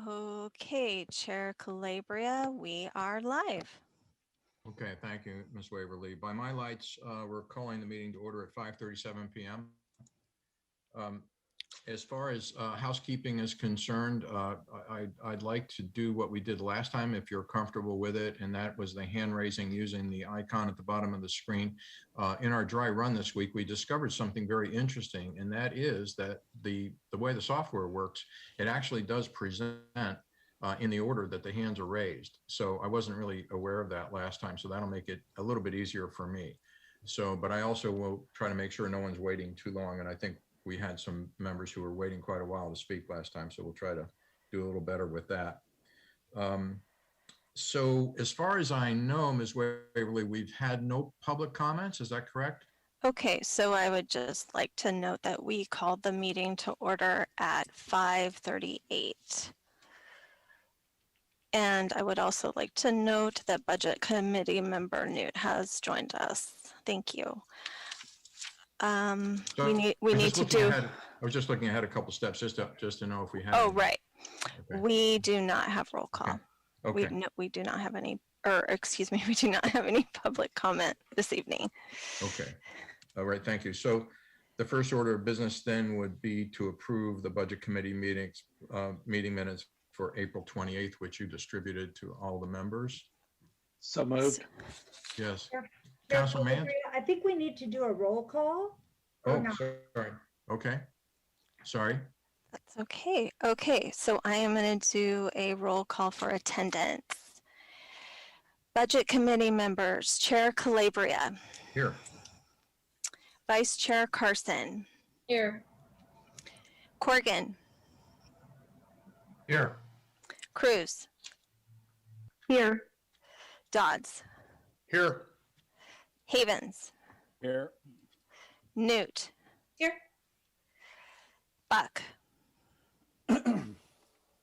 Okay, Chair Calabria, we are live. Okay, thank you, Ms. Waverly. By my lights, we're calling the meeting to order at 5:37 p.m. As far as housekeeping is concerned, I'd like to do what we did last time, if you're comfortable with it, and that was the hand raising using the icon at the bottom of the screen. In our dry run this week, we discovered something very interesting, and that is that the way the software works, it actually does present in the order that the hands are raised. So I wasn't really aware of that last time, so that'll make it a little bit easier for me. So, but I also will try to make sure no one's waiting too long, and I think we had some members who were waiting quite a while to speak last time, so we'll try to do a little better with that. So as far as I know, Ms. Waverly, we've had no public comments, is that correct? Okay, so I would just like to note that we called the meeting to order at 5:38. And I would also like to note that Budget Committee member Newt has joined us. Thank you. We need to do. I was just looking ahead a couple steps just to know if we had. Oh, right. Okay. We do not have roll call. Okay. We do not have any, or excuse me, we do not have any public comment this evening. Okay. All right. Thank you. So the first order of business then would be to approve the Budget Committee meeting minutes for April 28th, which you distributed to all the members. So moved. Yes. Councilman? I think we need to do a roll call. Oh, sorry. Okay. Sorry. That's okay. Okay, so I am going to do a roll call for attendance. Budget Committee members, Chair Calabria. Here. Vice Chair Carson. Here. Corrigan. Here. Cruz. Here. Dodds. Here. Havens. Here. Newt. Here. Buck.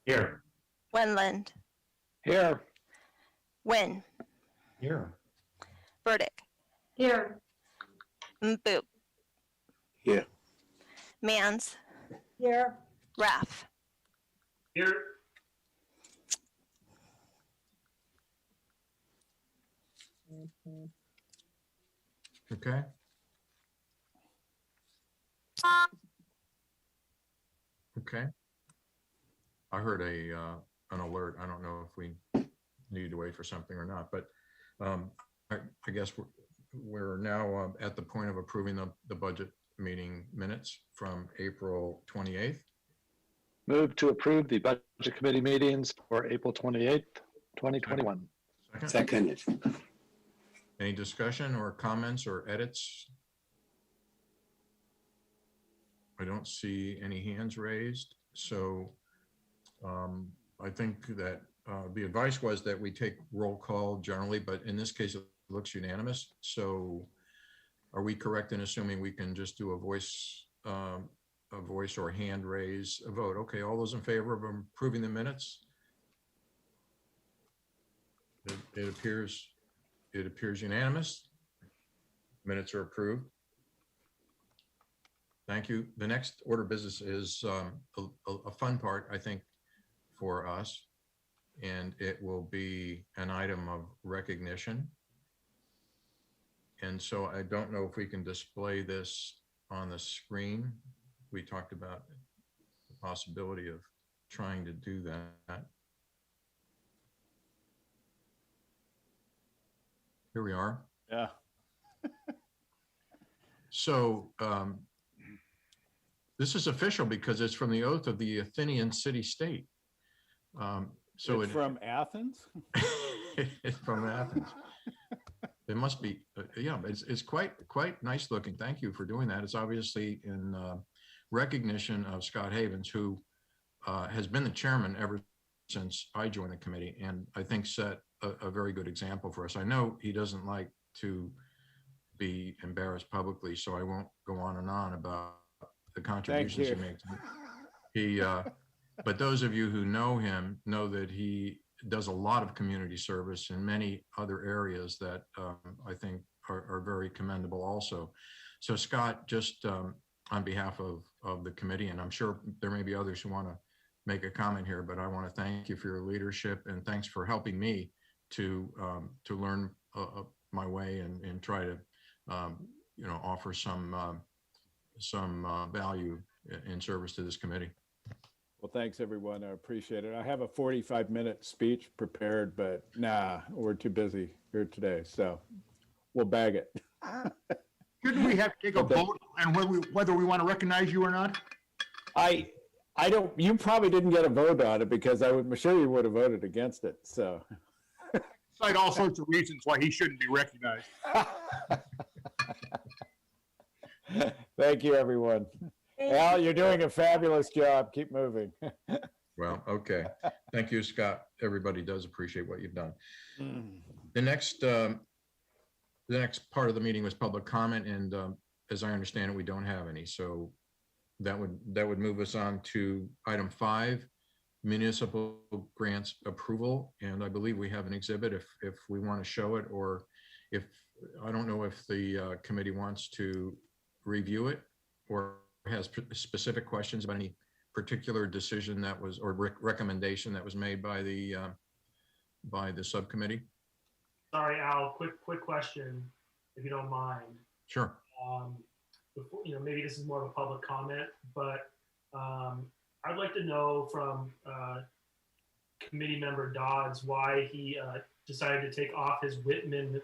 Here. Wendland. Here. Wynn. Here. Burdick. Here. Boop. Here. Mans. Here. Raff. Here. Okay. Okay. I heard an alert. I don't know if we need to wait for something or not, but I guess we're now at the point of approving the budget meeting minutes from April 28th. Move to approve the Budget Committee meetings for April 28th, 2021. Second. Any discussion or comments or edits? I don't see any hands raised. So I think that the advice was that we take roll call generally, but in this case, it looks unanimous. So are we correct in assuming we can just do a voice or hand raise a vote? Okay, all those in favor of approving the minutes? It appears unanimous. Minutes are approved. Thank you. The next order of business is a fun part, I think, for us, and it will be an item of recognition. And so I don't know if we can display this on the screen. We talked about the possibility of trying to do that. Here we are. Yeah. So this is official because it's from the oath of the Athenian city-state. So it's from Athens? It's from Athens. It must be, yeah, it's quite nice looking. Thank you for doing that. It's obviously in recognition of Scott Havens, who has been the chairman ever since I joined the committee, and I think set a very good example for us. I know he doesn't like to be embarrassed publicly, so I won't go on and on about the contributions he makes. But those of you who know him know that he does a lot of community service in many other areas that I think are very commendable also. So Scott, just on behalf of the committee, and I'm sure there may be others who want to make a comment here, but I want to thank you for your leadership and thanks for helping me to learn my way and try to offer some value in service to this committee. Well, thanks, everyone. I appreciate it. I have a 45-minute speech prepared, but nah, we're too busy here today. So we'll bag it. Shouldn't we have to take a vote on whether we want to recognize you or not? I don't, you probably didn't get a vote on it because I'm sure you would have voted against it. So. Cite all sorts of reasons why he shouldn't be recognized. Thank you, everyone. Al, you're doing a fabulous job. Keep moving. Well, okay. Thank you, Scott. Everybody does appreciate what you've done. The next part of the meeting was public comment, and as I understand it, we don't have any. So that would move us on to item 5, municipal grants approval. And I believe we have an exhibit if we want to show it, or if I don't know if the committee wants to review it or has specific questions about any particular decision that was or recommendation that was made by the subcommittee. Sorry, Al, quick question, if you don't mind. Sure. Before, maybe this is more of a public comment, but I'd like to know from committee member Dodds why he decided to take off his Whitman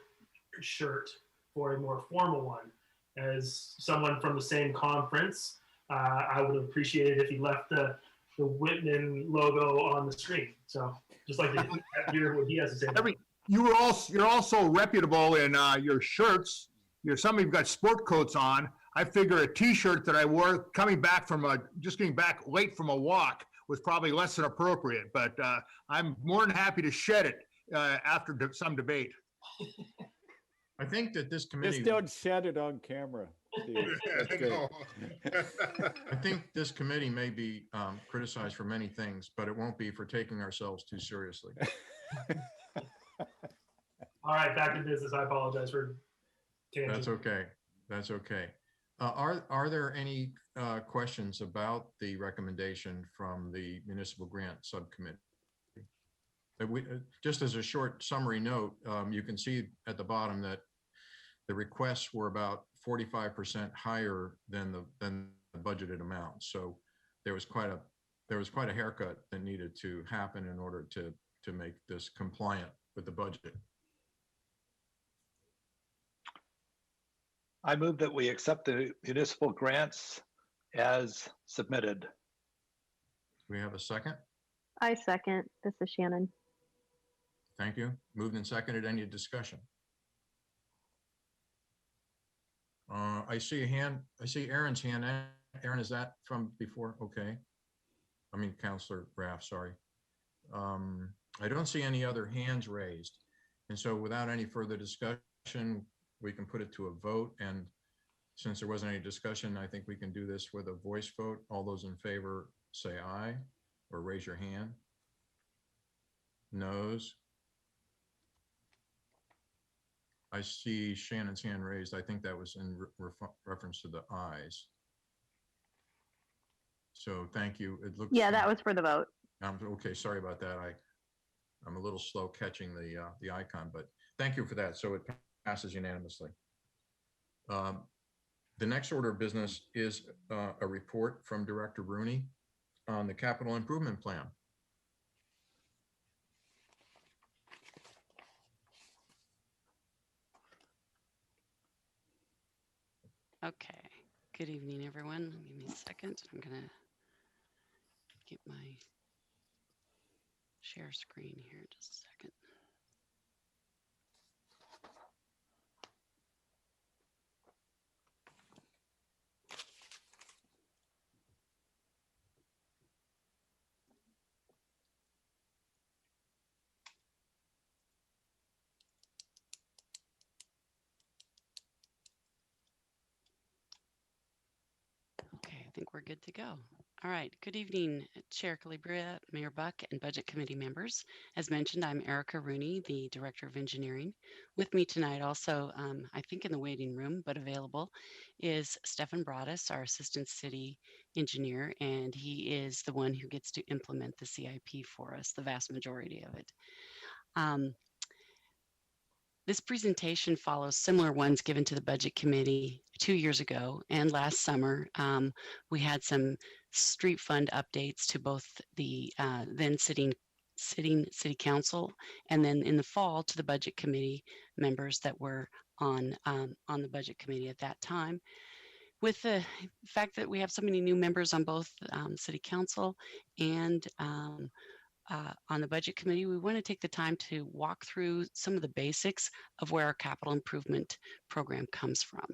shirt for a more formal one. As someone from the same conference, I would have appreciated if he left the Whitman logo on the screen. So just like to hear what he has to say. You're also reputable in your shirts. Some of you've got sport coats on. I figure a T-shirt that I wore coming back just getting back late from a walk was probably less than appropriate. But I'm more than happy to shed it after some debate. I think that this committee. Just don't shed it on camera, Steve. That's good. I think this committee may be criticized for many things, but it won't be for taking ourselves too seriously. All right, back to business. I apologize for tangent. That's okay. That's okay. Are there any questions about the recommendation from the municipal grant subcommittee? Just as a short summary note, you can see at the bottom that the requests were about 45% higher than the budgeted amount. So there was quite a haircut that needed to happen in order to make this compliant with the budget. I move that we accept the municipal grants as submitted. Do we have a second? I second. This is Shannon. Thank you. Moved and seconded. Any discussion? I see a hand. I see Aaron's hand. Aaron, is that from before? Okay. I mean, Councilor Raff, sorry. I don't see any other hands raised. And so without any further discussion, we can put it to a vote. And since there wasn't any discussion, I think we can do this with a voice vote. All those in favor say aye or raise your hand. Noes. I see Shannon's hand raised. I think that was in reference to the ayes. So thank you. It looks. Yeah, that was for the vote. Okay, sorry about that. I'm a little slow catching the icon, but thank you for that. So it passes unanimously. The next order of business is a report from Director Rooney on the capital improvement plan. Okay, good evening, everyone. Give me a second. I'm gonna get my share screen here just a second. Okay, I think we're good to go. All right, good evening, Chair Calabria, Mayor Buck, and Budget Committee members. As mentioned, I'm Erica Rooney, the Director of Engineering. With me tonight also, I think in the waiting room, but available, is Stefan Broadus, our Assistant City engineer, and he is the one who gets to implement the CIP for us, the vast majority of it. This presentation follows similar ones given to the Budget Committee 2 years ago and last summer. We had some street fund updates to both the then sitting City Council, and then in the fall to the Budget Committee members that were on the Budget Committee at that time. With the fact that we have so many new members on both City Council and on the Budget Committee, we want to take the time to walk through some of the basics of where our capital improvement program comes from.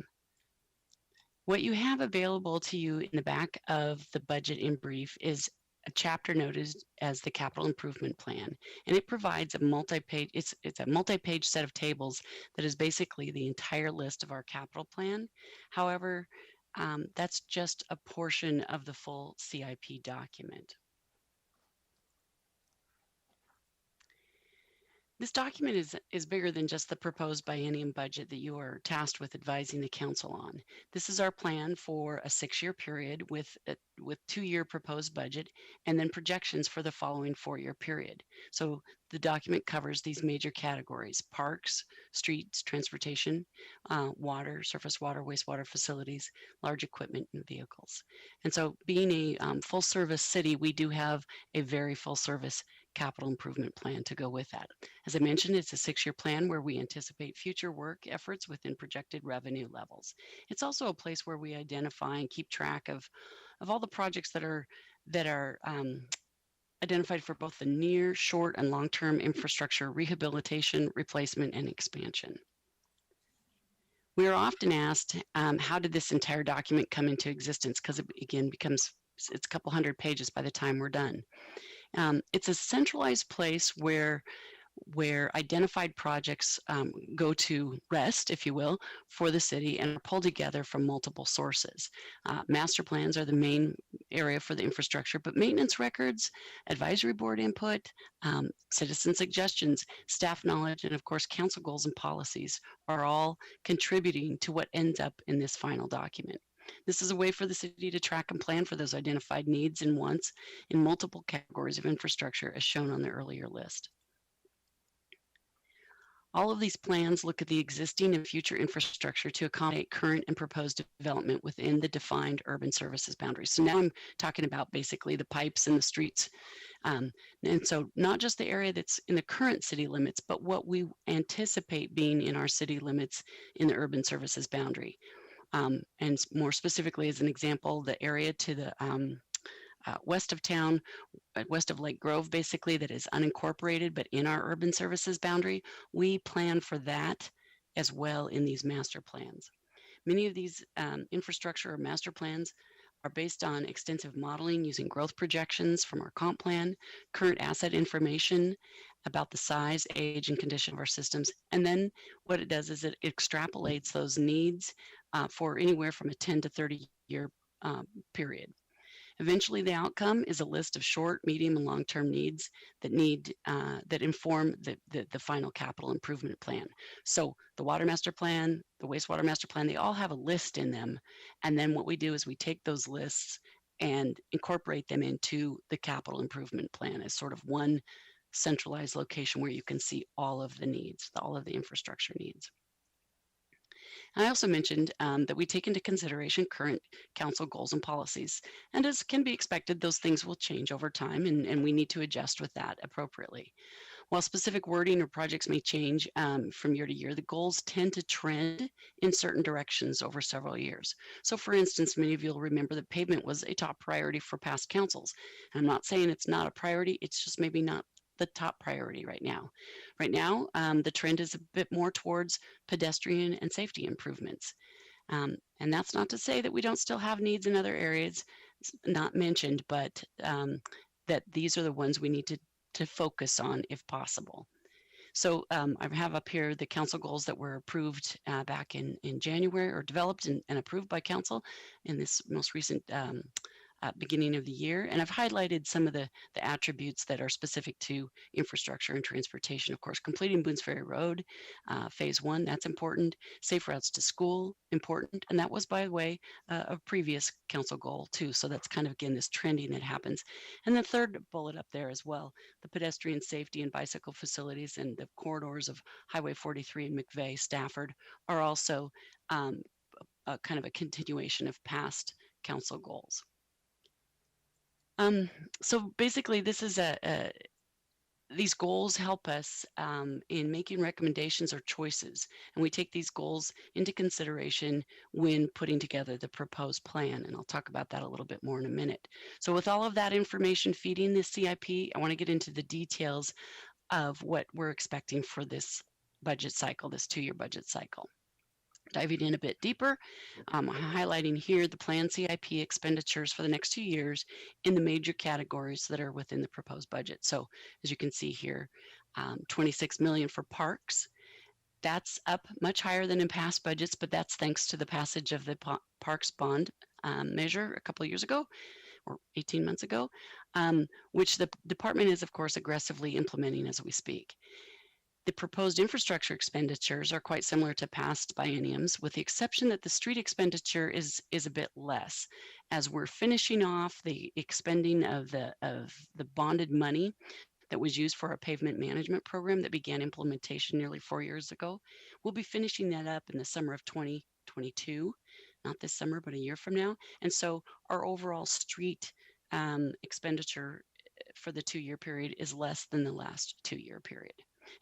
What you have available to you in the back of the budget in brief is a chapter noted as the capital improvement plan, and it provides a multi-page, it's a multi-page set of tables that is basically the entire list of our capital plan. However, that's just a portion of the full CIP document. This document is bigger than just the proposed biennium budget that you are tasked with advising the council on. This is our plan for a 6-year period with 2-year proposed budget and then projections for the following 4-year period. So the document covers these major categories: parks, streets, transportation, water, surface water, wastewater facilities, large equipment, and vehicles. And so being a full service city, we do have a very full service capital improvement plan to go with that. As I mentioned, it's a 6-year plan where we anticipate future work efforts within projected revenue levels. It's also a place where we identify and keep track of all the projects that are identified for both the near, short, and long-term infrastructure rehabilitation, replacement, and expansion. We are often asked, how did this entire document come into existence? Because it, again, it's a couple hundred pages by the time we're done. It's a centralized place where identified projects go to rest, if you will, for the city and are pulled together from multiple sources. Master plans are the main area for the infrastructure, but maintenance records, advisory board input, citizen suggestions, staff knowledge, and of course, council goals and policies are all contributing to what ends up in this final document. This is a way for the city to track and plan for those identified needs and wants in multiple categories of infrastructure as shown on the earlier list. All of these plans look at the existing and future infrastructure to accommodate current and proposed development within the defined urban services boundaries. So now I'm talking about basically the pipes and the streets. And so not just the area that's in the current city limits, but what we anticipate being in our city limits in the urban services boundary. And more specifically, as an example, the area to the west of town, west of Lake Grove, basically, that is unincorporated, but in our urban services boundary, we plan for that as well in these master plans. Many of these infrastructure or master plans are based on extensive modeling using growth projections from our comp plan, current asset information about the size, age, and condition of our systems. And then what it does is it extrapolates those needs for anywhere from a 10 to 30-year period. Eventually, the outcome is a list of short, medium, and long-term needs that inform the final capital improvement plan. So the water master plan, the wastewater master plan, they all have a list in them. And then what we do is we take those lists and incorporate them into the capital improvement plan as sort of one centralized location where you can see all of the needs, all of the infrastructure needs. I also mentioned that we take into consideration current council goals and policies. And as can be expected, those things will change over time, and we need to adjust with that appropriately. While specific wording or projects may change from year to year, the goals tend to trend in certain directions over several years. So for instance, many of you will remember that pavement was a top priority for past councils. And I'm not saying it's not a priority, it's just maybe not the top priority right now. Right now, the trend is a bit more towards pedestrian and safety improvements. And that's not to say that we don't still have needs in other areas, not mentioned, but that these are the ones we need to focus on if possible. So I have up here the council goals that were approved back in January, or developed and approved by council in this most recent beginning of the year. And I've highlighted some of the attributes that are specific to infrastructure and transportation. Of course, completing Boones Ferry Road, phase 1, that's important. Safe routes to school, important. And that was, by the way, a previous council goal too. So that's kind of, again, this trending that happens. And the third bullet up there as well, the pedestrian safety and bicycle facilities and the corridors of Highway 43 and McVeigh, Stafford are also a kind of a continuation of past council goals. So basically, this is these goals help us in making recommendations or choices, and we take these goals into consideration when putting together the proposed plan, and I'll talk about that a little bit more in a minute. So with all of that information feeding this CIP, I want to get into the details of what we're expecting for this budget cycle, this 2-year budget cycle. Diving in a bit deeper, I'm highlighting here the planned CIP expenditures for the next 2 years in the major categories that are within the proposed budget. So as you can see here, 26 million for parks. That's up much higher than in past budgets, but that's thanks to the passage of the parks bond measure a couple of years ago, or 18 months ago, which the department is, of course, aggressively implementing as we speak. The proposed infrastructure expenditures are quite similar to past bienniums, with the exception that the street expenditure is a bit less, as we're finishing off the expending of the bonded money that was used for our pavement management program that began implementation nearly 4 years ago. We'll be finishing that up in the summer of 2022, not this summer, but a year from now. And so our overall street expenditure for the 2-year period is less than the last 2-year period.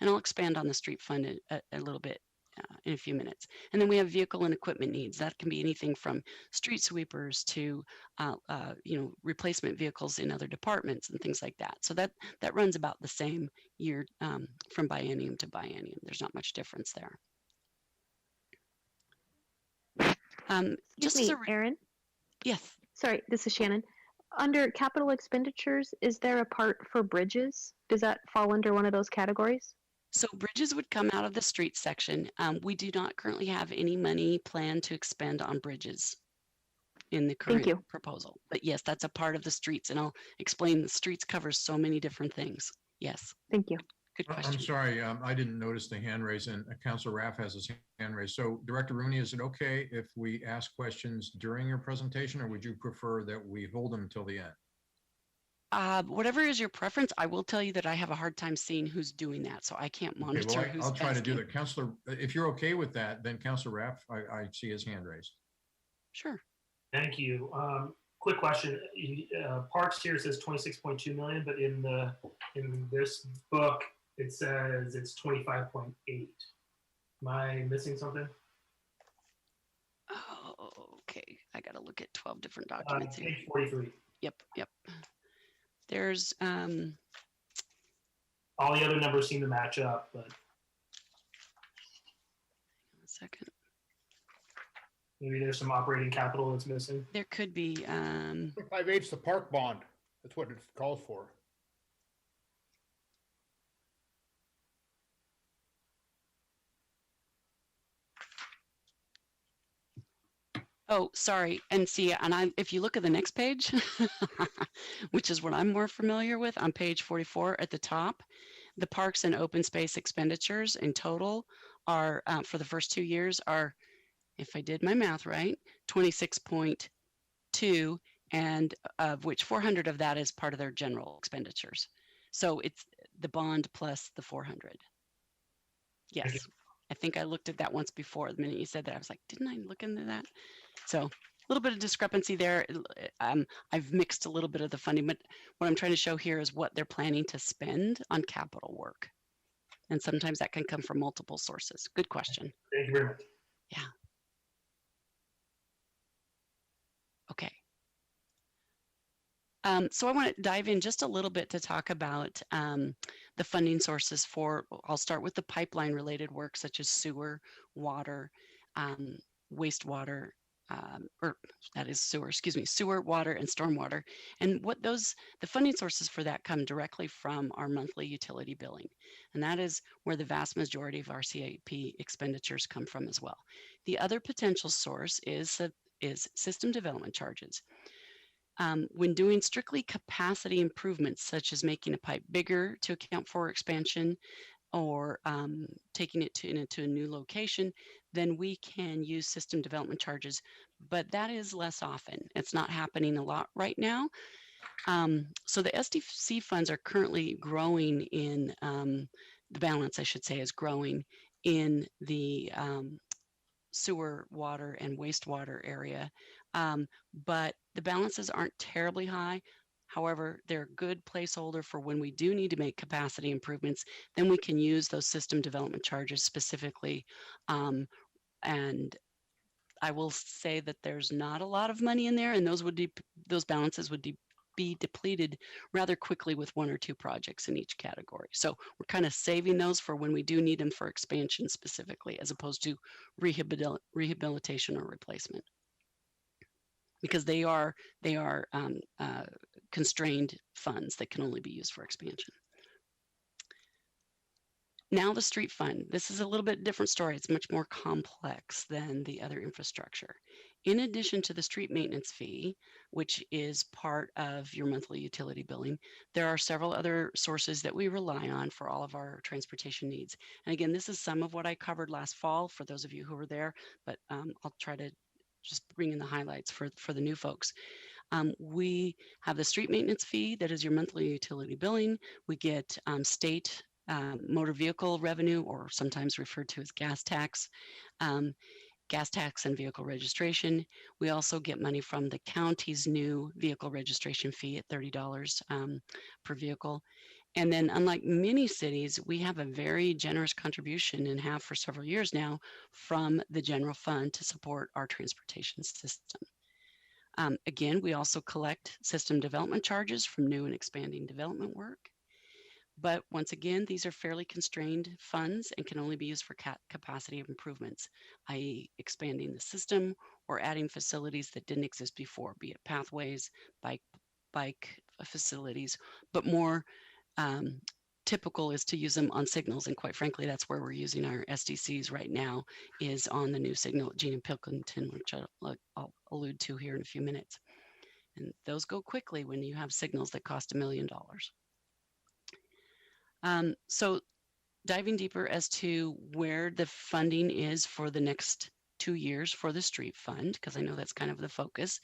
And I'll expand on the street fund a little bit in a few minutes. And then we have vehicle and equipment needs. That can be anything from street sweepers to replacement vehicles in other departments and things like that. So that runs about the same year from biennium to biennium. There's not much difference there. Excuse me, Erin? Yes. Sorry, this is Shannon. Under capital expenditures, is there a part for bridges? Does that fall under one of those categories? So bridges would come out of the street section. We do not currently have any money planned to expend on bridges in the current proposal. But yes, that's a part of the streets, and I'll explain the streets covers so many different things. Yes. Thank you. Good question. I'm sorry, I didn't notice the hand raise, and Councilor Raff has his hand raised. So Director Rooney, is it okay if we ask questions during your presentation, or would you prefer that we hold them until the end? Whatever is your preference. I will tell you that I have a hard time seeing who's doing that, so I can't monitor Okay, who's I'll try to do asking. that. Councilor, if you're okay with that, then Councilor Raff, I see his hand raised. Sure. Thank you. Quick question. Parks here says 26.2 million, but in this book, it says it's 25.8. Am I missing something? Oh, okay. I got to look at 12 different documents here. Page 43. Yep. There's all the other numbers seem to match up, but a second. Maybe there's some operating capital that's missing. There could be 5/8 the park bond. That's what it calls for. Oh, sorry. And see, if you look at the next page, which is what I'm more familiar with, on page 44 at the top, the parks and open space expenditures in total are, for the first 2 years, are, if I did my math right, 26.2, and of which 400 of that is part of their general expenditures. So it's the bond plus the 400. Yes. I think I looked at that once before. The minute you said that, I was like, didn't I look into that? So a little bit of discrepancy there. I've mixed a little bit of the funding, but what I'm trying to show here is what they're planning to spend on capital work. And sometimes that can come from multiple sources. Good question. Thank you very much. Yeah. Okay. So I want to dive in just a little bit to talk about the funding sources for, I'll start with the pipeline related work such as sewer, water, wastewater, or that is sewer, sewer, water, and stormwater. And the funding sources for that come directly from our monthly utility billing. And that is where the vast majority of our CIP expenditures come from as well. The other potential source is system development charges. When doing strictly capacity improvements, such as making a pipe bigger to account for expansion, or taking it into a new location, then we can use system development charges, but that is less often. It's not happening a lot right now. So the SDC funds are currently growing in, the balance, I should say, is growing in the sewer, water, and wastewater area. But the balances aren't terribly high. However, they're a good placeholder for when we do need to make capacity improvements, then we can use those system development charges specifically. And I will say that there's not a lot of money in there, and those balances would be depleted rather quickly with one or two projects in each category. So we're kind of saving those for when we do need them for expansion specifically, as opposed to rehabilitation or replacement, because they are constrained funds that can only be used for expansion. Now the street fund. This is a little bit different story. It's much more complex than the other infrastructure. In addition to the street maintenance fee, which is part of your monthly utility billing, there are several other sources that we rely on for all of our transportation needs. And again, this is some of what I covered last fall for those of you who were there, but I'll try to just bring in the highlights for the new folks. We have the street maintenance fee, that is your monthly utility billing. We get state motor vehicle revenue, or sometimes referred to as gas tax and vehicle registration. We also get money from the county's new vehicle registration fee at $30 per vehicle. And then, unlike many cities, we have a very generous contribution, and have for several years now, from the general fund to support our transportation system. Again, we also collect system development charges from new and expanding development work. But once again, these are fairly constrained funds and can only be used for capacity improvements, i.e. expanding the system or adding facilities that didn't exist before, be it pathways, bike facilities, but more typical is to use them on signals. And quite frankly, that's where we're using our SDCs right now, is on the new signal at Gene and Pilkington, which I'll allude to here in a few minutes. And those go quickly when you have signals that cost $1 million. So diving deeper as to where the funding is for the next 2 years for the street fund, because I know that's kind of the focus.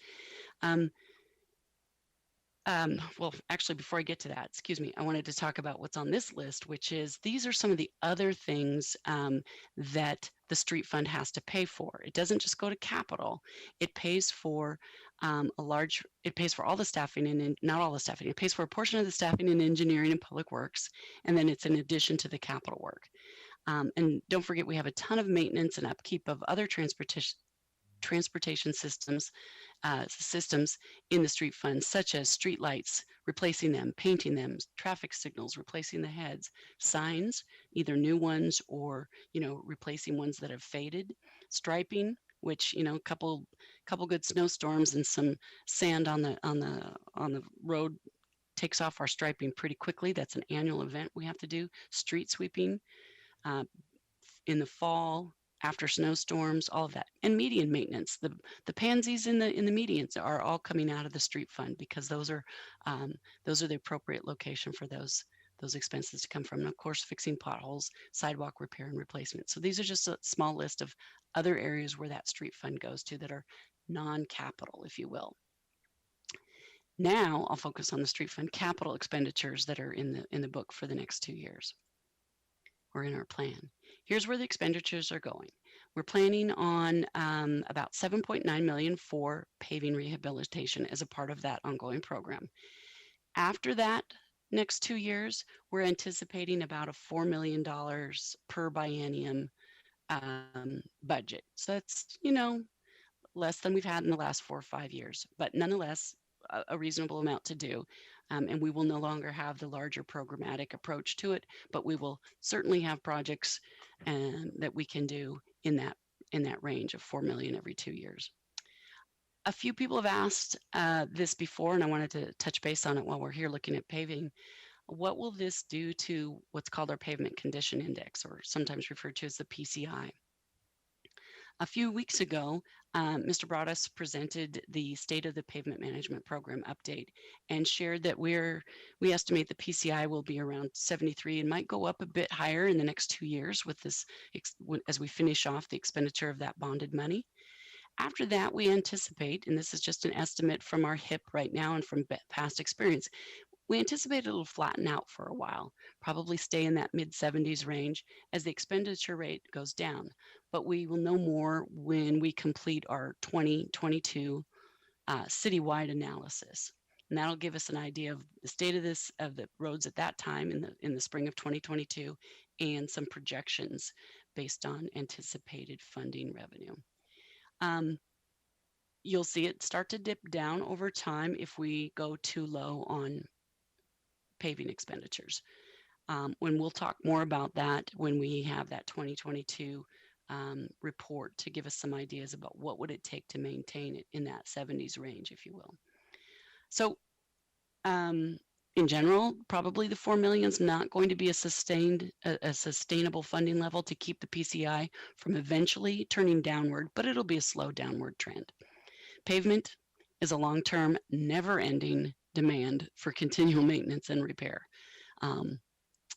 Well, actually, before I get to that, excuse me, I wanted to talk about what's on this list, which is these are some of the other things that the street fund has to pay for. It doesn't just go to capital. It pays for it pays for all the staffing, and not all the staffing. It pays for a portion of the staffing in engineering and public works, and then it's in addition to the capital work. And don't forget, we have a ton of maintenance and upkeep of other transportation systems in the street fund, such as street lights, replacing them, painting them, traffic signals, replacing the heads, signs, either new ones or replacing ones that have faded, striping, which a couple good snowstorms and some sand on the road takes off our striping pretty quickly. That's an annual event we have to do. Street sweeping in the fall, after snowstorms, all of that. And median maintenance. The pansies in the medians are all coming out of the street fund, because those are the appropriate location for those expenses to come from. And of course, fixing potholes, sidewalk repair and replacement. So these are just a small list of other areas where that street fund goes to that are non-capital, if you will. Now I'll focus on the street fund capital expenditures that are in the book for the next 2 years, or in our plan. Here's where the expenditures are going. We're planning on about $7.9 million for paving rehabilitation as a part of that ongoing program. After that, next 2 years, we're anticipating about a $4 million per biennium budget. So that's, less than we've had in the last 4 or 5 years, but nonetheless, a reasonable amount to do. And we will no longer have the larger programmatic approach to it, but we will certainly have projects that we can do in that range of 4 million every 2 years. A few people have asked this before, and I wanted to touch base on it while we're here looking at paving. What will this do to what's called our pavement condition index, or sometimes referred to as the PCI? A few weeks ago, Mr. Broadus presented the State of the Pavement Management Program update and shared that we estimate the PCI will be around 73 and might go up a bit higher in the next 2 years with this as we finish off the expenditure of that bonded money. After that, we anticipate, and this is just an estimate from our HIP right now and from past experience, we anticipate it'll flatten out for a while, probably stay in that mid-70s range as the expenditure rate goes down. But we will know more when we complete our 2022 citywide analysis. And that'll give us an idea of the state of the roads at that time in the spring of 2022 and some projections based on anticipated funding revenue. You'll see it start to dip down over time if we go too low on paving expenditures. When we'll talk more about that when we have that 2022 report to give us some ideas about what would it take to maintain it in that 70s range, if you will. So in general, probably the 4 million is not going to be a sustainable funding level to keep the PCI from eventually turning downward, but it'll be a slow downward trend. Pavement is a long-term, never-ending demand for continual maintenance and repair.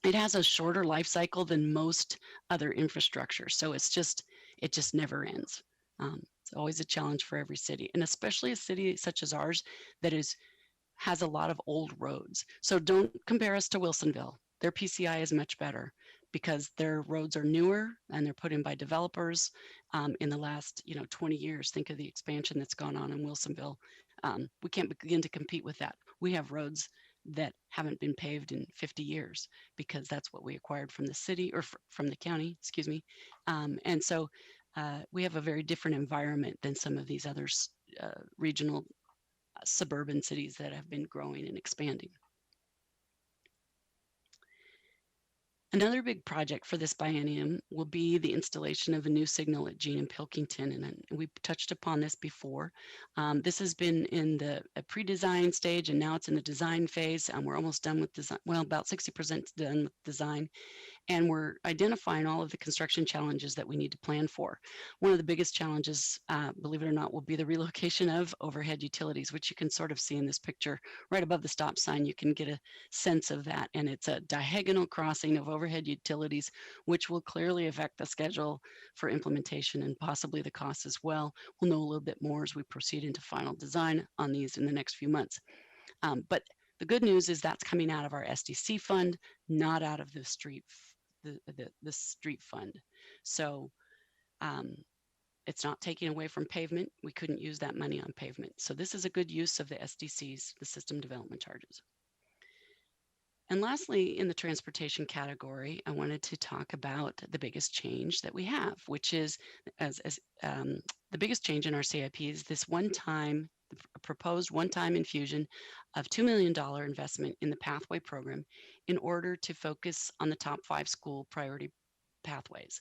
It has a shorter life cycle than most other infrastructure, so it just never ends. It's always a challenge for every city, and especially a city such as ours that has a lot of old roads. So don't compare us to Wilsonville. Their PCI is much better because their roads are newer and they're put in by developers in the last 20 years. Think of the expansion that's gone on in Wilsonville. We can't begin to compete with that. We have roads that haven't been paved in 50 years because that's what we acquired from the city or from the county, excuse me. And so we have a very different environment than some of these other regional suburban cities that have been growing and expanding. Another big project for this biennium will be the installation of a new signal at Jean and Pilkington, and we touched upon this before. This has been in the pre-design stage, and now it's in the design phase. We're almost done with design, well, about 60% done with design, and we're identifying all of the construction challenges that we need to plan for. One of the biggest challenges, believe it or not, will be the relocation of overhead utilities, which you can sort of see in this picture right above the stop sign. You can get a sense of that, and it's a diagonal crossing of overhead utilities, which will clearly affect the schedule for implementation and possibly the costs as well. We'll know a little bit more as we proceed into final design on these in the next few months. But the good news is that's coming out of our SDC fund, not out of the street fund. So it's not taking away from pavement. We couldn't use that money on pavement. So this is a good use of the SDCs, the system development charges. And lastly, in the transportation category, I wanted to talk about the biggest change that we have, which is the biggest change in our CIP is this proposed one-time infusion of $2 million investment in the pathway program in order to focus on the top 5 school priority pathways.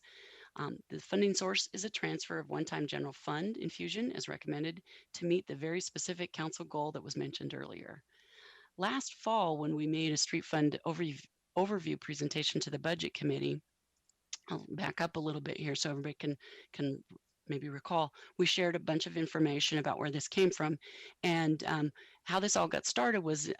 The funding source is a transfer of one-time general fund infusion as recommended to meet the very specific council goal that was mentioned earlier. Last fall, when we made a street fund overview presentation to the budget committee, I'll back up a little bit here so everybody can maybe recall, we shared a bunch of information about where this came from, and how this all got started was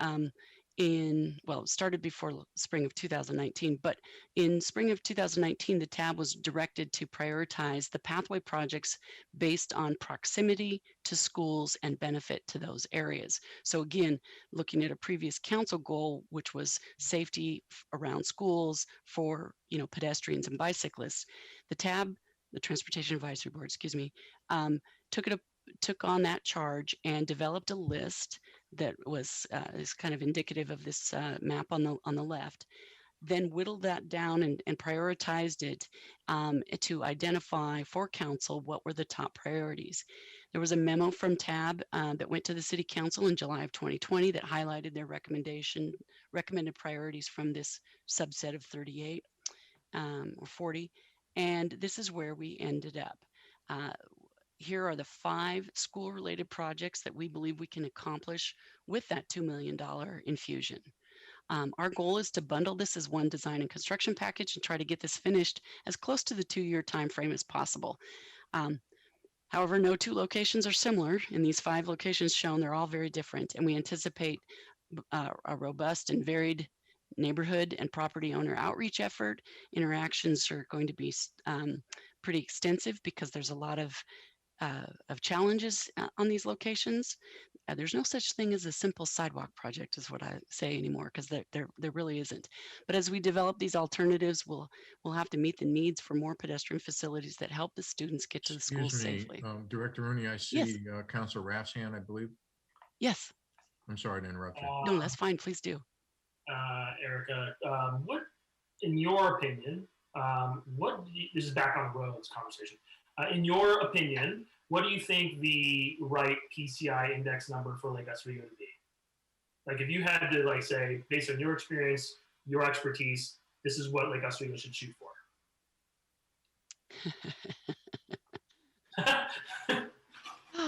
it started before spring of 2019, but in spring of 2019, the tab was directed to prioritize the pathway projects based on proximity to schools and benefit to those areas. So again, looking at a previous council goal, which was safety around schools for pedestrians and bicyclists, the tab, the Transportation Advisory Board, took on that charge and developed a list that was is kind of indicative of this map on the left, then whittled that down and prioritized it to identify for council what were the top priorities. There was a memo from TAB that went to the City Council in July of 2020 that highlighted their recommended priorities from this subset of 38 or 40, and this is where we ended up. Here are the 5 school-related projects that we believe we can accomplish with that $2 million infusion. Our goal is to bundle this as one design and construction package and try to get this finished as close to the 2-year time frame as possible. However, no two locations are similar. In these 5 locations shown, they're all very different, and we anticipate a robust and varied neighborhood and property owner outreach effort. Interactions are going to be pretty extensive because there's a lot of challenges on these locations. There's no such thing as a simple sidewalk project is what I say anymore, because there really isn't. But as we develop these alternatives, we'll have to meet the needs for more pedestrian facilities that help the students get to the schools Excuse me, safely. Director Rooney, I Yes. see Councilor Raff's hand, I believe. Yes, I'm sorry to interrupt you. no, that's fine. Please do. Erica, what, in your opinion, this is back on the roads conversation. In your opinion, what do you think the right PCI index number for Lake Oswego to be? Like, if you had to, like, say, based on your experience, your expertise, this is what Lake Oswego should shoot for.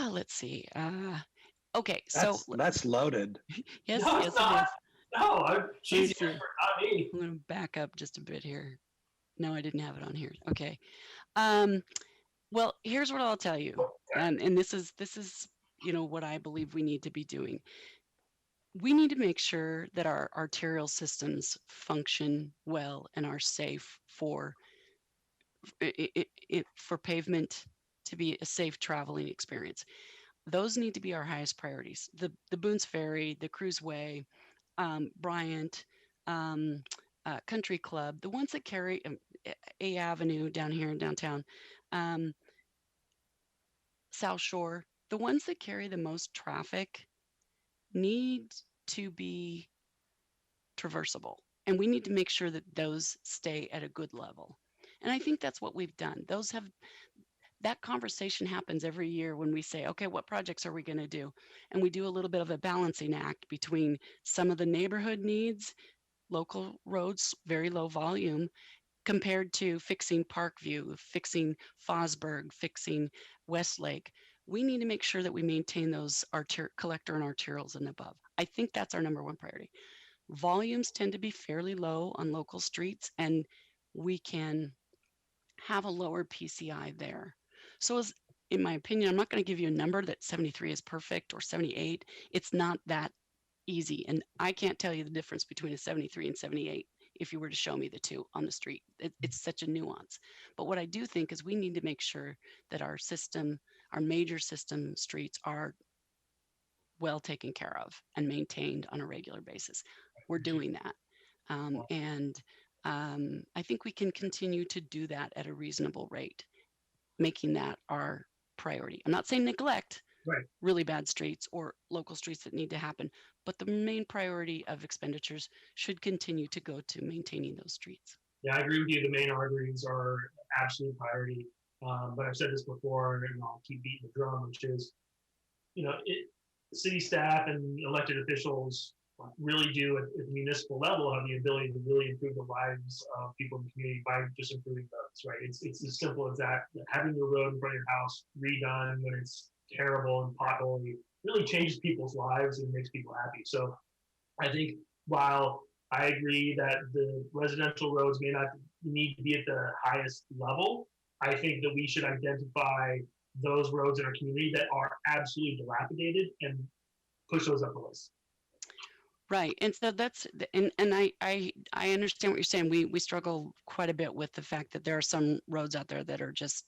Let's see. Okay, so That's loaded. yes, No, yes, it's it not. is. No, she's Let me the see. expert, not me. I'm going to back up just a bit here. No, I didn't have it on here. Okay. Well, here's what I'll tell you. And this is, what I believe we need to be doing. We need to make sure that our arterial systems function well and are safe for pavement to be a safe traveling experience. Those need to be our highest priorities. The Boone's Ferry, the Cruiseway, Bryant, Country Club, the ones that carry A Avenue down here in downtown, South Shore, the ones that carry the most traffic need to be traversable. And we need to make sure that those stay at a good level. And I think that's what we've done. That conversation happens every year when we say, okay, what projects are we going to do? And we do a little bit of a balancing act between some of the neighborhood needs, local roads, very low volume, compared to fixing Parkview, fixing Fosburg, fixing Westlake. We need to make sure that we maintain those collector and arterials and above. I think that's our number one priority. Volumes tend to be fairly low on local streets, and we can have a lower PCI there. So in my opinion, I'm not going to give you a number that 73 is perfect or 78. It's not that easy. And I can't tell you the difference between a 73 and 78 if you were to show me the two on the street. It's such a nuance. But what I do think is we need to make sure that our major system streets are well taken care of and maintained on a regular basis. We're doing that. I think we can continue to do that at a reasonable rate, making that our priority. I'm not saying neglect really bad streets or local streets that need to happen, but the main priority of expenditures should continue to go to maintaining those streets. Yeah, I agree with you. The main arteries are absolute priority. But I've said this before, and I'll keep beating the drum, which is, city staff and elected officials really do at the municipal level have the ability to really improve the lives of people in the community by just improving roads, right? It's as simple as that. Having your road in front of your house redone when it's terrible and potholy really changes people's lives and makes people happy. So I think while I agree that the residential roads may not need to be at the highest level, I think that we should identify those roads in our community that are absolutely dilapidated and push those up the list. Right. And so I understand what you're saying. We struggle quite a bit with the fact that there are some roads out there that are just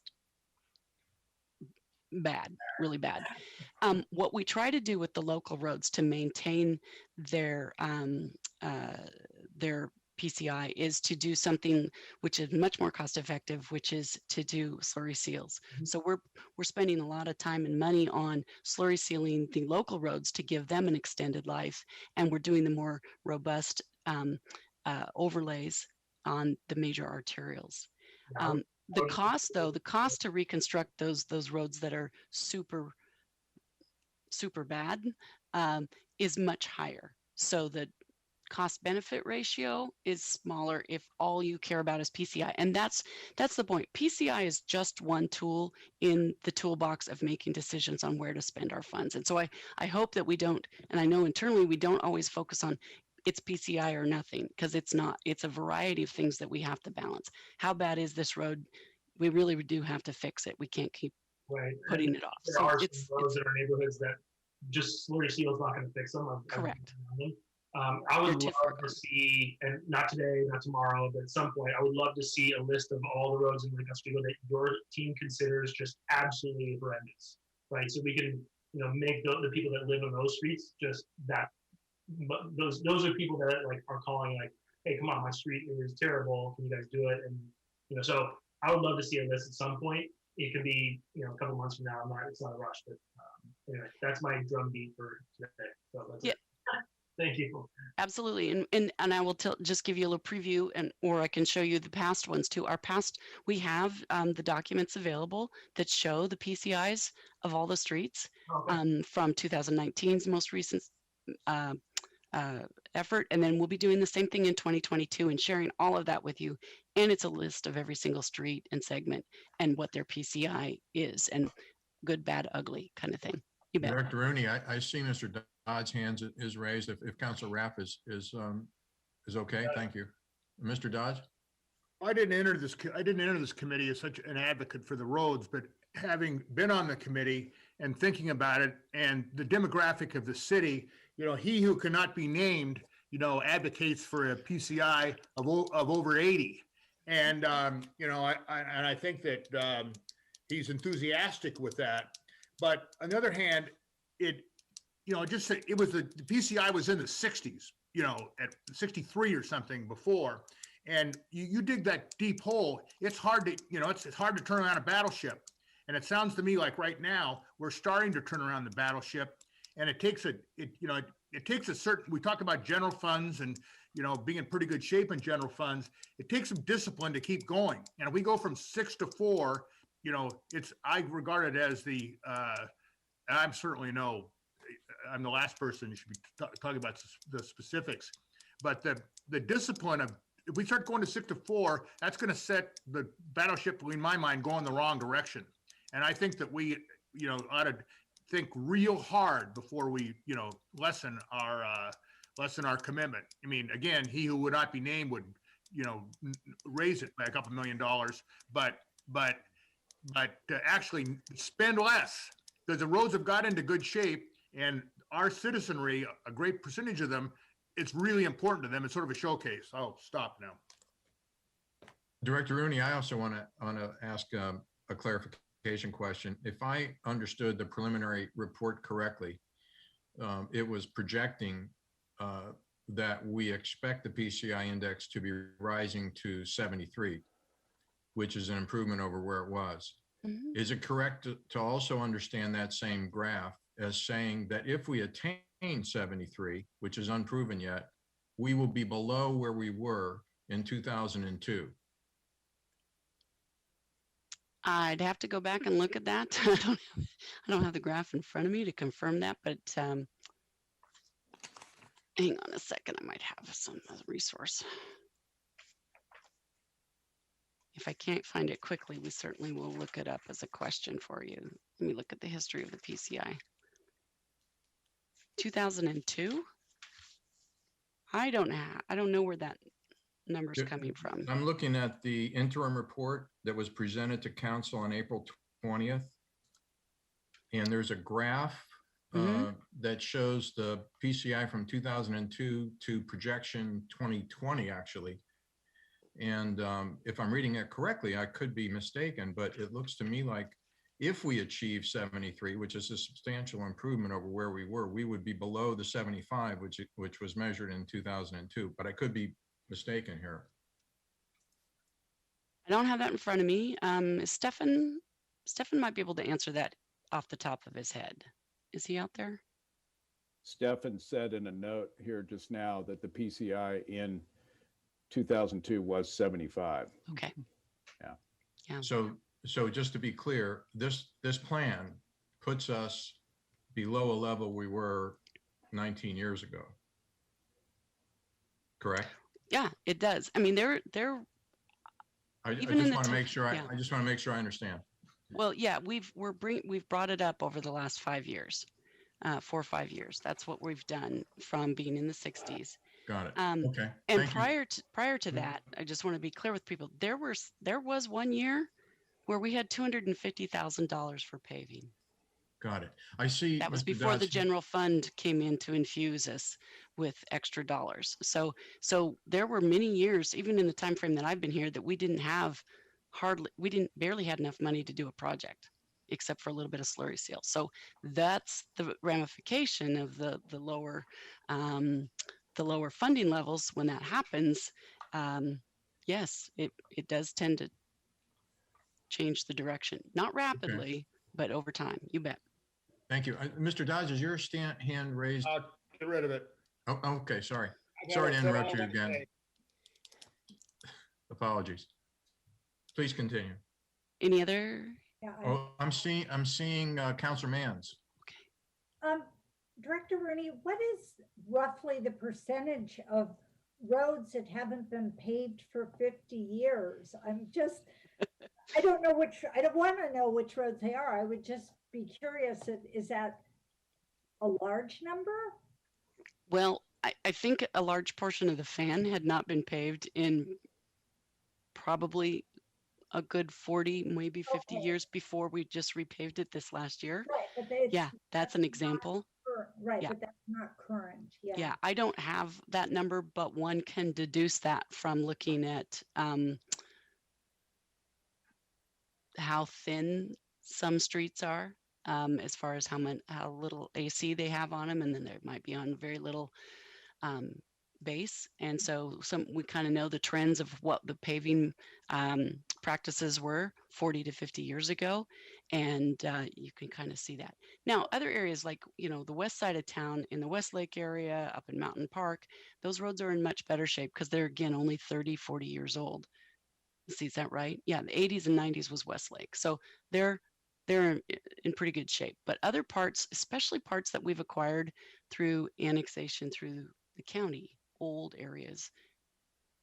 bad, really bad. What we try to do with the local roads to maintain their PCI is to do something which is much more cost effective, which is to do slurry seals. Mm-hmm. So we're spending a lot of time and money on slurry sealing the local roads to give them an extended life, and we're doing the more robust overlays on the major arterials. The cost to reconstruct those roads that are super bad is much higher. So the cost benefit ratio is smaller if all you care about is PCI. And that's the point. PCI is just one tool in the toolbox of making decisions on where to spend our funds. And so I hope that we don't, and I know internally we don't always focus on it's PCI or nothing, because it's not. It's a variety of things that we have to balance. How bad is this road? We really do have to fix it. We can't keep right? putting it off. There So are some it's roads in our neighborhoods that just slurry seal is not going to fix them. correct. I would They're too far love to gone. see, and not today, not tomorrow, but at some point, I would love to see a list of all the roads in Lake Oswego that your team considers just absolutely horrendous, right? So we can, make the people that live on those streets just that. But those are people that like are calling like, hey, come on, my street is terrible. Can you guys do it? And so I would love to see a list at some point. It could be a couple months from now. It's not a rush, but anyway, that's my drum beat for today. So that's it. Thank you. Absolutely. And I will just give you a little preview, or I can show you the past ones too. Our past, we have the documents available that show the PCIs of all the streets from 2019's most recent effort. And then we'll be doing the same thing in 2022 and sharing all of that with you. And it's a list of every single street and segment and what their PCI is, and good, bad, ugly kind of thing. You bet. Director Rooney, I see Mr. Dodd's hands is raised. If Council Rapp is okay, thank you. Mr. Dodge? I didn't enter this committee as such an advocate for the roads, but having been on the committee and thinking about it and the demographic of the city, he who cannot be named, advocates for a PCI of over 80. And, I think that he's enthusiastic with that. But on the other hand, the PCI was in the 60s, at 63 or something before. And you dig that deep hole, it's hard to, it's hard to turn around a battleship. And it sounds to me like right now we're starting to turn around the battleship, and it takes a certain, we talk about general funds and, being in pretty good shape in general funds. It takes some discipline to keep going. And if we go from 6 to 4, I regard it as I'm the last person who should be talking about the specifics, but the discipline of, if we start going to 6 to 4, that's going to set the battleship, in my mind, going the wrong direction. And I think that we, ought to think real hard before we, lessen our commitment. I mean, again, he who would not be named would, raise it by a couple $1 million, but to actually spend less, because the roads have got into good shape, and our citizenry, a great percentage of them, it's really important to them. It's sort of a showcase. I'll stop now. Director Rooney, I also want to ask a clarification question. If I understood the preliminary report correctly, it was projecting that we expect the PCI index to be rising to 73, which is an improvement over where it was. Mm-hmm. Is it correct to also understand that same graph as saying that if we attain 73, which is unproven yet, we will be below where we were in 2002? I'd have to go back and look at that. I don't have the graph in front of me to confirm that, but hang on a second. I might have some resource. If I can't find it quickly, we certainly will look it up as a question for you. Let me look at the history of the PCI. 2002? I don't know where that number's coming from. I'm looking at the interim report that was presented to council on April 20th. And there's a graph that shows the PCI from 2002 to projection 2020, actually. And if I'm reading it correctly, I could be mistaken, but it looks to me like if we achieve 73, which is a substantial improvement over where we were, we would be below the 75, which was measured in 2002, but I could be mistaken here. I don't have that in front of me. Stefan might be able to answer that off the top of his head. Is he out there? Stefan said in a note here just now that the PCI in 2002 was 75. Okay. Yeah. So just to be clear, this plan puts us below a level we were 19 years ago. Correct? Yeah, it does. I mean, I just want to make sure I understand. Well, yeah, we've brought it up over the last 5 years, 4 or 5 years. That's what we've done from being in the 60s. Got it. Okay. And prior to that, I just want to be clear with people. There was 1 year where we had $250,000 for paving. Got it. I see. That was Mr. before the Dodson. general fund came in to infuse us with extra dollars. So there were many years, even in the time frame that I've been here, that we barely had enough money to do a project, except for a little bit of slurry seal. So that's the ramification of the lower funding levels. When that happens, yes, it does tend to change the direction, not rapidly, but over time. You bet. Thank you. Mr. Dodds, is your hand raised? Get rid of it. Oh, okay, sorry. I got Sorry to it set interrupt all you that again. day. Apologies. Please continue. Any other? Yeah, Oh, I'm seeing Counselor Manns. Director Rooney, what is roughly the percentage of roads that haven't been paved for 50 years? I don't know I don't want to know which roads they are. I would just be curious, is that a large number? Well, I think a large portion of the fan had not been paved in probably a good 40, maybe 50 Okay. years before we just repaved it this last year. Right, but Yeah, that's an example. Right, Yeah. but that's not current. Yeah. Yeah, I don't have that number, but one can deduce that from looking at how thin some streets are, as far as how little AC they have on them, and then they might be on very little base. And so we kind of know the trends of what the paving practices were 40 to 50 years ago, and you can kind of see that. Now, other areas like, the west side of town, in the Westlake area, up in Mountain Park, those roads are in much better shape because they're, again, only 30, 40 years old. See, is that right? Yeah, the 80s and 90s was Westlake. So they're in pretty good shape. But other parts, especially parts that we've acquired through annexation through the county, old areas,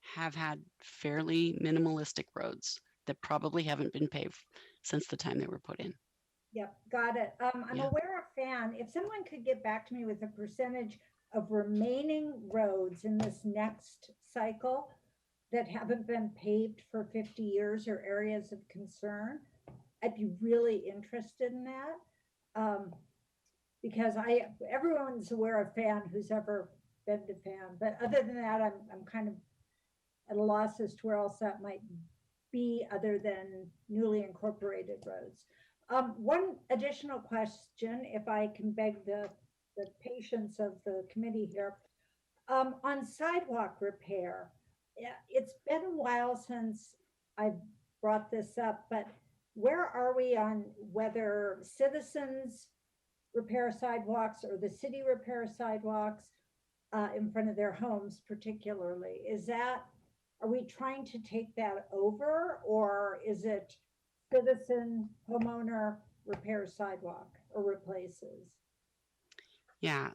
have had fairly minimalistic roads that probably haven't been paved since the time they were put in. Yep, got it. I'm Yeah. aware of FAN. If someone could get back to me with a percentage of remaining roads in this next cycle that haven't been paved for 50 years or areas of concern, I'd be really interested in that. Because everyone's aware of FAN who's ever been to FAN, but other than that, I'm kind of at a loss as to where else that might be other than newly incorporated roads. One additional question, if I can beg the patience of the committee here, on sidewalk repair. It's been a while since I brought this up, but where are we on whether citizens repair sidewalks or the city repair sidewalks in front of their homes particularly? Are we trying to take that over, or is it citizen homeowner repairs sidewalk or replaces? Yeah.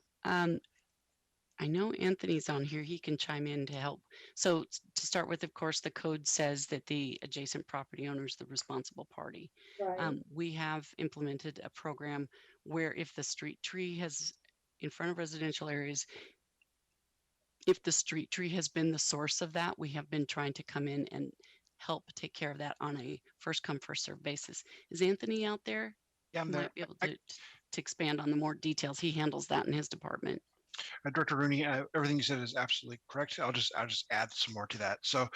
I know Anthony's on here. He can chime in to help. So to start with, of course, the code says that the adjacent property owner is the responsible party. Right. We have implemented a program where if the street tree has, in front of residential areas, if the street tree has been the source of that, we have been trying to come in and help take care of that on a first come, first served basis. Is Anthony out there? Yeah, I'm He there. might be able to expand on the more details. He handles that in his department. Director Rooney, everything you said is absolutely correct. I'll just add some more to that. So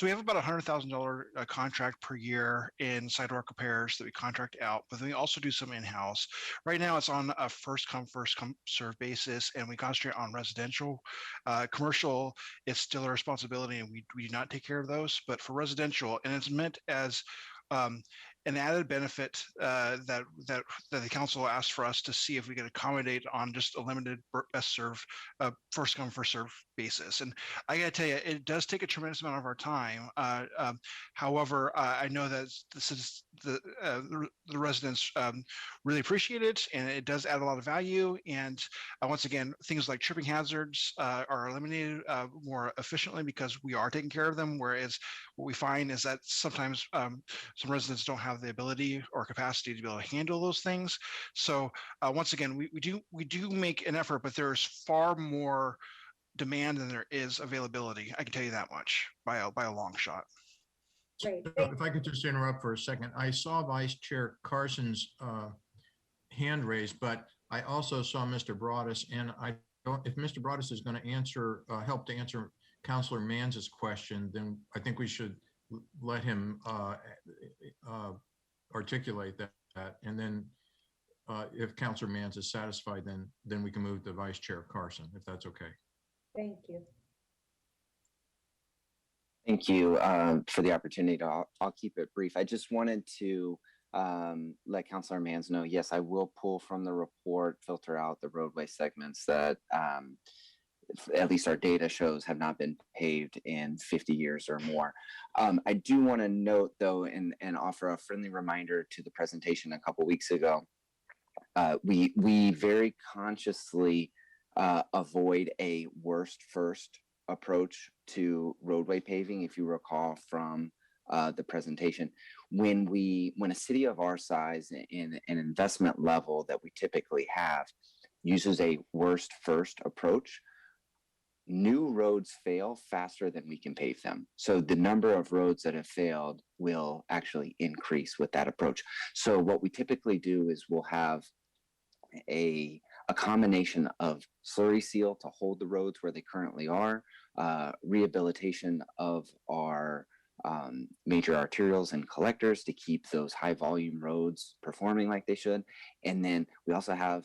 we have about $100,000 contract per year in sidewalk repairs that we contract out, but then we also do some in-house. Right now, it's on a first come serve basis, and we concentrate on residential. Commercial, it's still a responsibility, and we do not take care of those. But for residential, and it's meant as an added benefit that the council asked for us to see if we could accommodate on just a limited best serve, first come first serve basis. And I gotta tell you, it does take a tremendous amount of our time. However, I know that this is the residents really appreciate it, and it does add a lot of value. And once again, things like tripping hazards are eliminated more efficiently because we are taking care of them. Whereas what we find is that sometimes some residents don't have the ability or capacity to be able to handle those things. So once again, we do make an effort, but there's far more demand than there is availability. I can tell you that much by a long shot. Great. So if I could just interrupt for a second, I saw Vice Chair Carson's hand raised, but I also saw Mr. Broadus, and I don't, if Mr. Broadus is going to answer, help to answer Councilor Mans's question, then I think we should let him articulate that. And then if Councilor Mans is satisfied, then we can move to Vice Chair Carson, if that's okay. Thank you. Thank you for the opportunity. I'll keep it brief. I just wanted to let Councilor Mans know, yes, I will pull from the report, filter out the roadway segments that at least our data shows have not been paved in 50 years or more. I do want to note though, and offer a friendly reminder to the presentation a couple weeks ago. We very consciously avoid a worst first approach to roadway paving. If you recall from the presentation, when a city of our size in an investment level that we typically have uses a worst first approach, new roads fail faster than we can pave them. So the number of roads that have failed will actually increase with that approach. So what we typically do is we'll have a combination of slurry seal to hold the roads where they currently are, rehabilitation of our major arterials and collectors to keep those high volume roads performing like they should. And then we also have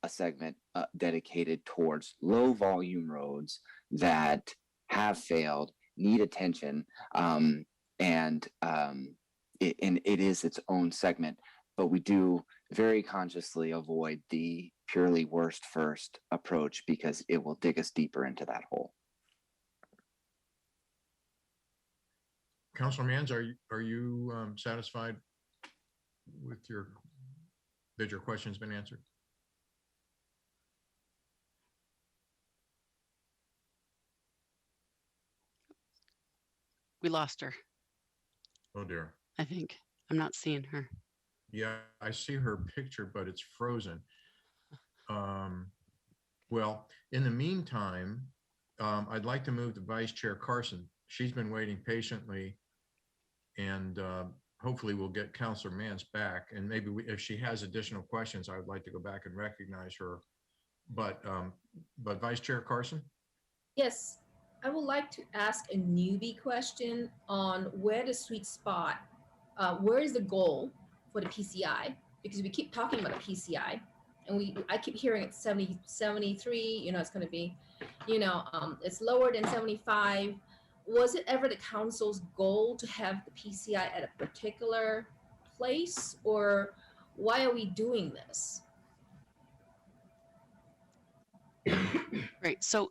a segment dedicated towards low volume roads that have failed, need attention, and it is its own segment, but we do very consciously avoid the purely worst first approach because it will dig us deeper into that hole. Councilor Mans, are you satisfied with that your question's been answered? We lost her, Oh dear. I think. I'm not seeing her. Yeah, I see her picture, but it's frozen. Well, in the meantime, I'd like to move to Vice Chair Carson. She's been waiting patiently, and hopefully we'll get Councilor Mans back. And maybe if she has additional questions, I would like to go back and recognize her. But Vice Chair Carson? Yes, I would like to ask a newbie question on where the sweet spot, where is the goal for the PCI? Because we keep talking about the PCI, and I keep hearing it's 70, 73, it's going to be, it's lower than 75. Was it ever the council's goal to have the PCI at a particular place, or why are we doing this? Right. So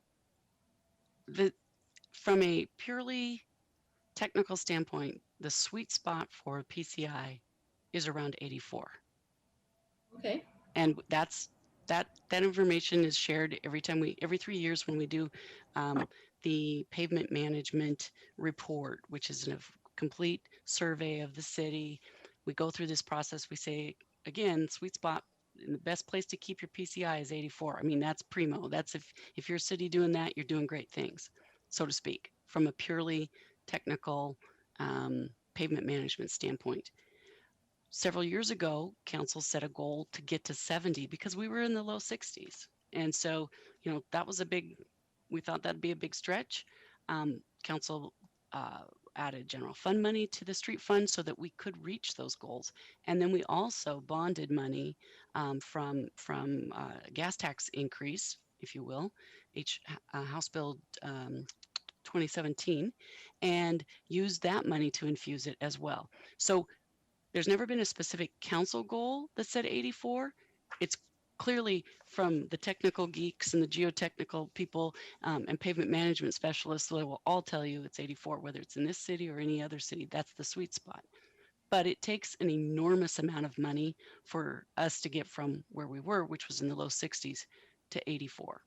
from a purely technical standpoint, the sweet spot for PCI is around 84. Okay. And that information is shared every 3 years when we do the pavement management report, which is a complete survey of the city. We go through this process. We say, again, sweet spot, and the best place to keep your PCI is 84. I mean, that's primo. That's if you're a city doing that, you're doing great things, so to speak, from a purely technical pavement management standpoint. Several years ago, council set a goal to get to 70 because we were in the low 60s. And so, that was we thought that'd be a big stretch. Council added general fund money to the street fund so that we could reach those goals. And then we also bonded money from gas tax increase, if you will, House Bill 2017, and used that money to infuse it as well. So there's never been a specific council goal that said 84. It's clearly from the technical geeks and the geotechnical people and pavement management specialists, they will all tell you it's 84, whether it's in this city or any other city. That's the sweet spot. But it takes an enormous amount of money for us to get from where we were, which was in the low 60s, to 84.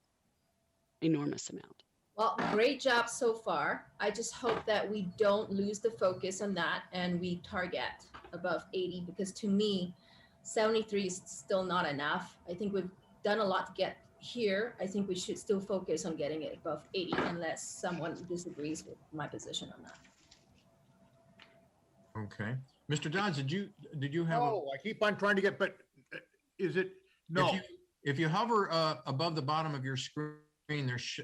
Enormous amount. Well, great job so far. I just hope that we don't lose the focus on that and we target above 80, because to me, 73 is still not enough. I think we've done a lot to get here. I think we should still focus on getting it above 80 unless someone disagrees with my position on that. Okay. Mr. Dodds, did you have? Oh, I keep on trying to get, but is it, no. If you hover above the bottom of your screen,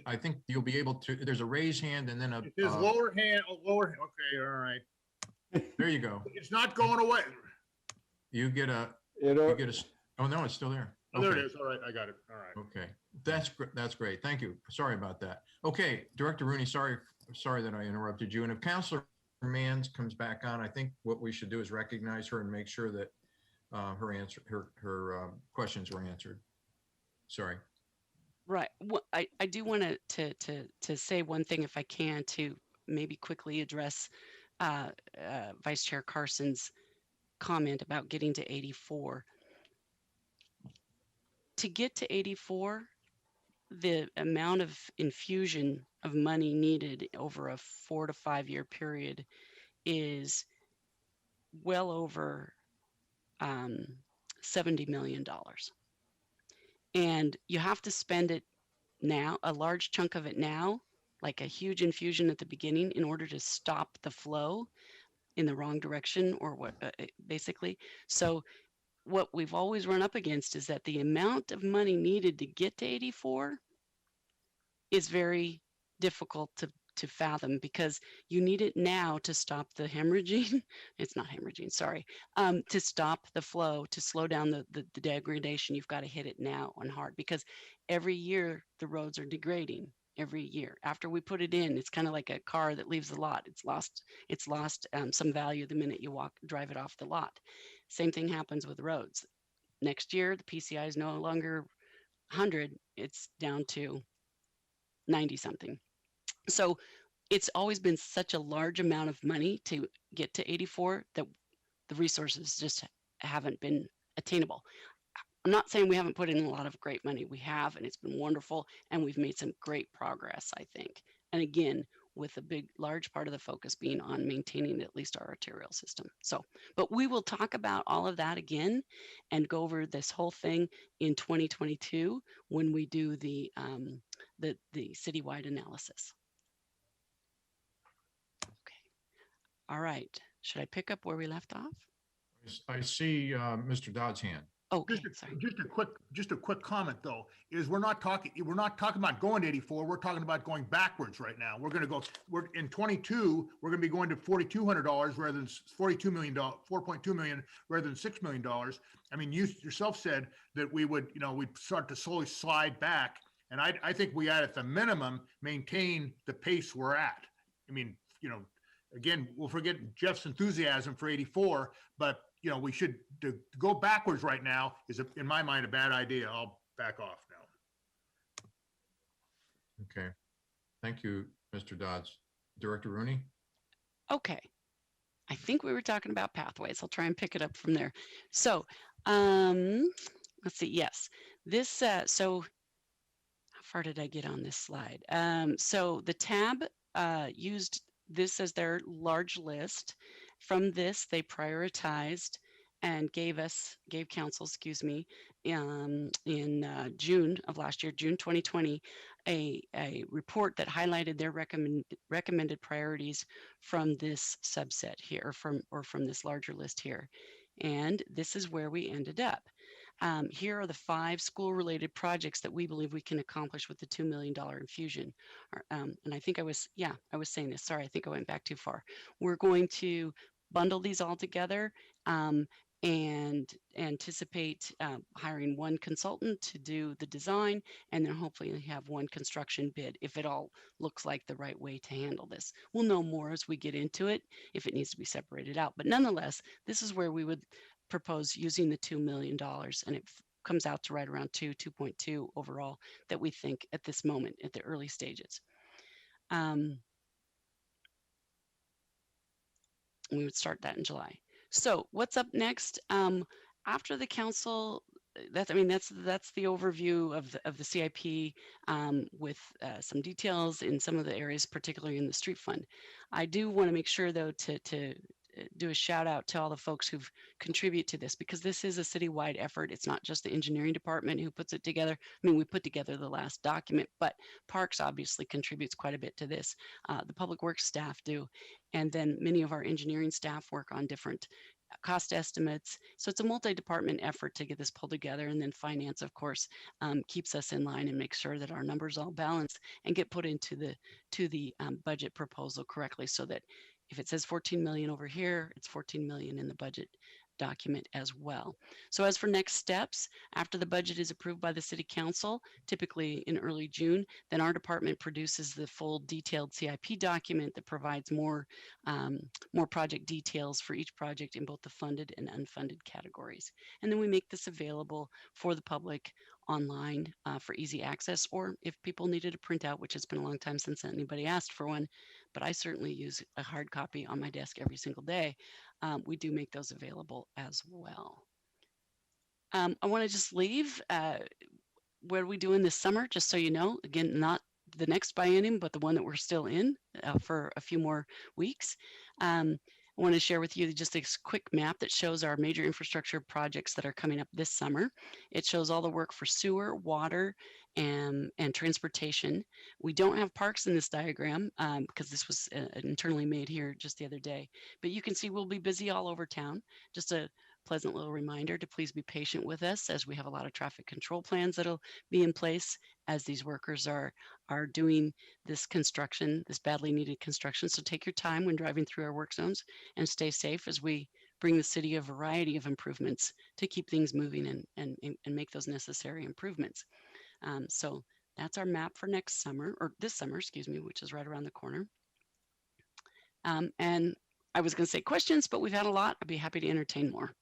I think you'll be able to, there's a raise hand and then a. It says lower hand, lower, okay, all right. There you go. It's not going away. You get a, oh no, it's still there. Oh, there it is. All right, I got it. All right. Okay, that's great. Thank you. Sorry about that. Okay, Director Rooney, sorry that I interrupted you. And if Councilor Mans comes back on, I think what we should do is recognize her and make sure that her questions were answered. Sorry. Right. Well, I do want to say one thing, if I can, to maybe quickly address Vice Chair Carson's comment about getting to 84. To get to 84, the amount of infusion of money needed over a 4 to 5 year period is well over $70 million. And you have to spend it now, a large chunk of it now, like a huge infusion at the beginning, in order to stop the flow in the wrong direction, or what basically. So what we've always run up against is that the amount of money needed to get to 84 is very difficult to fathom, because you need it now to stop the hemorrhaging. It's not hemorrhaging, sorry. To stop the flow, to slow down the degradation, you've got to hit it now and hard, because every year the roads are degrading. Every year after we put it in, it's kind of like a car that leaves the lot. It's lost some value the minute you drive it off the lot. Same thing happens with roads. Next year, the PCI is no longer 100, it's down to 90 something. So it's always been such a large amount of money to get to 84 that the resources just haven't been attainable. I'm not saying we haven't put in a lot of great money. We have, and it's been wonderful, and we've made some great progress, I think. And again, with a large part of the focus being on maintaining at least our arterial system. So, but we will talk about all of that again and go over this whole thing in 2022 when we do the citywide analysis. Okay. All right. Should I pick up where we left off? I see Mr. Dodd's hand. Okay, just a quick comment though, is we're not talking about going to 84. We're talking about going backwards right now. We're in 22, we're going to be going to $4,200 rather than $42 million, $4.2 million rather than $6 million. I mean, you yourself said that we would, we'd start to slowly slide back. And I think we at the minimum maintain the pace we're at. I mean, again, we'll forget Jeff's enthusiasm for 84, but we should go backwards right now is, in my mind, a bad idea. I'll back off now. Okay. Thank you, Mr. Dodds. Director Rooney? Okay. I think we were talking about pathways. I'll try and pick it up from there. So let's see. Yes. This, so how far did I get on this slide? So the tab used this as their large list. From this, they prioritized and gave council, in June of last year, June 2020, a report that highlighted their recommended priorities from this subset here, or from this larger list here. And this is where we ended up. Here are the 5 school-related projects that we believe we can accomplish with the $2 million infusion. And I think I was saying this. Sorry, I think I went back too far. We're going to bundle these all together and anticipate hiring one consultant to do the design, and then hopefully have one construction bid if it all looks like the right way to handle this. We'll know more as we get into it if it needs to be separated out. But nonetheless, this is where we would propose using the $2 million, and it comes out to right around 2.2 overall that we think at this moment at the early stages. We would start that in July. So what's up next? After the council, that's the overview of the CIP with some details in some of the areas, particularly in the street fund. I do want to make sure though to do a shout out to all the folks who've contributed to this, because this is a citywide effort. It's not just the engineering department who puts it together. I mean, we put together the last document, but Parks obviously contributes quite a bit to this. The public works staff do, and then many of our engineering staff work on different cost estimates. So it's a multi-department effort to get this pulled together, and then finance, of course, keeps us in line and makes sure that our numbers all balance and get put into the budget proposal correctly, so that if it says 14 million over here, it's 14 million in the budget document as well. So as for next steps, after the budget is approved by the City Council, typically in early June, then our department produces the full detailed CIP document that provides more project details for each project in both the funded and unfunded categories. And then we make this available for the public online for easy access, or if people needed a printout, which has been a long time since anybody asked for one, but I certainly use a hard copy on my desk every single day. We do make those available as well. I want to just leave what are we doing this summer, just so you know. Again, not the next biennium, but the one that we're still in for a few more weeks. I want to share with you just a quick map that shows our major infrastructure projects that are coming up this summer. It shows all the work for sewer, water, and transportation. We don't have parks in this diagram because this was internally made here just the other day, but you can see we'll be busy all over town. Just a pleasant little reminder to please be patient with us, as we have a lot of traffic control plans that'll be in place as these workers are doing this construction, this badly needed construction. So take your time when driving through our work zones, and stay safe as we bring the city a variety of improvements to keep things moving and make those necessary improvements. So that's our map for next summer, or this summer, excuse me, which is right around the corner. And I was going to say questions, but we've had a lot. I'd be happy to entertain more.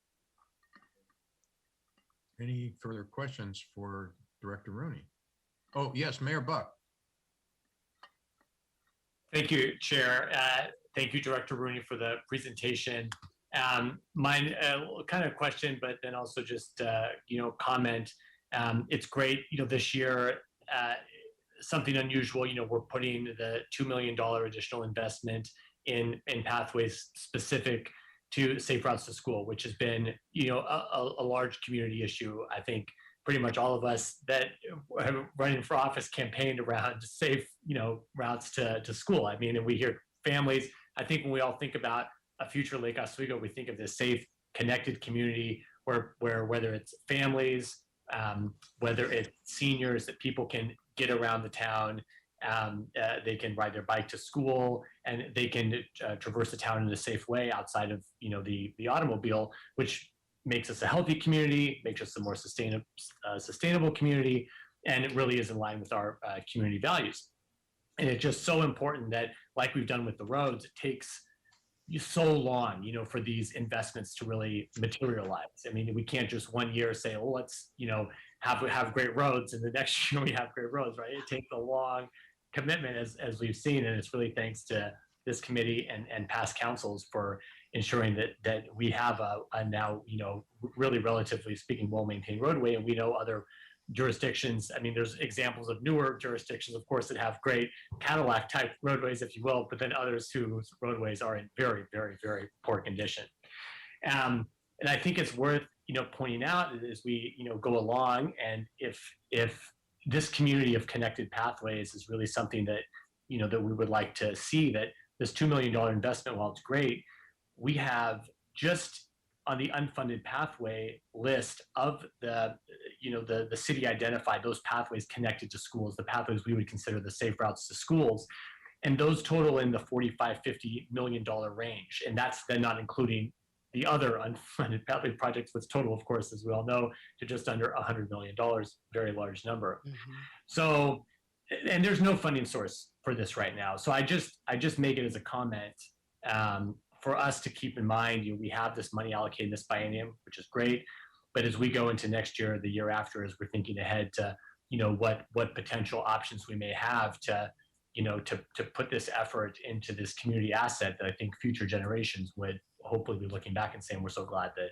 Any further questions for Director Rooney? Oh, yes, Mayor Buck. Thank you, Chair. Thank you, Director Rooney, for the presentation. Mine, kind of question, but then also just, comment. It's great, this year, something unusual, we're putting the $2 million additional investment in pathways specific to safe routes to school, which has been, a large community issue. I think pretty much all of us that have running for office campaigned around safe, routes to school. I mean, and we hear families. I think when we all think about a future Lake Oswego, we think of this safe, connected community where whether it's families, whether it's seniors, that people can get around the town. They can ride their bike to school, and they can traverse the town in a safe way outside of the automobile, which makes us a healthy community, makes us a more sustainable community, and it really is in line with our community values. And it's just so important that, like we've done with the roads, it takes so long, for these investments to really materialize. I mean, we can't just one year say, oh, let's have great roads, and the next year we have great roads, right? It takes a long commitment, as we've seen, and it's really thanks to this committee and past councils for ensuring that we have a now really, relatively speaking, well-maintained roadway. And we know other jurisdictions, I mean, there's examples of newer jurisdictions, of course, that have great Cadillac type roadways, if you will, but then others whose roadways are in very, very, very poor condition. And I think it's worth pointing out as we go along, and if this community of connected pathways is really something that that we would like to see, that this $2 million investment, while it's great, we have just on the unfunded pathway list of the city identified those pathways connected to schools, the pathways we would consider the safe routes to schools, and those total in the $45-50 million range, and that's then not including the other unfunded pathway projects, which total, of course, as we all know, to just under $100 million, very large number. Mm-hmm. So, and there's no funding source for this right now. So I just make it as a comment for us to keep in mind. We have this money allocated in this biennium, which is great, but as we go into next year, the year after, as we're thinking ahead to what potential options we may have to put this effort into this community asset that I think future generations would hopefully be looking back and saying, we're so glad that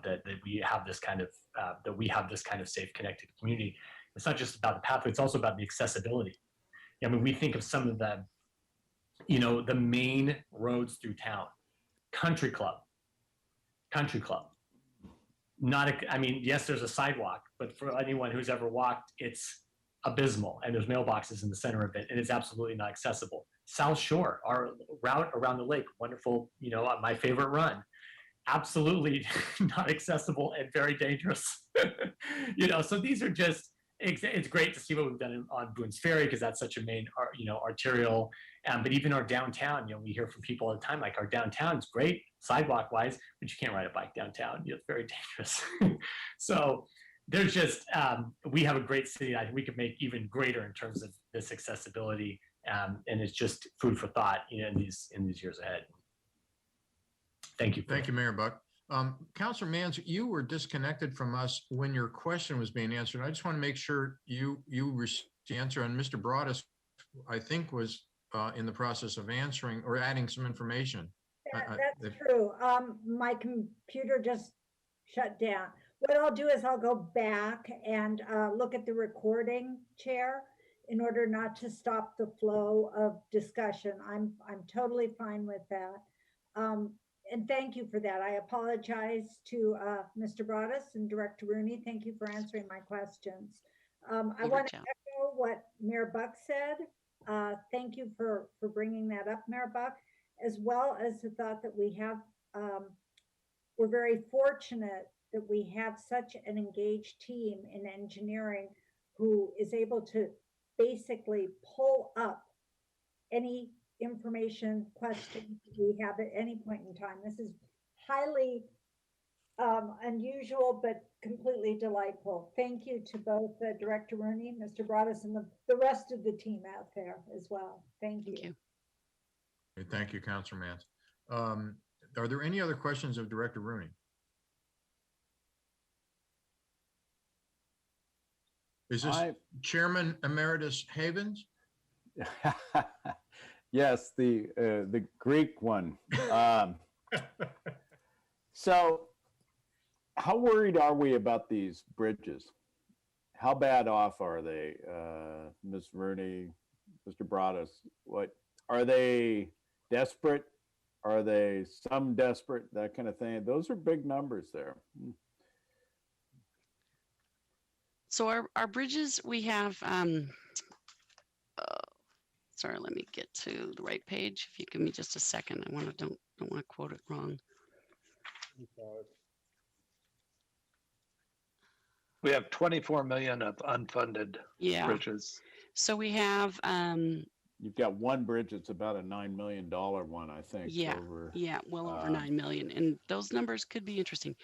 that we have this kind of safe, connected community. It's not just about the pathway; it's also about the accessibility. I mean, we think of some of the the main roads through town, Country Club. Country Club. I mean, yes, there's a sidewalk, but for anyone who's ever walked, it's abysmal, and there's mailboxes in the center of it, and it's absolutely not accessible. South Shore, our route around the lake, wonderful, my favorite run, absolutely not accessible and very dangerous. So these are just, it's great to see what we've done on Boone's Ferry, because that's such a main, arterial. But even our downtown, we hear from people all the time, like our downtown is great sidewalk wise, but you can't ride a bike downtown. It's very dangerous. So there's just, we have a great city. I think we could make even greater in terms of this accessibility. And it's just food for thought, in these years ahead. Thank you. Thank you, Mayor Buck. Councilor Mans, you were disconnected from us when your question was being answered. I just want to make sure you received the answer. And Mr. Broadus, I think, was in the process of answering or adding some information. That's true. My computer just shut down. What I'll do is I'll go back and look at the recording, Chair, in order not to stop the flow of discussion. I'm totally fine with that. And thank you for that. I apologize to Mr. Broadus and Director Rooney. Thank you for answering my questions. I want to echo what Mayor Buck said. Thank you for bringing that up, Mayor Buck, as well as the thought that we have, we're very fortunate that we have such an engaged team in engineering who is able to basically pull up any information questions we have at any point in time. This is highly unusual, but completely delightful. Thank you to both Director Rooney, Mr. Broadus, and the rest of the team out there as well. Thank you. Thank you, Councilor Mans. Are there any other questions of Director Rooney? Is this Chairman Emeritus Havens? Yes, the Greek one. So how worried are we about these bridges? How bad off are they, Ms. Rooney, Mr. Broadus? What are they desperate? Are they some desperate? That kind of thing. Those are big numbers there. So our bridges, we have, sorry, let me get to the right page. If you give me just a second, I don't want to quote it wrong. We have 24 million of unfunded bridges. So we have, you've got one bridge that's about a $9 million one, I think. Well over 9 million. And those numbers could be interesting.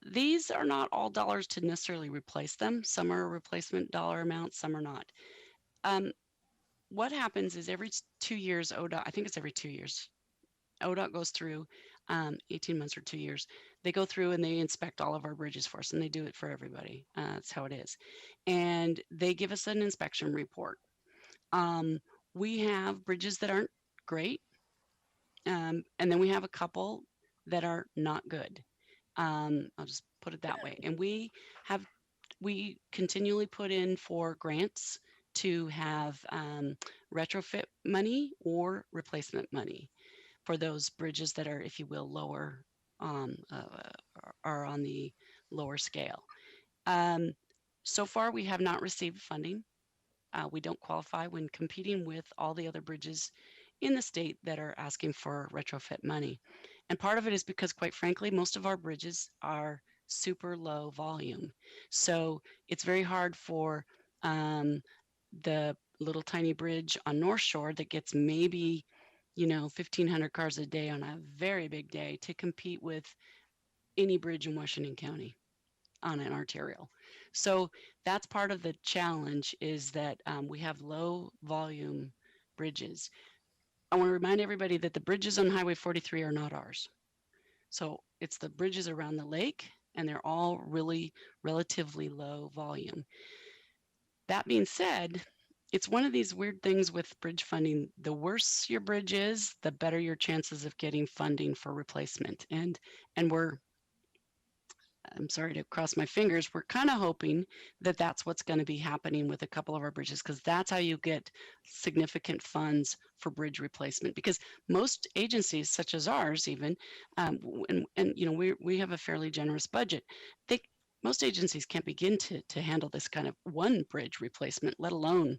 These are not all dollars to necessarily replace them. Some are replacement dollar amounts, some are not. What happens is every 2 years, ODOT, I think it's every 2 years, ODOT goes through 18 months or 2 years. They go through and they inspect all of our bridges for us, and they do it for everybody. That's how it is. And they give us an inspection report. We have bridges that aren't great. And then we have a couple that are not good. I'll just put it that way. And we continually put in for grants to have retrofit money or replacement money for those bridges that are, if you will, lower, are on the lower scale. So far, we have not received funding. We don't qualify when competing with all the other bridges in the state that are asking for retrofit money. And part of it is because, quite frankly, most of our bridges are super low volume. So it's very hard for the little tiny bridge on North Shore that gets maybe, 1,500 cars a day on a very big day to compete with any bridge in Washington County on an arterial. So that's part of the challenge, is that we have low volume bridges. I want to remind everybody that the bridges on Highway 43 are not ours. So it's the bridges around the lake, and they're all really relatively low volume. That being said, it's one of these weird things with bridge funding. The worse your bridge is, the better your chances of getting funding for replacement. And we're I'm sorry to cross my fingers. We're kind of hoping that that's what's going to be happening with a couple of our bridges, because that's how you get significant funds for bridge replacement. Because most agencies, such as ours, even, and you know, we have a fairly generous budget. Most agencies can't begin to handle this kind of one bridge replacement, let alone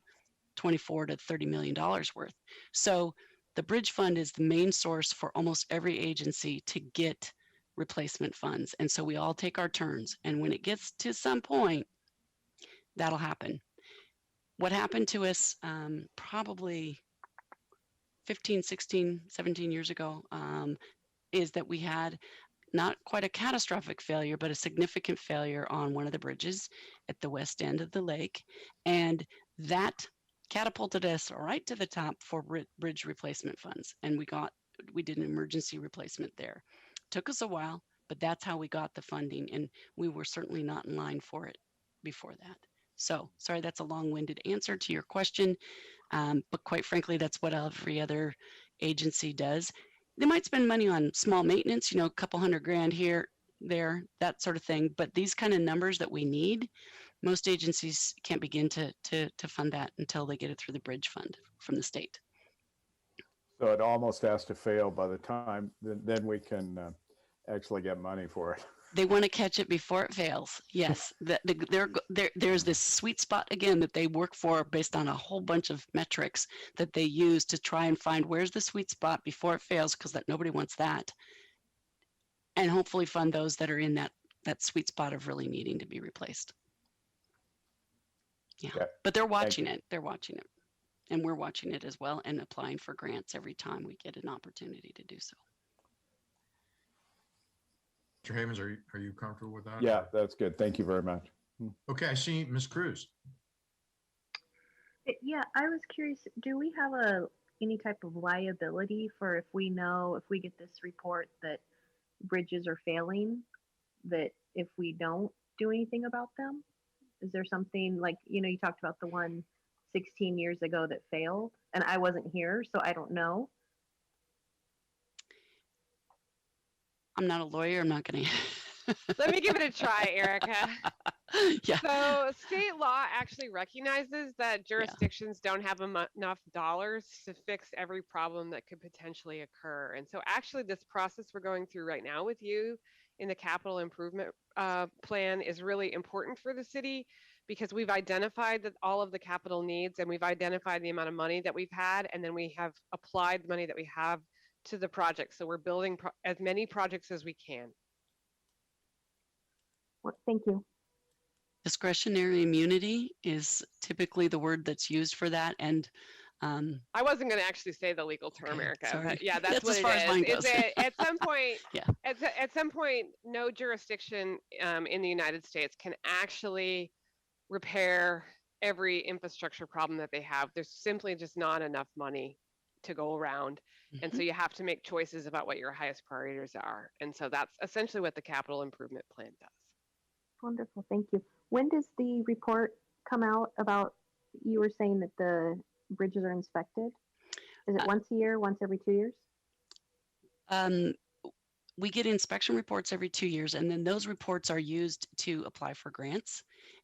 24 to $30 million worth. So the bridge fund is the main source for almost every agency to get replacement funds. And so we all take our turns. And when it gets to some point, that'll happen. What happened to us probably 15, 16, 17 years ago is that we had not quite a catastrophic failure, but a significant failure on one of the bridges at the west end of the lake. And that catapulted us right to the top for bridge replacement funds. And we did an emergency replacement there. Took us a while, but that's how we got the funding. And we were certainly not in line for it before that. So sorry, that's a long-winded answer to your question. But quite frankly, that's what every other agency does. They might spend money on small maintenance, you know, a couple $100,000 here, there, that sort of thing. But these kind of numbers that we need, most agencies can't begin to fund that until they get it through the bridge fund from the state. So it almost has to fail by the time, then we can actually get money for it. They want to catch it before it fails. Yes, there's this sweet spot again that they work for based on a whole bunch of metrics that they use to try and find where's the sweet spot before it fails, because that nobody wants that, and hopefully fund those that are in that sweet spot of really needing to be replaced. Yeah, okay. But they're watching it. They're watching it, and we're watching it as well, and applying for grants every time we get an opportunity to do so. Mr. Havens, are you comfortable with that? Yeah, that's good. Thank you very much. Okay, I see Ms. Cruz. Yeah, I was curious, do we have any type of liability for if we get this report that bridges are failing, that if we don't do anything about them? Is there something like, you know, you talked about the one 16 years ago that failed, and I wasn't here, so I don't know. I'm not a lawyer. I'm not going to. Let me give it a try, Erica. Yeah. So state law actually recognizes that jurisdictions don't have enough dollars to fix every problem that could potentially occur. And so actually this process we're going through right now with you in the capital improvement plan is really important for the city, because we've identified that all of the capital needs, and we've identified the amount of money that we've had, and then we have applied the money that we have to the project. So we're building as many projects as we can. Well, thank you. Discretionary immunity is typically the word that's used for that. And I wasn't going to actually say the legal term, okay, Erica, sorry. but yeah, that's what as far as mine goes. At some point, at some point, no jurisdiction in the United States can actually repair every infrastructure problem that they have. There's simply just not enough money to go around. And so you have to make choices about what your highest priorities are. And so that's essentially what the capital improvement plan does. Wonderful, thank you. When does the report come out about, you were saying that the bridges are inspected? Is it once a year, once every 2 years? We get inspection reports every 2 years, and then those reports are used to apply for grants.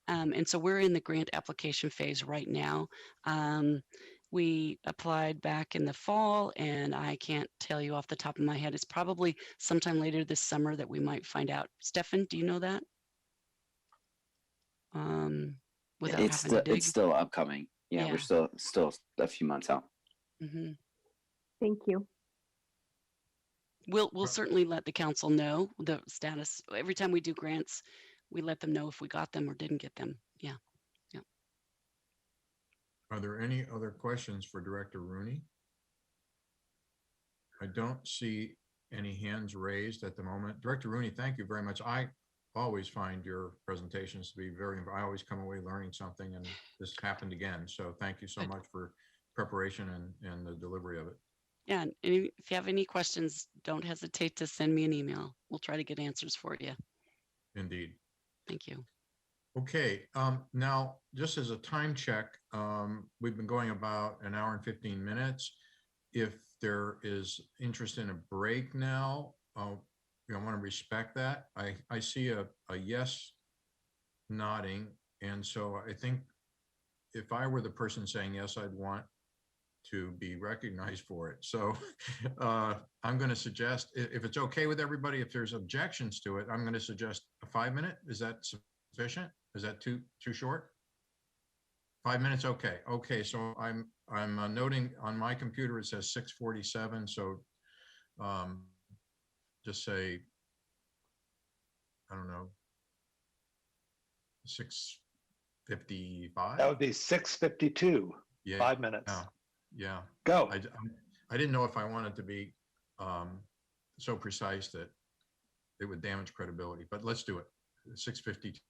And so we're in the grant application phase right now. We applied back in the fall, and I can't tell you off the top of my head. It's probably sometime later this summer that we might find out. Stefan, do you know that? It's still upcoming. Yeah, we're still a few months out. Mm-hmm. Thank you. We'll certainly let the council know the status. Every time we do grants, we let them know if we got them or didn't get them. Yeah. Are there any other questions for Director Rooney? I don't see any hands raised at the moment. Director Rooney, thank you very much. I always find your presentations to be I always come away learning something, and this happened again. So thank you so much for preparation and the delivery of it. Yeah, and if you have any questions, don't hesitate to send me an email. We'll try to get answers for you. Indeed. Thank you. Okay, now just as a time check, we've been going about an hour and 15 minutes. If there is interest in a break now, I want to respect that. I see a yes nodding. And so I think if I were the person saying yes, I'd want to be recognized for it. So I'm going to suggest, if it's okay with everybody, if there's objections to it, I'm going to suggest a 5-minute. Is that sufficient? Is that too short? 5 minutes, okay. Okay, so I'm noting on my computer it says 6:47. So just say, I don't know, 6:55. That would be 6:52. Yeah, 5 minutes. yeah. Go. I didn't know if I wanted to be so precise that it would damage credibility, but let's do it. 6:52.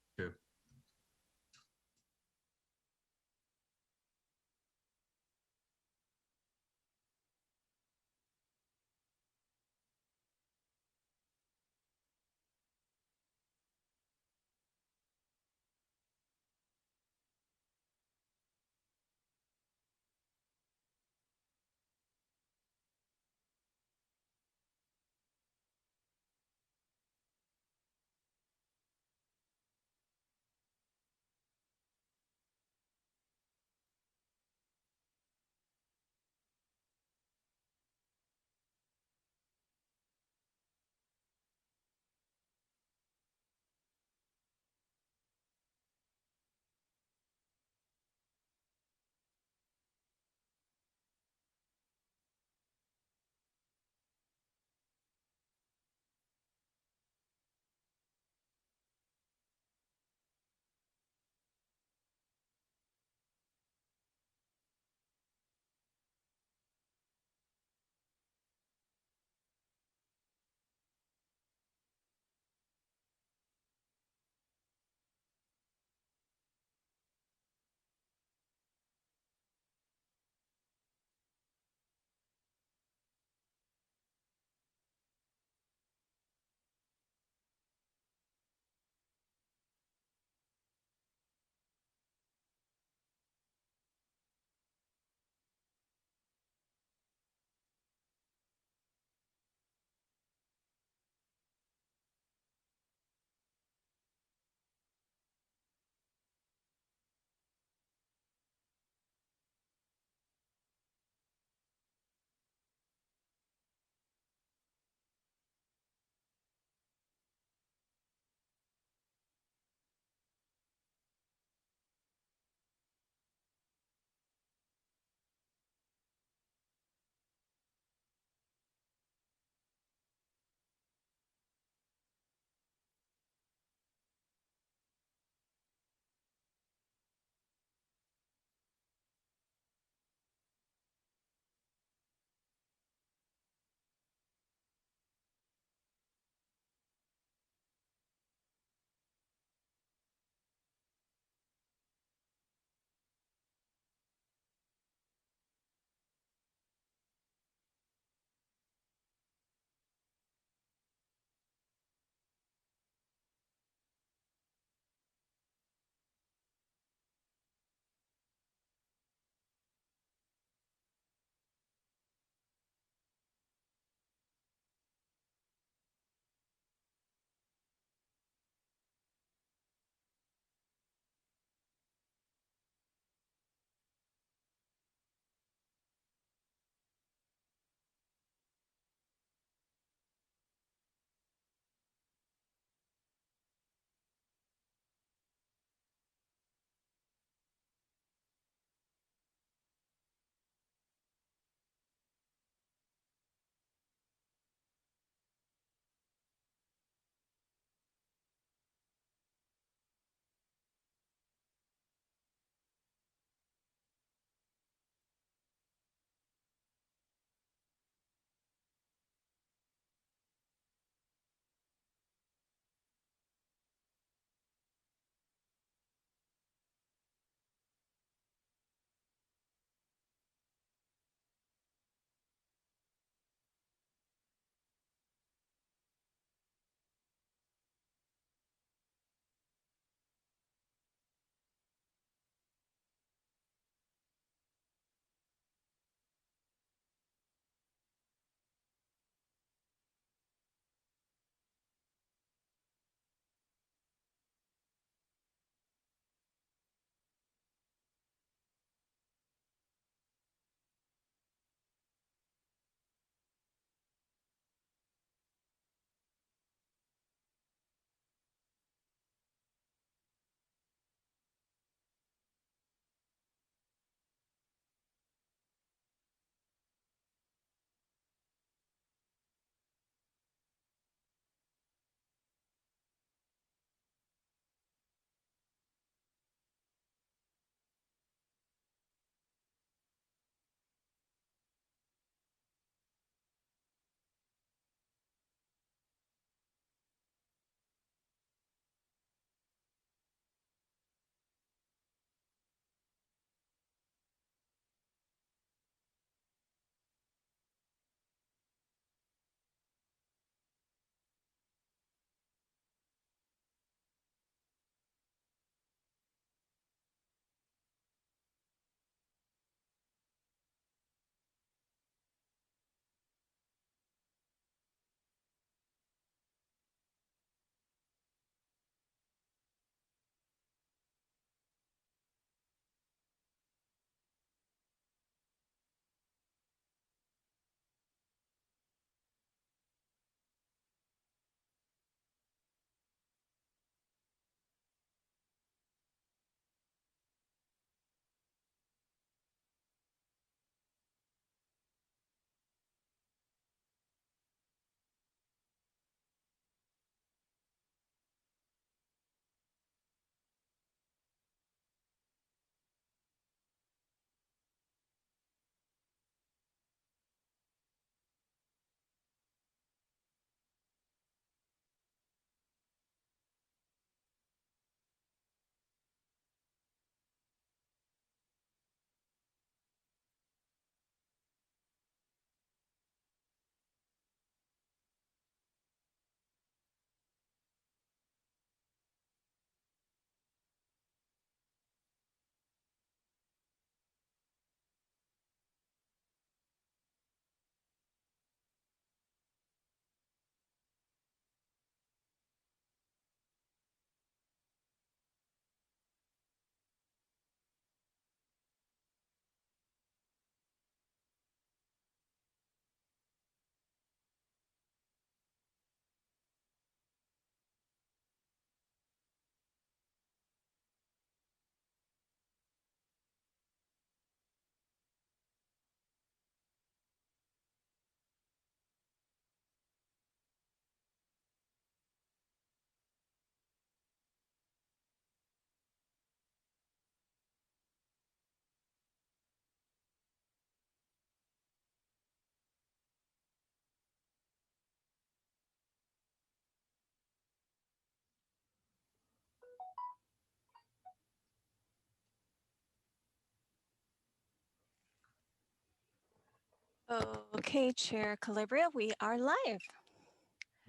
Okay, Chair Calabria, we are live.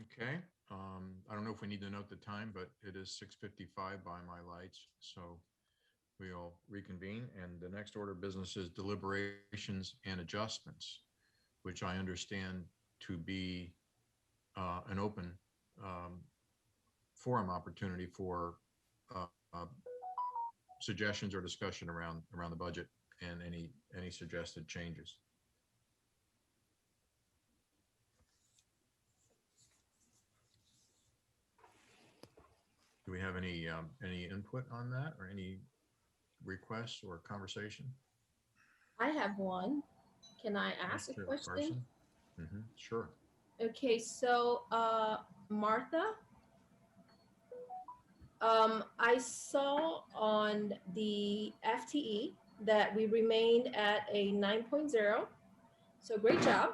Okay. I don't know if we need to note the time, but it is 6:55 by my lights. So we'll reconvene. And the next order of business is deliberations and adjustments, which I understand to be an open forum opportunity for suggestions or discussion around the budget and any suggested changes. Do we have any input on that or any requests or conversation? I have one. Can I ask a Mr. question? Carson? Sure. Okay, so Martha, I saw on the FTE that we remained at a 9.0. So great job.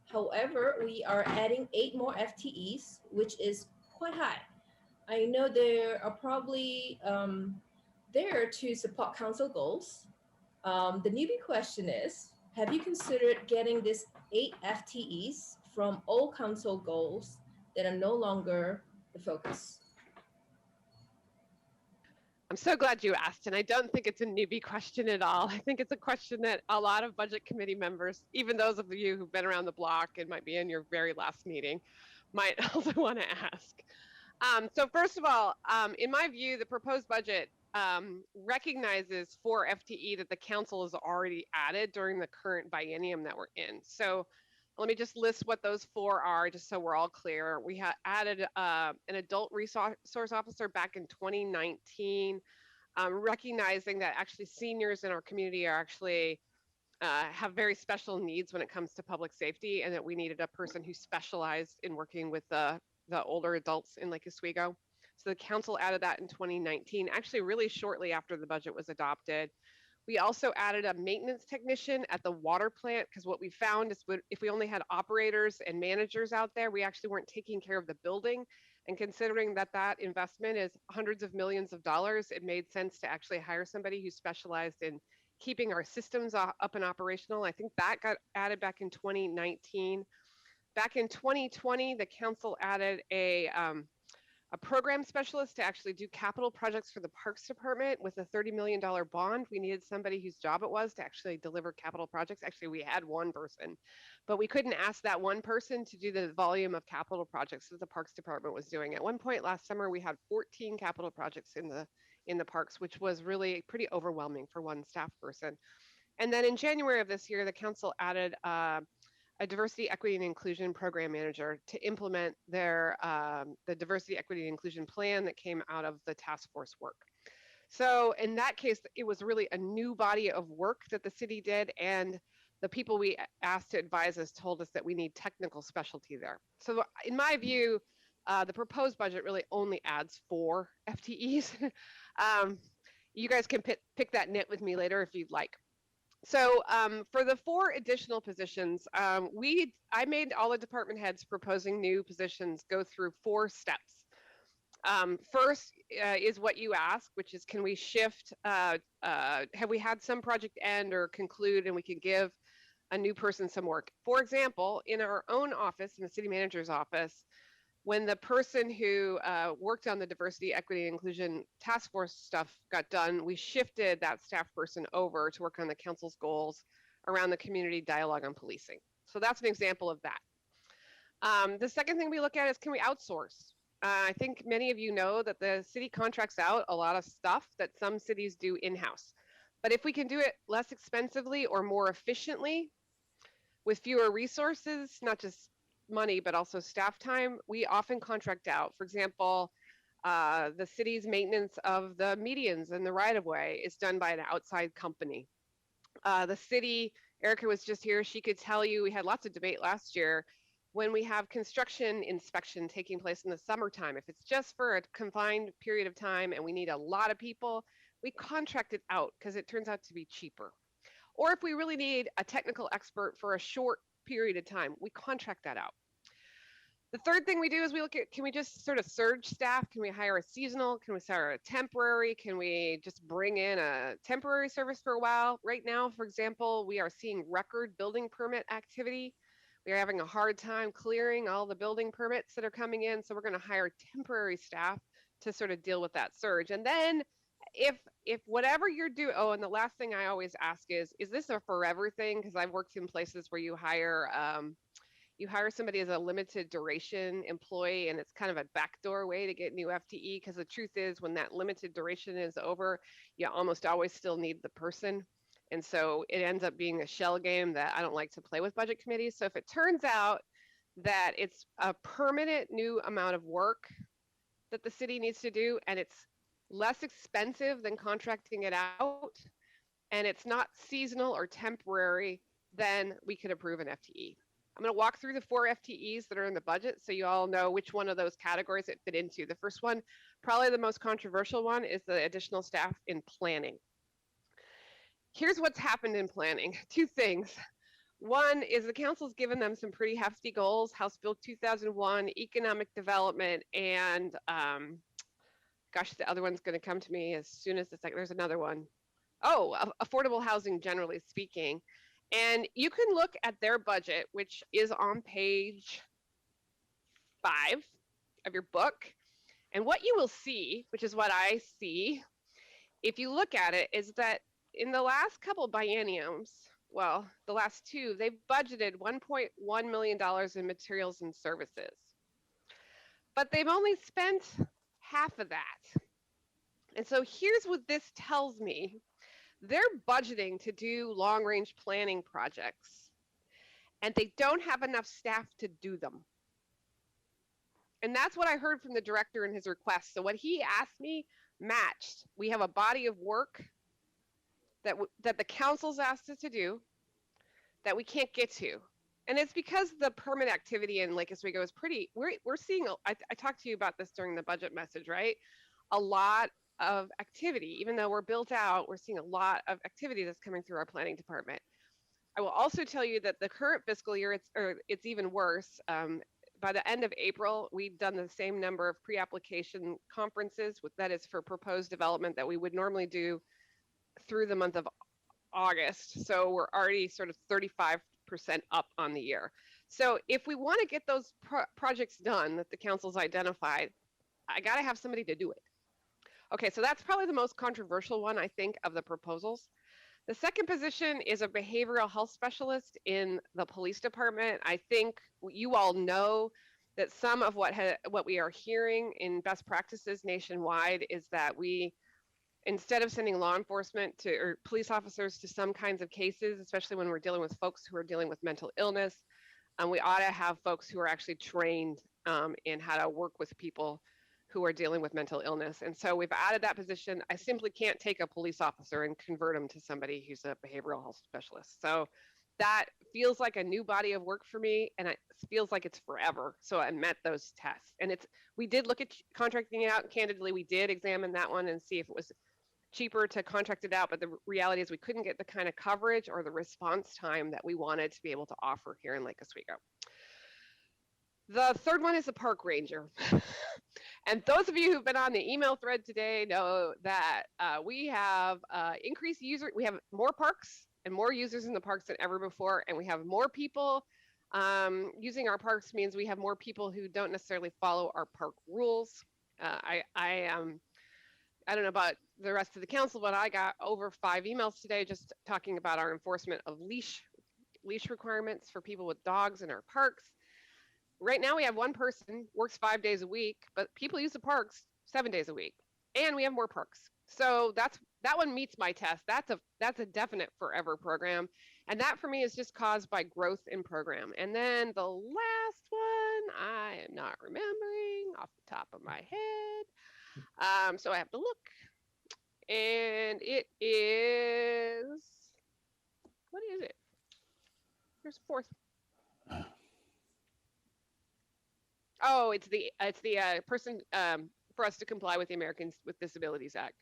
However, we are adding 8 more FTEs, which is quite high. I know there are probably there to support council goals. The newbie question is, have you considered getting this 8 FTEs from all council goals that are no longer the focus? I'm so glad you asked, and I don't think it's a newbie question at all. I think it's a question that a lot of budget committee members, even those of you who've been around the block and might be in your very last meeting, might also want to ask. So first of all, in my view, the proposed budget recognizes 4 FTE that the council has already added during the current biennium that we're in. So let me just list what those 4 are, just so we're all clear. We added an adult resource officer back in 2019, recognizing that actually seniors in our community are actually have very special needs when it comes to public safety, and that we needed a person who specialized in working with the older adults in Lake Oswego. So the council added that in 2019, actually really shortly after the budget was adopted. We also added a maintenance technician at the water plant, because what we found is if we only had operators and managers out there, we actually weren't taking care of the building. And considering that that investment is hundreds of millions of dollars, it made sense to actually hire somebody who specialized in keeping our systems up and operational. I think that got added back in 2019. Back in 2020, the council added a program specialist to actually do capital projects for the Parks Department with a $30 million bond. We needed somebody whose job it was to actually deliver capital projects. Actually, we had one person, but we couldn't ask that one person to do the volume of capital projects that the Parks Department was doing. At one point last summer, we had 14 capital projects in the parks, which was really pretty overwhelming for one staff person. And then in January of this year, the council added a diversity, equity, and inclusion program manager to implement their the diversity, equity, and inclusion plan that came out of the task force work. So in that case, it was really a new body of work that the city did, and the people we asked to advise us told us that we need technical specialty there. So in my view, the proposed budget really only adds 4 FTEs. You guys can pick that nit with me later if you'd like. So for the 4 additional positions, I made all the department heads proposing new positions go through 4 steps. First is what you asked, which is, can we shift, have we had some project end or conclude and we can give a new person some work? For example, in our own office, in the city manager's office, when the person who worked on the diversity, equity, and inclusion task force stuff got done, we shifted that staff person over to work on the council's goals around the community dialogue on policing. So that's an example of that. The second thing we look at is, can we outsource? I think many of you know that the city contracts out a lot of stuff that some cities do in-house. But if we can do it less expensively or more efficiently with fewer resources, not just money, but also staff time, we often contract out. For example, the city's maintenance of the medians and the right-of-way is done by an outside company. The city, Erica was just here, she could tell you, we had lots of debate last year, when we have construction inspection taking place in the summertime, if it's just for a confined period of time and we need a lot of people, we contract it out because it turns out to be cheaper. Or if we really need a technical expert for a short period of time, we contract that out. The third thing we do is we look at, can we just sort of surge staff? Can we hire a seasonal? Can we hire a temporary? Can we just bring in a temporary service for a while? Right now, for example, we are seeing record building permit activity. We are having a hard time clearing all the building permits that are coming in. So we're going to hire temporary staff to sort of deal with that surge. And then if whatever you're doing, oh, and the last thing I always ask is this a forever thing? Because I've worked in places where you hire somebody as a limited duration employee, and it's kind of a backdoor way to get new FTE, because the truth is when that limited duration is over, you almost always still need the person. And so it ends up being a shell game that I don't like to play with budget committees. So if it turns out that it's a permanent new amount of work that the city needs to do, and it's less expensive than contracting it out, and it's not seasonal or temporary, then we could approve an FTE. I'm going to walk through the 4 FTEs that are in the budget so you all know which one of those categories it fit into. The first one, probably the most controversial one, is the additional staff in planning. Here's what's happened in planning. 2 things. One is the council's given them some pretty hefty goals, House Bill 2001, economic development, and gosh, the other one's going to come to me as soon as there's another one. Oh, affordable housing, generally speaking. And you can look at their budget, which is on page 5 of your book. And what you will see, which is what I see, if you look at it, is that in the last couple bienniums, well, the last 2, they've budgeted $1.1 million in materials and services. But they've only spent half of that. And so here's what this tells me. They're budgeting to do long-range planning projects, and they don't have enough staff to do them. And that's what I heard from the director in his request. So what he asked me matched. We have a body of work that the council's asked us to do that we can't get to. And it's because the permit activity in Lake Oswego is pretty, we're seeing, I talked to you about this during the budget message, right? A lot of activity. Even though we're built out, we're seeing a lot of activity that's coming through our planning department. I will also tell you that the current fiscal year, it's even worse. By the end of April, we've done the same number of pre-application conferences, that is for proposed development, that we would normally do through the month of August. So we're already sort of 35% up on the year. So if we want to get those projects done that the council's identified, I got to have somebody to do it. Okay, so that's probably the most controversial one, I think, of the proposals. The second position is a behavioral health specialist in the police department. I think you all know that some of what we are hearing in best practices nationwide is that we, instead of sending law enforcement or police officers to some kinds of cases, especially when we're dealing with folks who are dealing with mental illness, we ought to have folks who are actually trained in how to work with people who are dealing with mental illness. And so we've added that position. I simply can't take a police officer and convert him to somebody who's a behavioral health specialist. So that feels like a new body of work for me, and it feels like it's forever. So I met those tests. And we did look at contracting it out, and candidly, we did examine that one and see if it was cheaper to contract it out, but the reality is we couldn't get the kind of coverage or the response time that we wanted to be able to offer here in Lake Oswego. The third one is a park ranger. And those of you who've been on the email thread today know that we have increased we have more parks and more users in the parks than ever before, and we have more people using our parks means we have more people who don't necessarily follow our park rules. I don't know about the rest of the council, but I got over 5 emails today just talking about our enforcement of leash requirements for people with dogs in our parks. Right now we have one person works 5 days a week, but people use the parks 7 days a week, and we have more parks. So that one meets my test. That's a definite forever program, and that for me is just caused by growth in program. And then the last one I am not remembering off the top of my head, so I have to look, and it is, what is it? Here's the fourth. Oh, it's the person for us to comply with the Americans with Disabilities Act.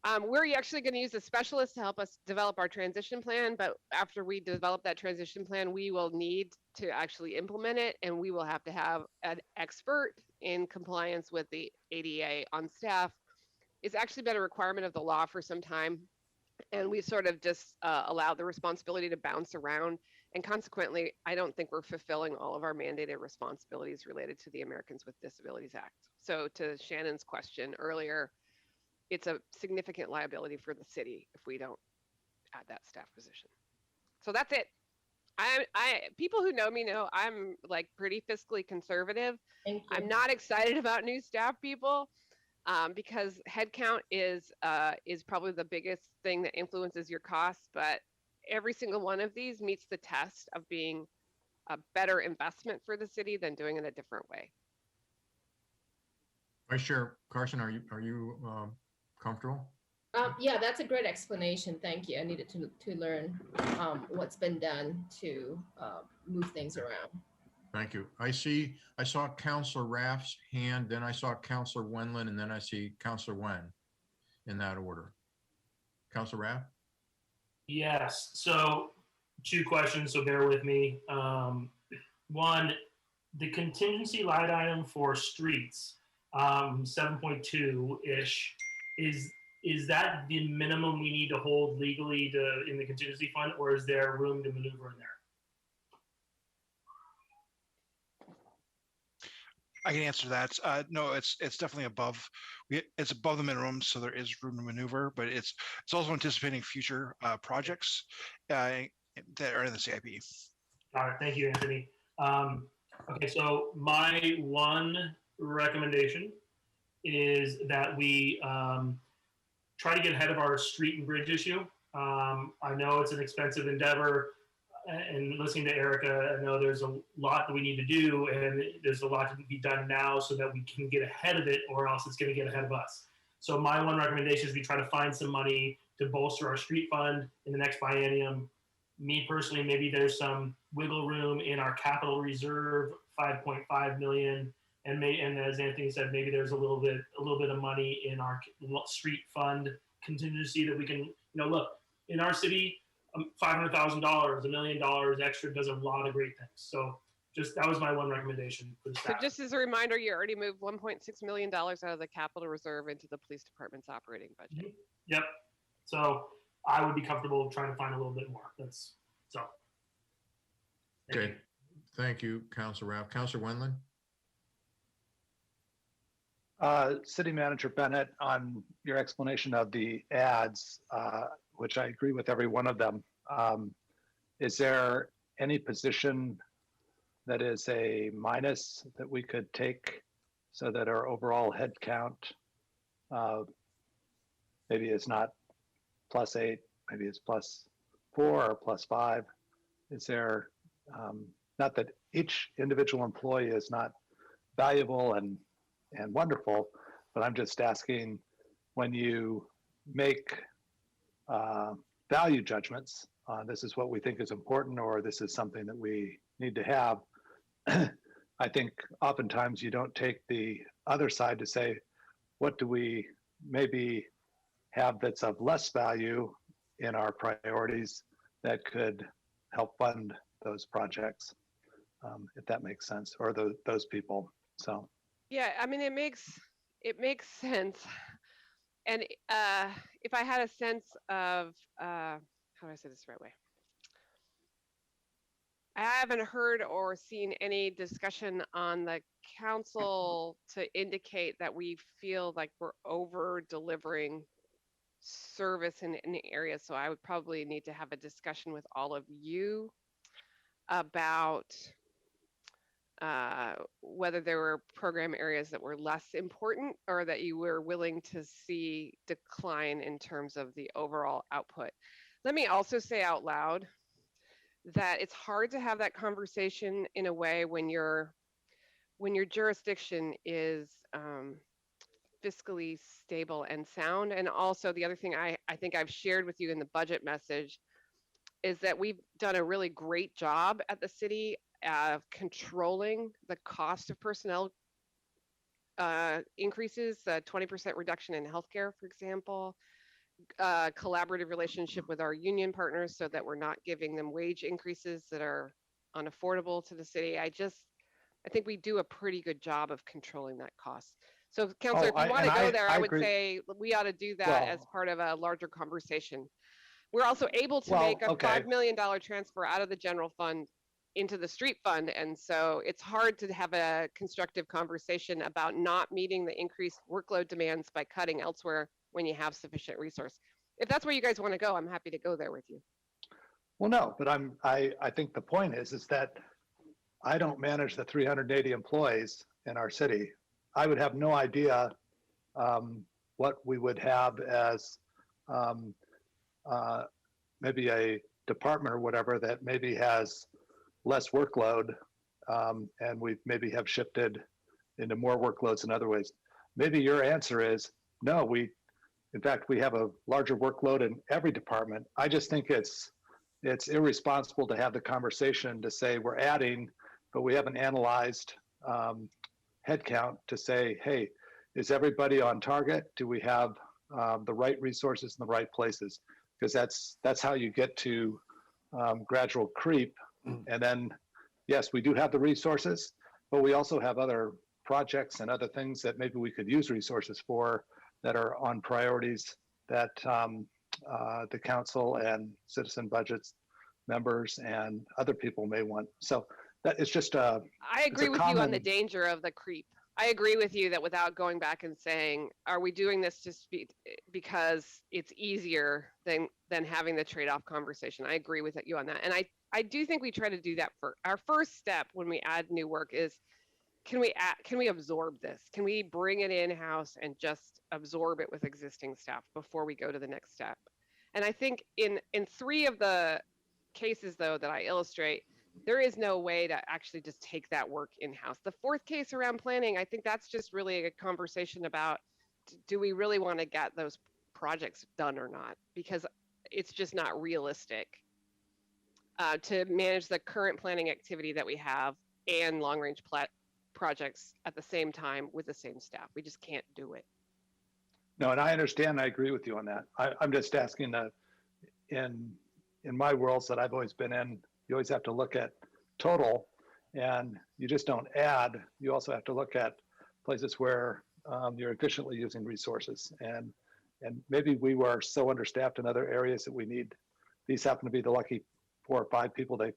We're actually going to use a specialist to help us develop our transition plan, but after we develop that transition plan, we will need to actually implement it, and we will have to have an expert in compliance with the ADA on staff. It's actually been a requirement of the law for some time, and we sort of just allowed the responsibility to bounce around. And consequently, I don't think we're fulfilling all of our mandated responsibilities related to the Americans with Disabilities Act. So to Shannon's question earlier, it's a significant liability for the city if we don't add that staff position. So that's it. People who know me know I'm like pretty fiscally conservative. I'm not excited about new staff people because headcount is probably the biggest thing that influences your costs. But every single one of these meets the test of being a better investment for the city than doing it a different way. Vice Chair Carson, are you comfortable? Yeah, that's a great explanation. Thank you. I needed to learn what's been done to move things around. Thank you. I saw Councilor Raff's hand, then I saw Councilor Wendland, and then I see Councilor Wen in that order. Councilor Raff? Yes. So 2 questions, so bear with me. One, the contingency line item for streets, 7.2-ish, is that the minimum we need to hold legally in the contingency fund, or is there room to maneuver in there? I can answer that. No, it's definitely above. It's above the minimum, so there is room to maneuver. But it's also anticipating future projects that are in the CIP. All right, thank you, Anthony. Okay, so my one recommendation is that we try to get ahead of our street and bridge issue. I know it's an expensive endeavor, and listening to Erica, I know there's a lot that we need to do, and there's a lot to be done now so that we can get ahead of it, or else it's going to get ahead of us. So my one recommendation is we try to find some money to bolster our street fund in the next biennium. Me personally, maybe there's some wiggle room in our capital reserve, 5.5 million. And as Anthony said, maybe there's a little bit of money in our street fund contingency that we can, look, in our city, $500,000, $1 million extra does a lot of great things. So that was my one recommendation for the staff. So just as a reminder, you already moved $1.6 million out of the capital reserve into the police department's operating budget. Yep. So I would be comfortable trying to find a little bit more. Okay. Thank you, Councilor Raff. Councilor Wendland? City Manager Bennett, on your explanation of the ads, which I agree with every one of them, is there any position that is a minus that we could take so that our overall head count maybe is not +8, maybe it's +4 or +5? Is there, not that each individual employee is not valuable and wonderful, but I'm just asking, when you make value judgments, this is what we think is important, or this is something that we need to have. I think oftentimes you don't take the other side to say, what do we maybe have that's of less value in our priorities that could help fund those projects, if that makes sense, or those people. So. Yeah, I mean, it makes sense. And if I had a sense of, how do I say this the right way? I haven't heard or seen any discussion on the council to indicate that we feel like we're over delivering service in any area. So I would probably need to have a discussion with all of you about whether there were program areas that were less important or that you were willing to see decline in terms of the overall output. Let me also say out loud that it's hard to have that conversation in a way when your jurisdiction is fiscally stable and sound. And also the other thing I think I've shared with you in the budget message is that we've done a really great job at the city of controlling the cost of personnel increases, 20% reduction in healthcare, for example. collaborative relationship with our union partners so that we're not giving them wage increases that are unaffordable to the city. I think we do a pretty good job of controlling that cost. So, Councilor, if you want to go there, I would agree. say we ought to do that Well, as part of a larger conversation. We're also able to Well, make a okay. $5 million transfer out of the general fund into the street fund. And so it's hard to have a constructive conversation about not meeting the increased workload demands by cutting elsewhere when you have sufficient resource. If that's where you guys want to go, I'm happy to go there with you. Well, no, but I think the point is that I don't manage the 380 employees in our city. I would have no idea what we would have as maybe a department or whatever that maybe has less workload, and we maybe have shifted into more workloads in other ways. Maybe your answer is no, in fact, we have a larger workload in every department. I just think it's irresponsible to have the conversation to say we're adding, but we haven't analyzed headcount to say, hey, is everybody on target? Do we have the right resources in the right places? Because that's how you get to gradual creep. And then, yes, we do have the resources, but we also have other projects and other things that maybe we could use resources for that are on priorities that the council and citizen budgets members and other people may want. So that is just I agree with you on the danger of the creep. I agree with you that without going back and saying, are we doing this just because it's easier than having the trade-off conversation? I agree with you on that. And I do think we try to do that for our first step when we add new work is, can we absorb this? Can we bring it in-house and just absorb it with existing staff before we go to the next step? And I think in 3 of the cases, though, that I illustrate, there is no way to actually just take that work in-house. The 4th case around planning, I think that's just really a conversation about, do we really want to get those projects done or not? Because it's just not realistic to manage the current planning activity that we have and long-range projects at the same time with the same staff. We just can't do it. No, and I understand. I agree with you on that. I'm just asking that in my worlds that I've always been in, you always have to look at total, and you just don't add. You also have to look at places where you're efficiently using resources. And maybe we were so understaffed in other areas that we need, these happen to be the lucky 4 or 5 people that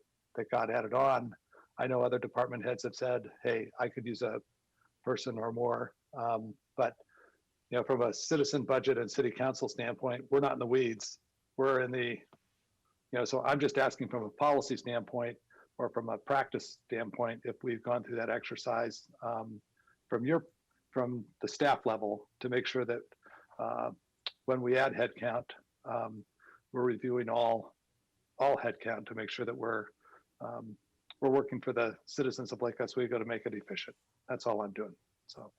got added on. I know other department heads have said, hey, I could use a person or more. But from a citizen budget and city council standpoint, we're not in the weeds. We're in the, so I'm just asking from a policy standpoint or from a practice standpoint, if we've gone through that exercise from the staff level to make sure that when we add headcount, we're reviewing all headcount to make sure that we're working for the citizens of Lake Oswego to make it efficient. That's all I'm doing. So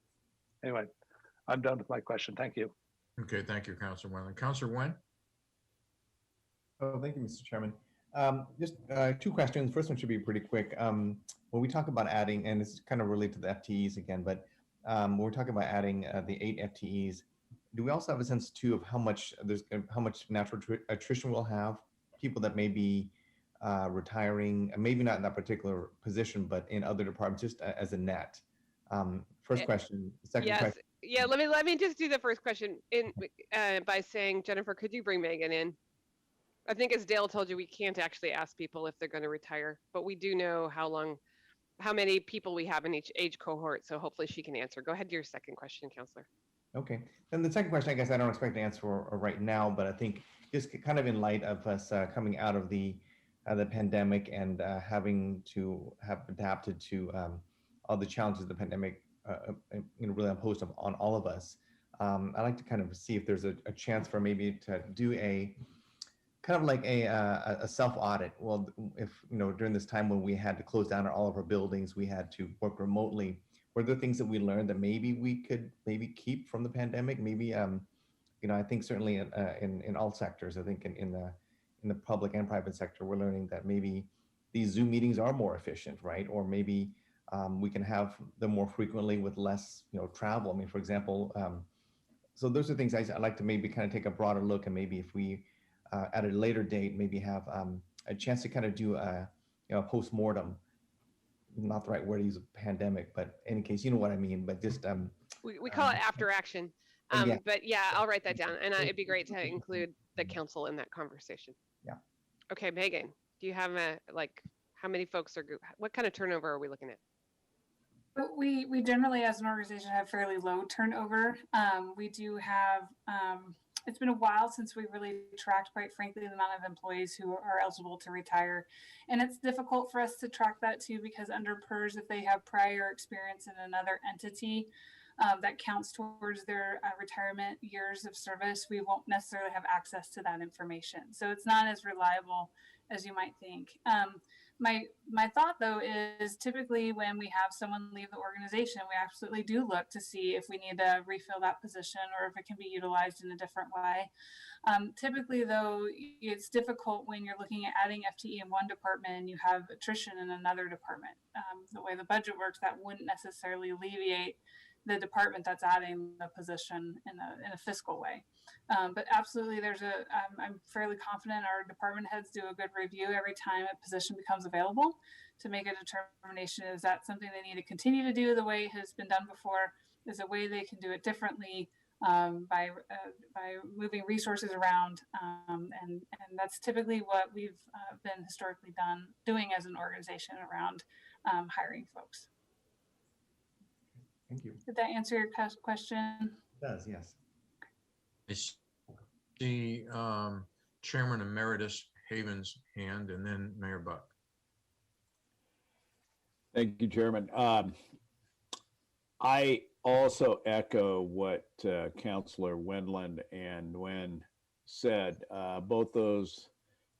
anyway, I'm done with my question. Thank you. Okay, thank you, Councilor Wendland. Councilor Nguyen? Oh, thank you, Mr. Chairman. Just 2 questions. First one should be pretty quick. When we talk about adding, and this is kind of related to the FTEs again, but when we're talking about adding the 8 FTEs, do we also have a sense too of how much natural attrition we'll have? People that may be retiring, maybe not in that particular position, but in other departments, just as a net. First question. Second question. Yeah, let me just do the first question by saying, Jennifer, could you bring Megan in? I think as Dale told you, we can't actually ask people if they're going to retire, but we do know how many people we have in each age cohort. So hopefully she can answer. Go ahead to your second question, Counselor. Okay. Then the second question, I guess I don't expect to answer right now, but I think just kind of in light of us coming out of the pandemic and having to have adapted to all the challenges the pandemic really imposed on all of us. I'd like to kind of see if there's a chance for maybe to do a kind of like a self-audit. Well, if during this time when we had to close down all of our buildings, we had to work remotely, were there things that we learned that maybe we could keep from the pandemic? Maybe I think certainly in all sectors, I think in the public and private sector, we're learning that maybe these Zoom meetings are more efficient, right? Or maybe we can have them more frequently with less travel. I mean, for example, So those are things I'd like to maybe kind of take a broader look, and maybe if we at a later date maybe have a chance to kind of do a post-mortem, not the right word to use, a pandemic, but in any case, you know what I mean, but just We call it after action. yeah. But yeah, I'll write that down, and it'd be great to include the council in that conversation. Yeah. Okay, Megan, do you have how many folks are, what kind of turnover are we looking at? We generally, as an organization, have fairly low turnover. We do have, it's been a while since we really tracked, quite frankly, the amount of employees who are eligible to retire. And it's difficult for us to track that too, because under PERS, if they have prior experience in another entity, that counts towards their retirement years of service, we won't necessarily have access to that information. So it's not as reliable as you might think. My thought though is typically when we have someone leave the organization, we absolutely do look to see if we need to refill that position or if it can be utilized in a different way. Typically though, it's difficult when you're looking at adding FTE in one department and you have attrition in another department. The way the budget works, that wouldn't necessarily alleviate the department that's adding the position in a fiscal way. But absolutely, I'm fairly confident our department heads do a good review every time a position becomes available to make a determination. Is that something they need to continue to do the way it has been done before? Is a way they can do it differently by moving resources around? And that's typically what we've been historically doing as an organization around hiring folks. Thank you. Did that answer your question? It does, yes. Is the Chairman Emeritus Haven's hand, and then Mayor Buck. Thank you, Chairman. I also echo what Councilor Wendland and Nguyen said. Both those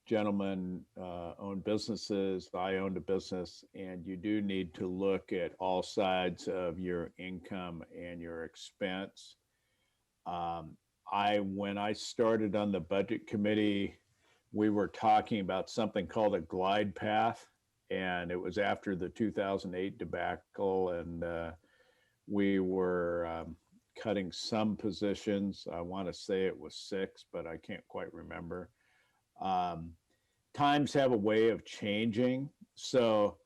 gentlemen own businesses. I owned a business, and you do need to look at all sides of your income and your expense. When I started on the budget committee, we were talking about something called a glide path, and it was after the 2008 debacle, and we were cutting some positions. I want to say it was 6, but I can't quite remember. Times have a way of changing, so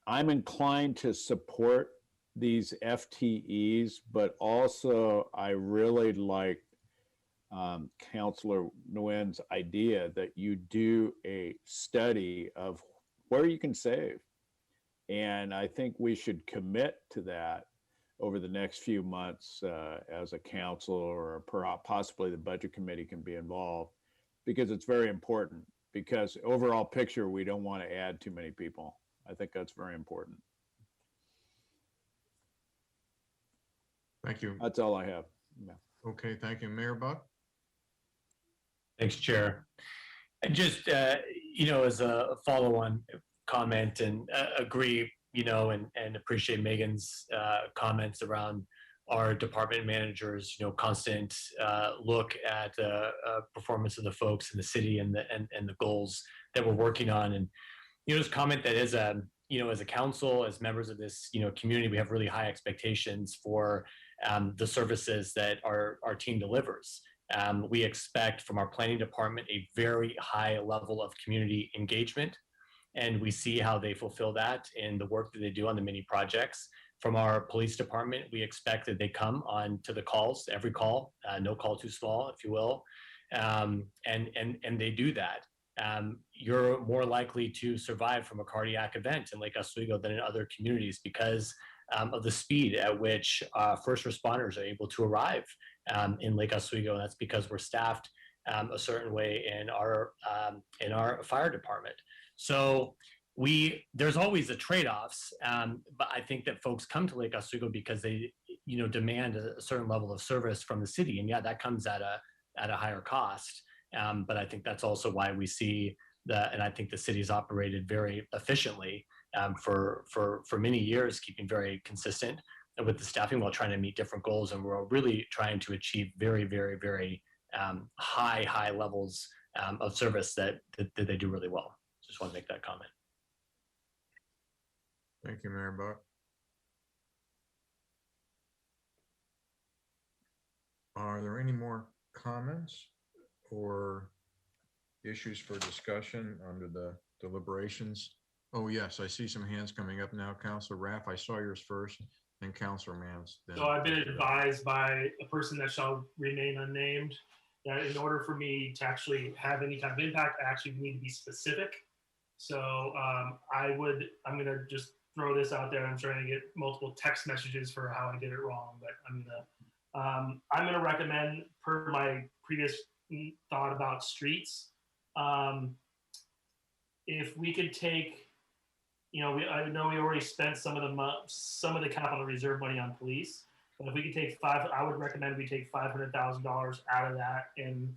I'm inclined to support these FTEs, but also I really like Councilor Nguyen's idea that you do a study of where you can save. And I think we should commit to that over the next few months as a council, or possibly the budget committee can be involved, because it's very important. Because overall picture, we don't want to add too many people. I think that's very important. Thank you. That's all I have. Yeah. Okay, thank you. Mayor Buck? Thanks, Chair. And just, as a follow-on comment, and agree, and appreciate Megan's comments around our department managers, constant look at performance of the folks in the city and the goals that we're working on. And, just comment that as a council, as members of this, community, we have really high expectations for the services that our team delivers. We expect from our planning department a very high level of community engagement, and we see how they fulfill that in the work that they do on the many projects. From our police department, we expect that they come on to the calls, every call, no call too small, if you will, and they do that. You're more likely to survive from a cardiac event in Lake Oswego than in other communities because of the speed at which first responders are able to arrive in Lake Oswego. And that's because we're staffed a certain way in our fire department. So there's always the trade-offs, but I think that folks come to Lake Oswego because they demand a certain level of service from the city, and yeah, that comes at a higher cost. But I think that's also why we see and I think the city's operated very efficiently for many years, keeping very consistent with the staffing while trying to meet different goals. And we're really trying to achieve very, very, very high levels of service that they do really well. Just want to make that comment. Thank you, Mayor Buck. Are there any more comments or issues for discussion under the deliberations? Oh, yes, I see some hands coming up now. Councilor Raff, I saw yours first, then Councilor Mans. Then So I've been advised by a person that shall remain unnamed that in order for me to actually have any kind of impact, I actually need to be specific. So I'm going to just throw this out there. I'm trying to get multiple text messages for how I did it wrong, but I'm going to recommend, per my previous thought about streets, if we could take, I know we already spent some of the capital reserve money on police, but if we could take I would recommend we take $500,000 out of that. And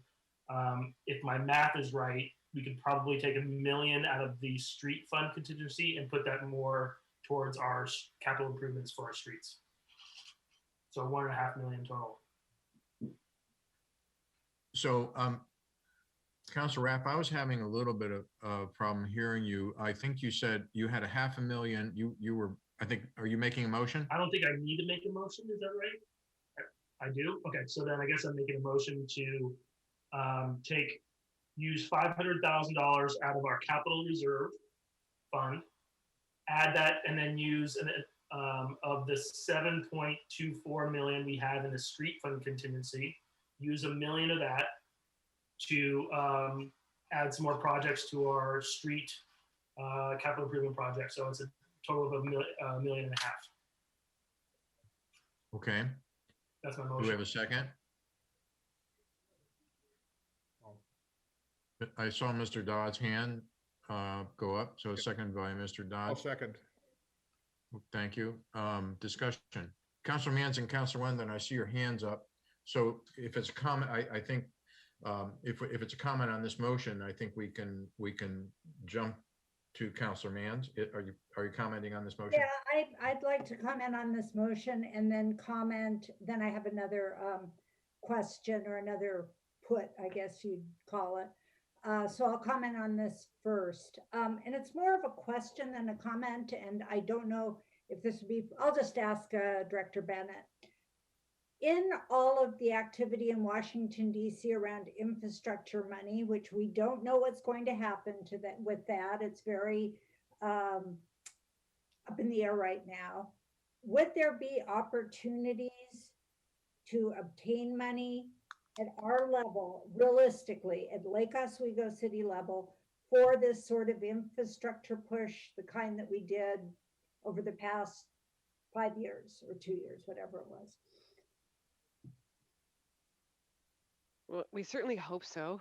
if my math is right, we could probably take $1 million out of the street fund contingency and put that more towards our capital improvements for our streets. So $1.5 million total. So, Councilor Rapp, I was having a little bit of problem hearing you. I think you said you had $500,000. You were, I think, are you making a motion? I don't think I need to make a motion. Is that right? I do? Okay, so then I guess I'm making a motion to use $500,000 out of our capital reserve fund, add that, and then use of the $7.24 million we have in the street fund contingency, use $1 million of that to add some more projects to our street capital improvement project. So it's a total of $1.5 million. Okay. That's my Do motion. we have a second? I saw Mr. Dodd's hand go up, so it's seconded by Mr. Dodd. I'll second. Thank you. Discussion. Councilor Mans and Councilor Wendland, I see your hands up. So if it's a comment, I think if it's a comment on this motion, I think we can jump to Councilor Mans. Are you commenting on this motion? Yeah, I'd like to comment on this motion and then comment. Then I have another question or another put, I guess you'd call it. So I'll comment on this first. And it's more of a question than a comment. And I don't know if this would be, I'll just ask Director Bennett. In all of the activity in Washington, D.C. around infrastructure money, which we don't know what's going to happen to that with that, it's very up in the air right now. Would there be opportunities to obtain money at our level, realistically, at Lake Oswego City level, for this sort of infrastructure push, the kind that we did over the past 5 years or 2 years, whatever it was? Well, we certainly hope so.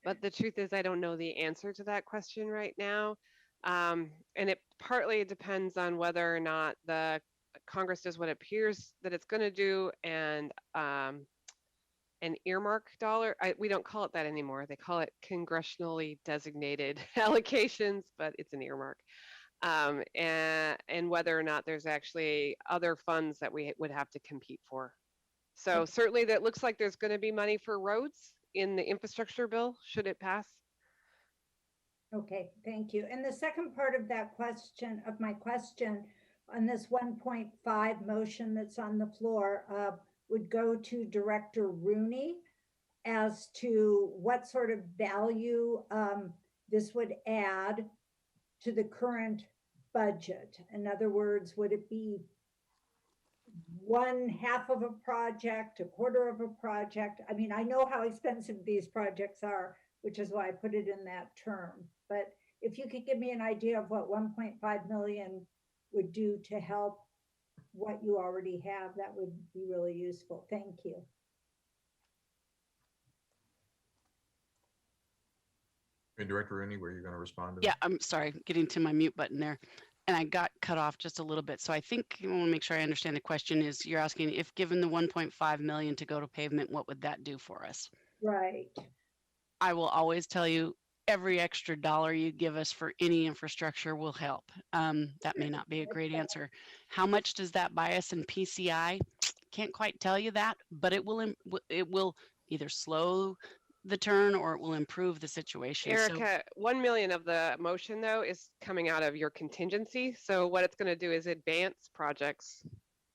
But the truth is, I don't know the answer to that question right now. And it partly depends on whether or not the Congress does what it appears that it's going to do, and an earmark dollar. We don't call it that anymore. They call it congressionally designated allocations, but it's an earmark. And whether or not there's actually other funds that we would have to compete for. So certainly that looks like there's going to be money for roads in the infrastructure bill, should it pass. Okay, thank you. And the second part of that question, of my question on this 1.5 motion that's on the floor, would go to Director Rooney as to what sort of value this would add to the current budget. In other words, would it be 1/2 of a project, 1/4 of a project? I mean, I know how expensive these projects are, which is why I put it in that term. But if you could give me an idea of what 1.5 million would do to help what you already have, that would be really useful. Thank you. Hey, Director Rooney, were you going to respond to Yeah, that? I'm sorry, getting to my mute button there. And I got cut off just a little bit. So I think I want to make sure I understand the question is you're asking if given the 1.5 million to go to pavement, what would that do for us? Right. I will always tell you every extra dollar you give us for any infrastructure will help. That may not be a great answer. How much does that buy us in PCI? Can't quite tell you that, but it will either slow the turn or it will improve the situation. Erica, 1 million of the motion though is coming out of your contingency. So what it's going to do is advance projects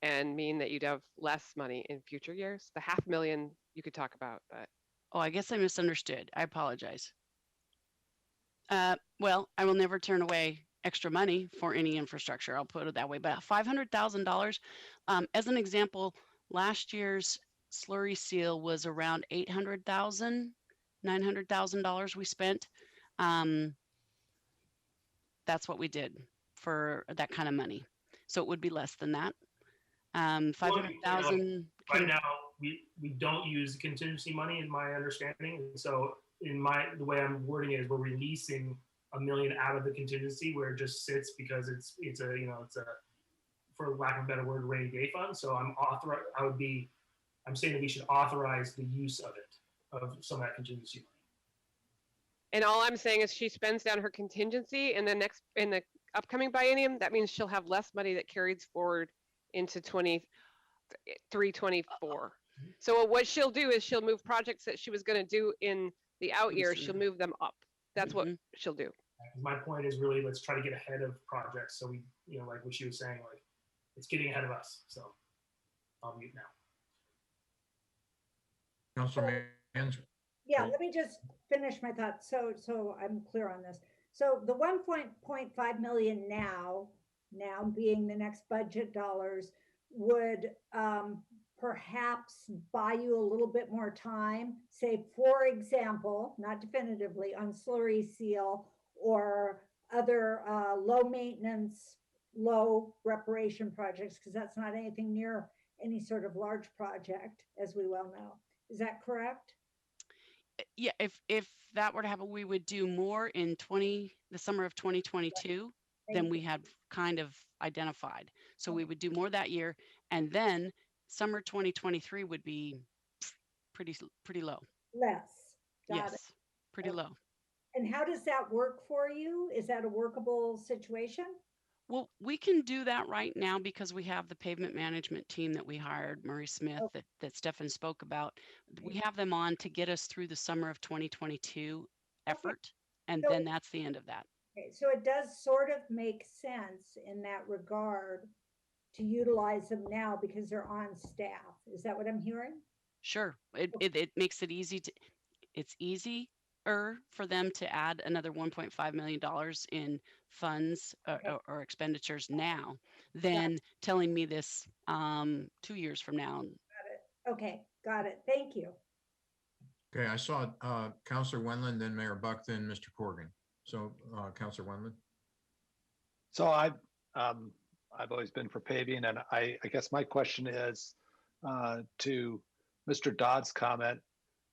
and mean that you'd have less money in future years? The 500,000 you could talk about, but. Oh, I guess I misunderstood. I apologize. Well, I will never turn away extra money for any infrastructure. I'll put it that way. But $500,000, as an example, last year's slurry seal was around $800,000, $900,000 we spent. That's what we did for that kind of money. So it would be less than that. 500,000. Right now, we don't use contingency money, in my understanding. And so the way I'm wording it is we're releasing $1 million out of the contingency where it just sits because it's a for lack of a better word, rainy day fund. So I'm saying that we should authorize the use of it, of some of that contingency money. And all I'm saying is she spends down her contingency in the upcoming biennium. That means she'll have less money that carries forward into 23, 24. So what she'll do is she'll move projects that she was going to do in the out years. She'll move them up. That's what she'll do. My point is really, let's try to get ahead of projects. So we, like what she was saying, like it's getting ahead of us. So I'll mute now. Councilor Mans. Yeah, let me just finish my thought so I'm clear on this. So the 1.5 million now being the next budget dollars would perhaps buy you a little bit more time, say, for example, not definitively, on slurry seal or other low maintenance, low reparation projects, because that's not anything near any sort of large project, as we well know. Is that correct? Yeah, if that were to happen, we would do more in the summer of 2022 than we had kind of identified. So we would do more that year, and then summer 2023 would be pretty low. Less. Got yes, it. pretty low. And how does that work for you? Is that a workable situation? Well, we can do that right now because we have the pavement management team that we hired, Murray Smith, that Stefan spoke about. We have them on to get us through the summer of 2022 effort, and then that's the end of that. Okay, so it does sort of make sense in that regard to utilize them now because they're on staff. Is that what I'm hearing? Sure. It makes it easy it's easier for them to add another $1.5 million in funds or expenditures now than telling me this 2 years from now. Got it. Okay, got it. Thank you. Okay, I saw Councilor Wendland, then Mayor Buck, then Mr. Corrigan. So Councilor Wendland. So I've always been for paving, and I guess my question is to Mr. Dodd's comment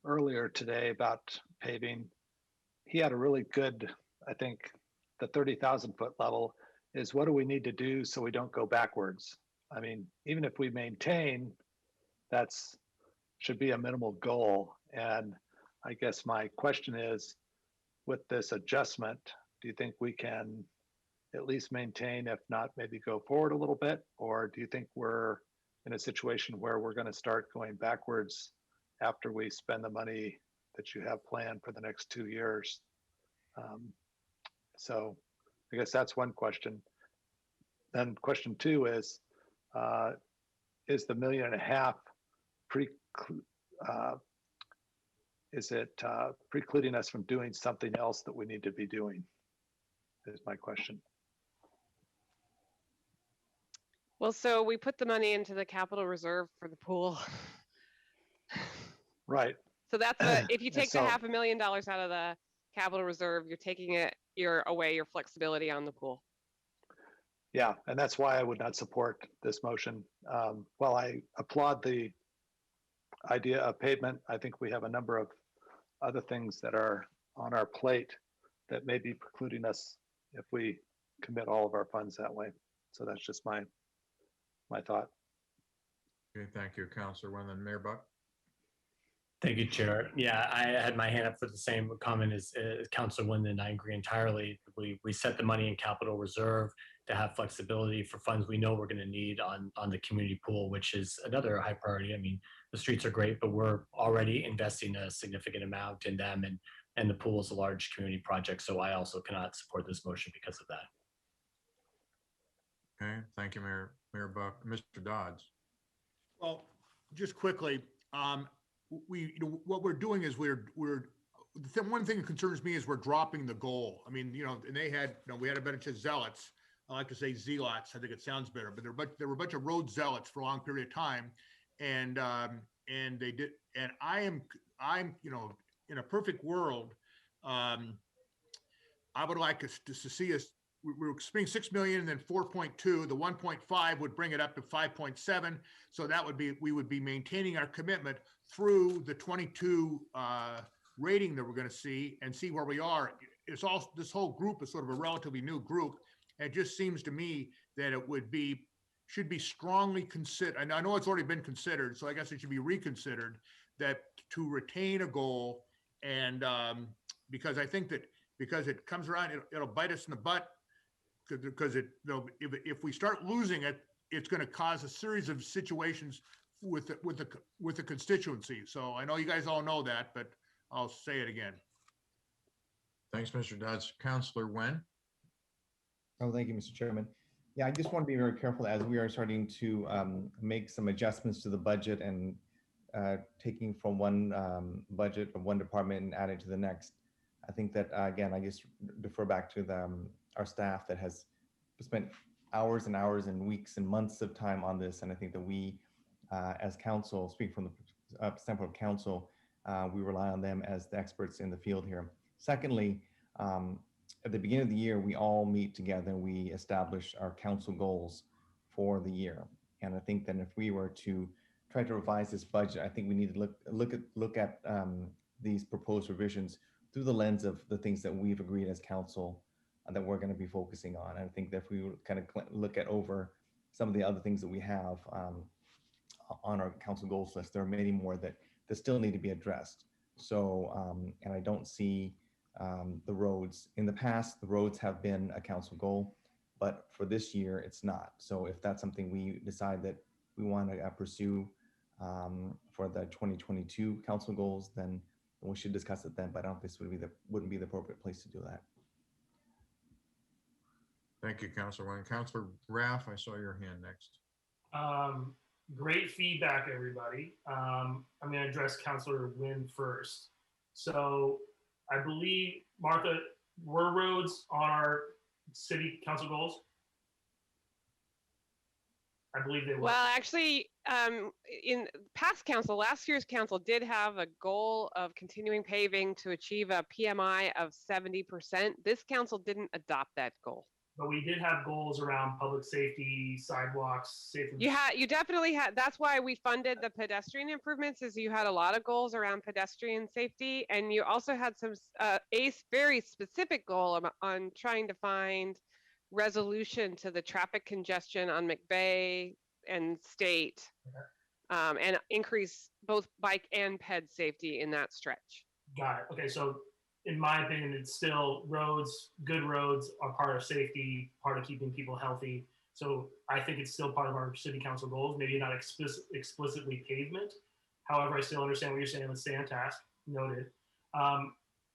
earlier today about paving. He had a really good, I think, the 30,000 foot level is what do we need to do so we don't go backwards? I mean, even if we maintain, that's should be a minimal goal. And I guess my question is, with this adjustment, do you think we can at least maintain, if not maybe go forward a little bit? Or do you think we're in a situation where we're going to start going backwards after we spend the money that you have planned for the next 2 years? So I guess that's one question. Then question two is the $1.5 million is it precluding us from doing something else that we need to be doing? Is my question. Well, so we put the money into the capital reserve for the pool. Right. So that's if you take the $500,000 out of the capital reserve, you're away your flexibility on the pool. Yeah, and that's why I would not support this motion. While I applaud the idea of pavement, I think we have a number of other things that are on our plate that may be precluding us if we commit all of our funds that way. So that's just my thought. Okay, thank you, Councilor Wendland. Mayor Buck. Thank you, Chair. Yeah, I had my hand up for the same comment as Councilor Wendland. I agree entirely. We set the money in capital reserve to have flexibility for funds we know we're going to need on the community pool, which is another high priority. I mean, the streets are great, but we're already investing a significant amount in them, and the pool is a large community project. So I also cannot support this motion because of that. Okay, thank you, Mayor Mayor Buck, Mr. Dodds. Well, just quickly, what we're doing is one thing that concerns me is we're dropping the goal. I mean, and they had, we had a bunch of zealots. I like to say zealots. I think it sounds better, but there were a bunch of road zealots for a long period of time, and they did. And I'm, in a perfect world, I would like us to see us. We're spending 6 million and then 4.2. The 1.5 would bring it up to 5.7. So we would be maintaining our commitment through the 22 rating that we're going to see and see where we are. This whole group is sort of a relatively new group. And it just seems to me that it should be strongly considered. And I know it's already been considered, so I guess it should be reconsidered, that to retain a goal. And because I think that because it comes around, it'll bite us in the butt. Because if we start losing it, it's going to cause a series of situations with the constituency. So I know you guys all know that, but I'll say it again. Thanks, Mr. Dodds. Councillor Wen. Oh, thank you, Mr. Chairman. Yeah, I just want to be very careful as we are starting to make some adjustments to the budget and taking from one budget of one department and adding to the next. I think that, again, I just defer back to our staff that has spent hours and hours and weeks and months of time on this. And I think that we, as council, speaking from the standpoint of council, we rely on them as the experts in the field here. Secondly, at the beginning of the year, we all meet together and we establish our council goals for the year. And I think that if we were to try to revise this budget, I think we need to look at these proposed revisions through the lens of the things that we've agreed as council that we're going to be focusing on. And I think that if we kind of look at over some of the other things that we have on our council goals list, there are many more that still need to be addressed. So, and I don't see the roads. In the past, the roads have been a council goal, but for this year, it's not. So if that's something we decide that we want to pursue for the 2022 council goals, then we should discuss it then, but I don't think this wouldn't be the appropriate place to do that. Thank you, Councillor Wen. Councillor Raff, I saw your hand next. Great feedback, everybody. I'm going to address Councillor Wen first. So I believe, Martha, were roads on our city council goals? I believe they were. Well, actually, in past council, last year's council did have a goal of continuing paving to achieve a PMI of 70%. This council didn't adopt that goal. But we did have goals around public safety, sidewalks, safety. You definitely had. That's why we funded the pedestrian improvements. Is you had a lot of goals around pedestrian safety, and you also had some a very specific goal on trying to find resolution to the traffic congestion on McVeigh and State, and increase both bike and ped safety in that stretch. Got it. Okay, so in my opinion, it's still roads, good roads are part of safety, part of keeping people healthy. So I think it's still part of our city council goals, maybe not explicitly pavement. However, I still understand what you're saying. Let's stay on task. Noted.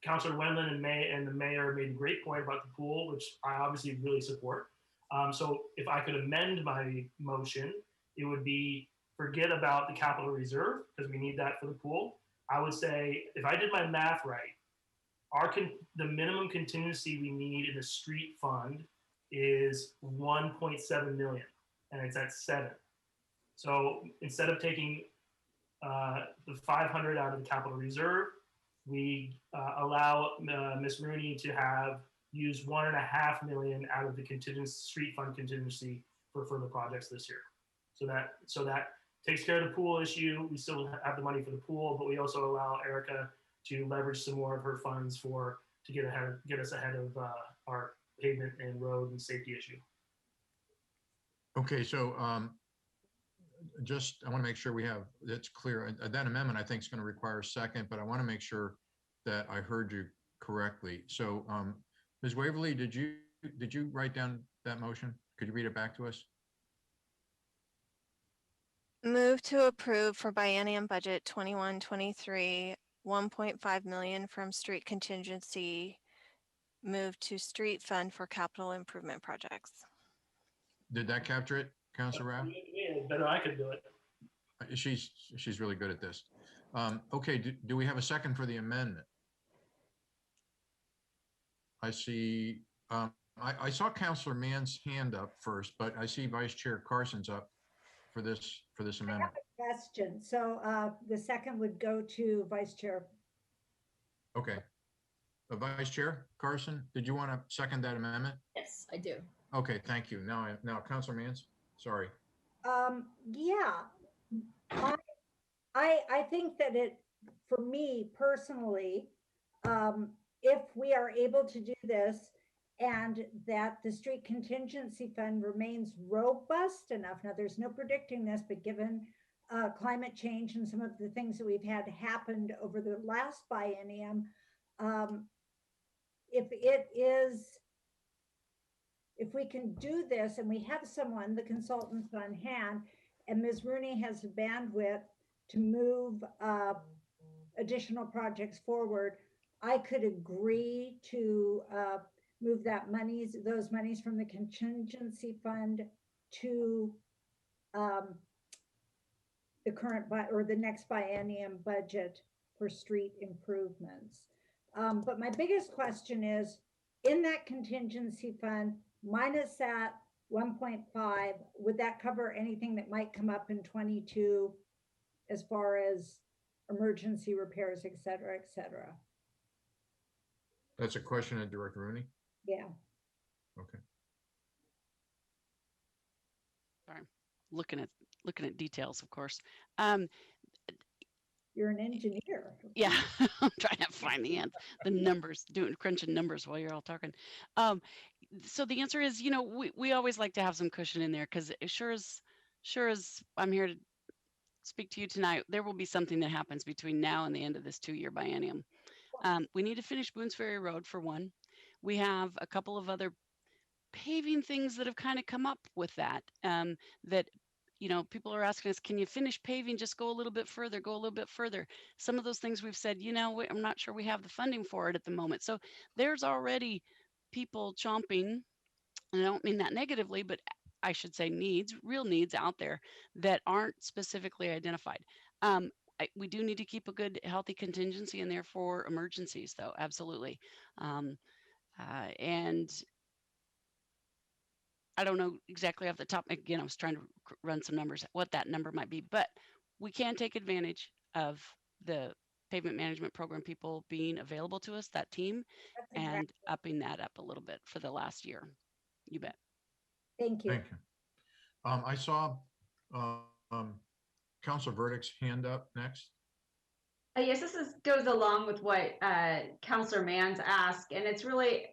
Councillor Wendland and the mayor made a great point about the pool, which I obviously really support. So if I could amend my motion, it would be forget about the capital reserve because we need that for the pool. I would say, if I did my math right, the minimum contingency we need in the street fund is 1.7 million, and it's at 7. So instead of taking the 500 out of the capital reserve, we allow Ms. Rooney to use 1.5 million out of the street fund contingency for further projects this year. So that takes care of the pool issue. We still have the money for the pool, but we also allow Erica to leverage some more of her funds to get us ahead of our pavement and road and safety issue. Okay, so I want to make sure that's clear. That amendment I think is going to require a second, but I want to make sure that I heard you correctly. So Ms. Waverly, did you write down that motion? Could you read it back to us? Move to approve for biennium budget 21-23, 1.5 million from street contingency, move to street fund for capital improvement projects. Did that capture it, Councilor Rath? Better I could do it. She's really good at this. Okay, do we have a second for the amendment? I see, I saw Councilor Mann's hand up first, but I see Vice Chair Carson's up for this amendment. Question. So the second would go to Vice Chair. Okay. Vice Chair Carson, did you want to second that amendment? Yes, I do. Okay, thank you. Now Councilor Mann's, sorry. Yeah, I think that for me personally, if we are able to do this and that the street contingency fund remains robust enough, now there's no predicting this, but given climate change and some of the things that we've had happened over the last biennium, if we can do this and we have someone, the consultants on hand, and Ms. Rooney has the bandwidth to move additional projects forward, I could agree to move those monies from the contingency fund to the current or the next biennium budget for street improvements. But my biggest question is, in that contingency fund, minus that 1.5, would that cover anything that might come up in 22 as far as emergency repairs, et cetera, et cetera? That's a question of Director Rooney? Yeah. Okay. Sorry, looking at details, of course. You're an engineer. Yeah, I'm trying to find the numbers, crunching numbers while you're all talking. So the answer is, we always like to have some cushion in there, because sure as I'm here to speak to you tonight, there will be something that happens between now and the end of this 2-year biennium. We need to finish Boones Ferry Road for one. We have a couple of other paving things that have kind of come up with that, people are asking us, can you finish paving? Just go a little bit further, go a little bit further. Some of those things we've said, I'm not sure we have the funding for it at the moment. So there's already people chomping, and I don't mean that negatively, but I should say real needs out there that aren't specifically identified. We do need to keep a good, healthy contingency in there for emergencies, though, absolutely. And I don't know exactly off the top. Again, I was trying to run some numbers, what that number might be, but we can take advantage of the pavement management program people being available to us, that team, and upping that up a little bit for the last year. You bet. Thank you. Thank you. I saw Councilor Verdict's hand up next. Yes, this goes along with what Councilor Mann's asked, and it's really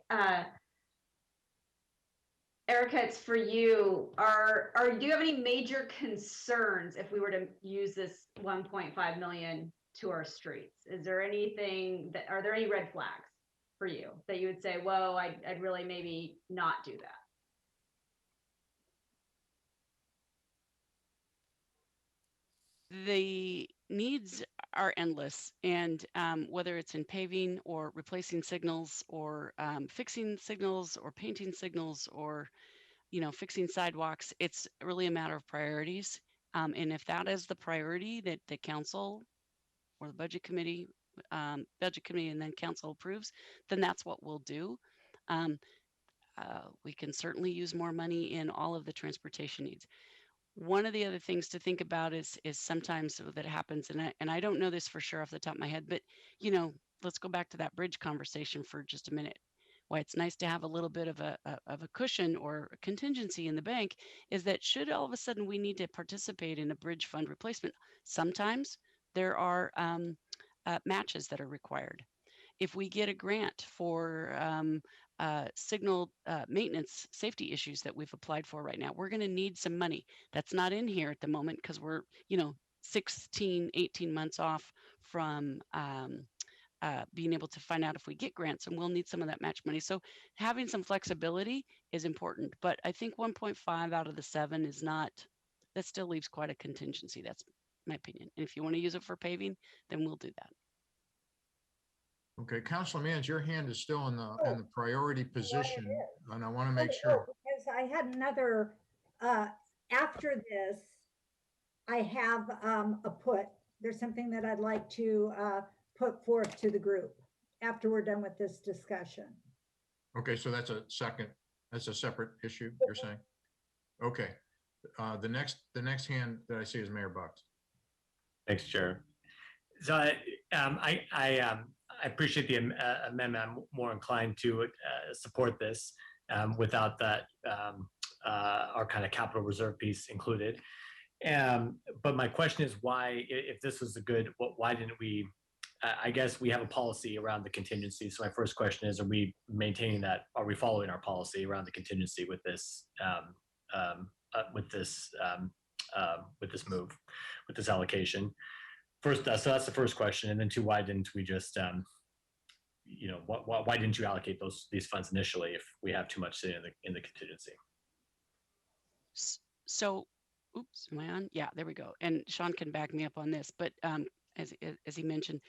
Erica, it's for you. Do you have any major concerns if we were to use this 1.5 million to our streets? Are there any red flags for you that you would say, whoa, I'd really maybe not do that? The needs are endless, and whether it's in paving or replacing signals or fixing signals or painting signals or fixing sidewalks, it's really a matter of priorities. And if that is the priority that the council or the budget committee and then council approves, then that's what we'll do. We can certainly use more money in all of the transportation needs. One of the other things to think about is sometimes that happens, and I don't know this for sure off the top of my head, but let's go back to that bridge conversation for just a minute. Why it's nice to have a little bit of a cushion or a contingency in the bank is that should all of a sudden we need to participate in a bridge fund replacement, sometimes there are matches that are required. If we get a grant for signal maintenance safety issues that we've applied for right now, we're going to need some money. That's not in here at the moment because we're 16, 18 months off from being able to find out if we get grants, and we'll need some of that match money. So having some flexibility is important, but I think 1.5 out of the 7 is not, that still leaves quite a contingency. That's my opinion. And if you want to use it for paving, then we'll do that. Okay, Councilor Mans, your hand is still in the priority position, and I want to make sure. Because I had another after this, I have there's something that I'd like to put forth to the group after we're done with this discussion. Okay, so that's a separate issue, you're saying? Okay. The next hand that I see is Mayor Bucks. Thanks, Chair. So I appreciate the amendment. I'm more inclined to support this without that our kind of capital reserve piece included. But my question is why, if this was a good, why didn't we? I guess we have a policy around the contingency. So my first question is: are we maintaining that? Are we following our policy around the contingency with this move, with this allocation? First, so that's the first question, and then two, why didn't we just, why didn't you allocate these funds initially if we have too much sitting in the contingency? So, oops, am I on? Yeah, there we go. And Sean can back me up on this, but as he mentioned,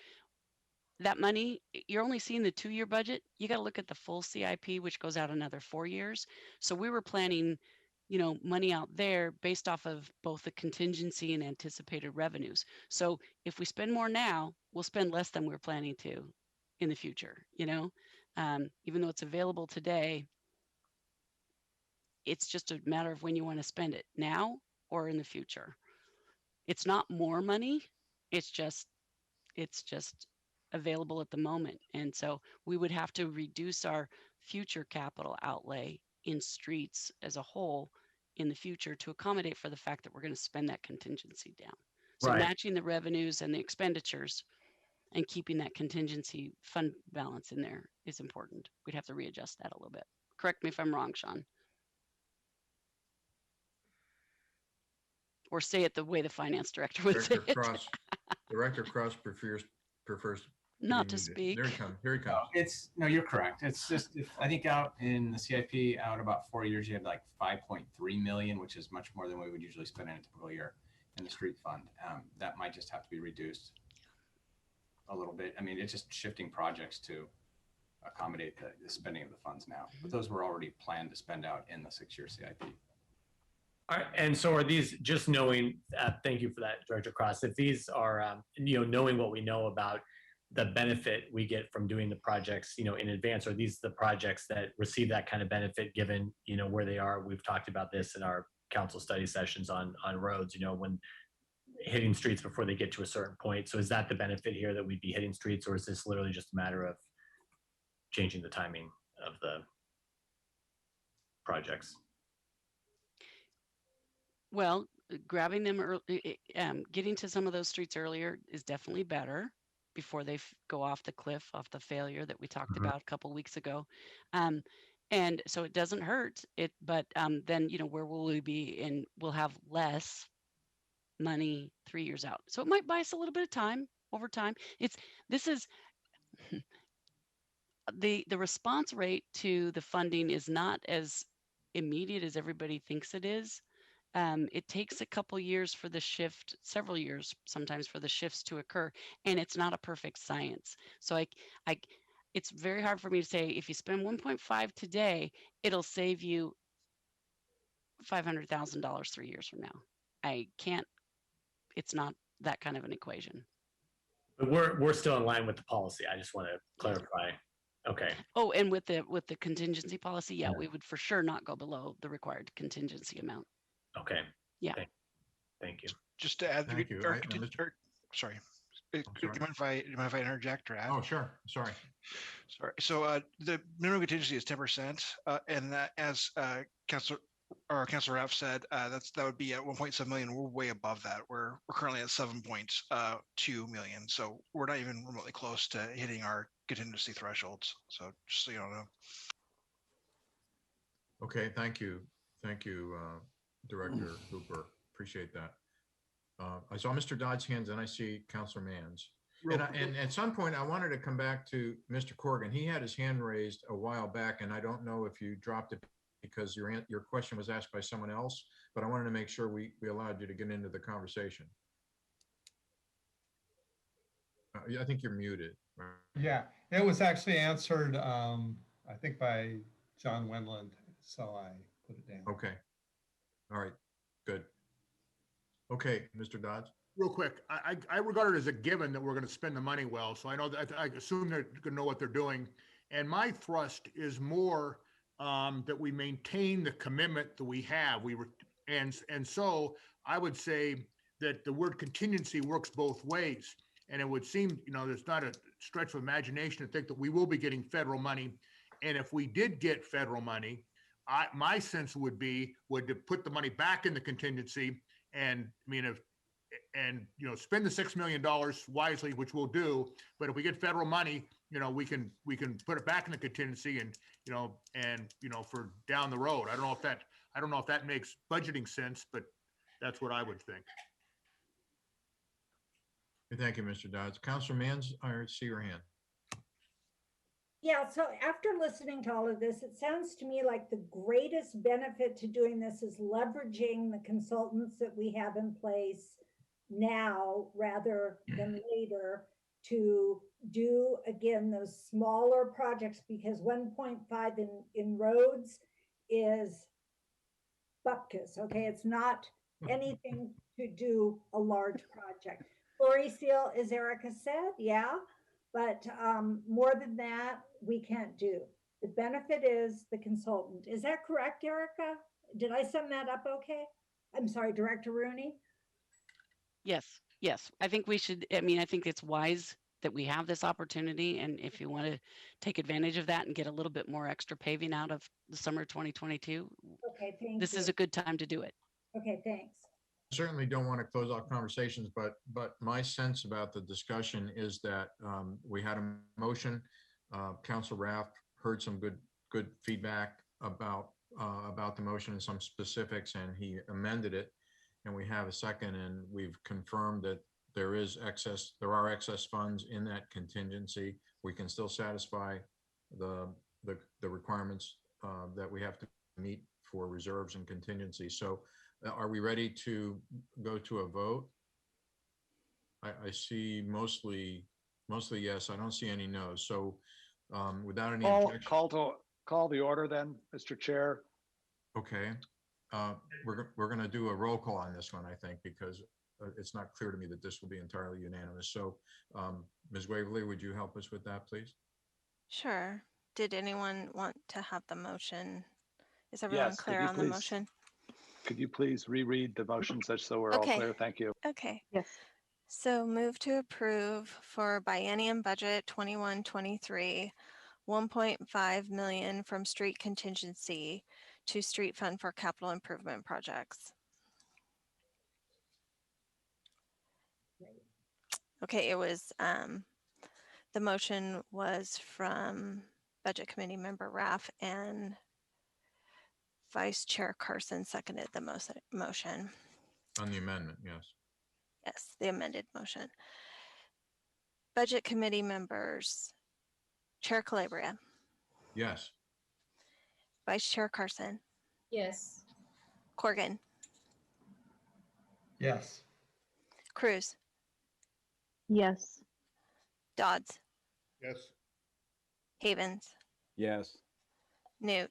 that money, you're only seeing the 2-year budget. You got to look at the full CIP, which goes out another 4 years. So we were planning, money out there based off of both the contingency and anticipated revenues. So if we spend more now, we'll spend less than we're planning to in the future, even though it's available today. It's just a matter of when you want to spend it, now or in the future. It's not more money. It's just available at the moment. And so we would have to reduce our future capital outlay in streets as a whole in the future to accommodate for the fact that we're going to spend that contingency down. So Right. matching the revenues and the expenditures and keeping that contingency fund balance in there is important. We'd have to readjust that a little bit. Correct me if I'm wrong, Sean. Or say it the way the finance director would say it. Director Cross prefers Not be to muted. speak. There he comes. No, you're correct. It's just, I think out in the CIP, out about 4 years, you had like 5.3 million, which is much more than we would usually spend in a typical year in the street fund. That might just have to be reduced a little bit. I mean, it's just shifting projects to accommodate the spending of the funds now. But those were already planned to spend out in the 6-year CIP. All right, and so are these, just knowing, thank you for that, Director Cross, if these are, knowing what we know about the benefit we get from doing the projects, in advance, are these the projects that receive that kind of benefit given, where they are? We've talked about this in our council study sessions on roads, when hitting streets before they get to a certain point. So is that the benefit here, that we'd be hitting streets, or is this literally just a matter of changing the timing of the projects? Well, grabbing them early, getting to some of those streets earlier is definitely better before they go off the cliff, off the failure that we talked about a couple weeks ago. And so it doesn't hurt it, but then, where will we be? And we'll have less money 3 years out. So it might buy us a little bit of time over time. This is the response rate to the funding is not as immediate as everybody thinks it is. It takes a couple years for the shift, several years sometimes for the shifts to occur, and it's not a perfect science. So it's very hard for me to say, if you spend 1.5 today, it'll save you $500,000 3 years from now. I can't, it's not that kind of an equation. But we're still in line with the policy. I just want to clarify. Okay. Oh, and with the contingency policy, yeah, we would for sure not go below the required contingency amount. Okay. Yeah. Thank you. Just to add, Thank you. sorry. Do you mind if I interject or add? Oh, sure. Sorry. So the minimum contingency is 10%, and that, as Councilor Raff said, that would be at 1.7 million. We're way above that. We're currently at 7.2 million, so we're not even remotely close to hitting our contingency thresholds. So just so you know. Okay. Thank you, Director Hooper. Appreciate that. I saw Mr. Dodd's hands, and I see Councilor Mann's. And at some point, I wanted to come back to Mr. Corrigan. He had his hand raised a while back, and I don't know if you dropped it because your question was asked by someone else, but I wanted to make sure we allowed you to get into the conversation. I think you're muted. Right? Yeah, it was actually answered, I think by John Wendland, so I put it down. Okay. All right. Good. Okay, Mr. Dodds. Real quick, I regard it as a given that we're going to spend the money well. So I know that I assume they're going to know what they're doing. And my thrust is more that we maintain the commitment that we have. And so I would say that the word contingency works both ways. And it would seem, there's not a stretch of imagination to think that we will be getting federal money. And if we did get federal money, my sense would to put the money back in the contingency and spend the $6 million wisely, which we'll do. But if we get federal money, we can put it back in the contingency and for down the road. I don't know if that makes budgeting sense, but that's what I would think. Thank you, Mr. Dodds. Councilor Mans, I see your hand. Yeah, so after listening to all of this, it sounds to me like the greatest benefit to doing this is leveraging the consultants that we have in place now rather than later to do, again, those smaller projects, because 1.5 in roads is bupkis, okay? It's not anything to do a large project. Flory seal, as Erica said, yeah, but more than that, we can't do. The benefit is the consultant. Is that correct, Erica? Did I sum that up okay? I'm sorry, Director Rooney? Yes, yes. I think we should, I think it's wise that we have this opportunity. And if you want to take advantage of that and get a little bit more extra paving out of the summer 2022, okay, thank this you. is a good time to do it. Okay, thanks. Certainly don't want to close out conversations, but my sense about the discussion is that we had a motion. Councilor Raff heard some good feedback about the motion and some specifics, and he amended it. And we have a second, and we've confirmed that there are excess funds in that contingency. We can still satisfy the requirements that we have to meet for reserves and contingency. So are we ready to go to a vote? I see mostly yes. I don't see any no's. So without any objection. Call the order then, Mr. Chair. Okay. We're going to do a roll call on this one, I think, because it's not clear to me that this will be entirely unanimous. So Ms. Waverly, would you help us with that, please? Sure. Did anyone want to have the motion? Is everyone Yes, clear on the motion? Could you please reread the motion such so we're all clear? Thank you. Okay. Yes. So move to approve for biennium budget 21-23, 1.5 million from street contingency to street fund for capital improvement projects. Okay, it was, the motion was from Budget Committee Member Raff, and Vice Chair Carson seconded the motion. On the amendment, yes. Yes, the amended motion. Budget Committee members, Chair Calabria. Yes. Vice Chair Carson. Yes. Corrigan. Yes. Cruz. Yes. Dodds. Yes. Havens. Yes. Newt.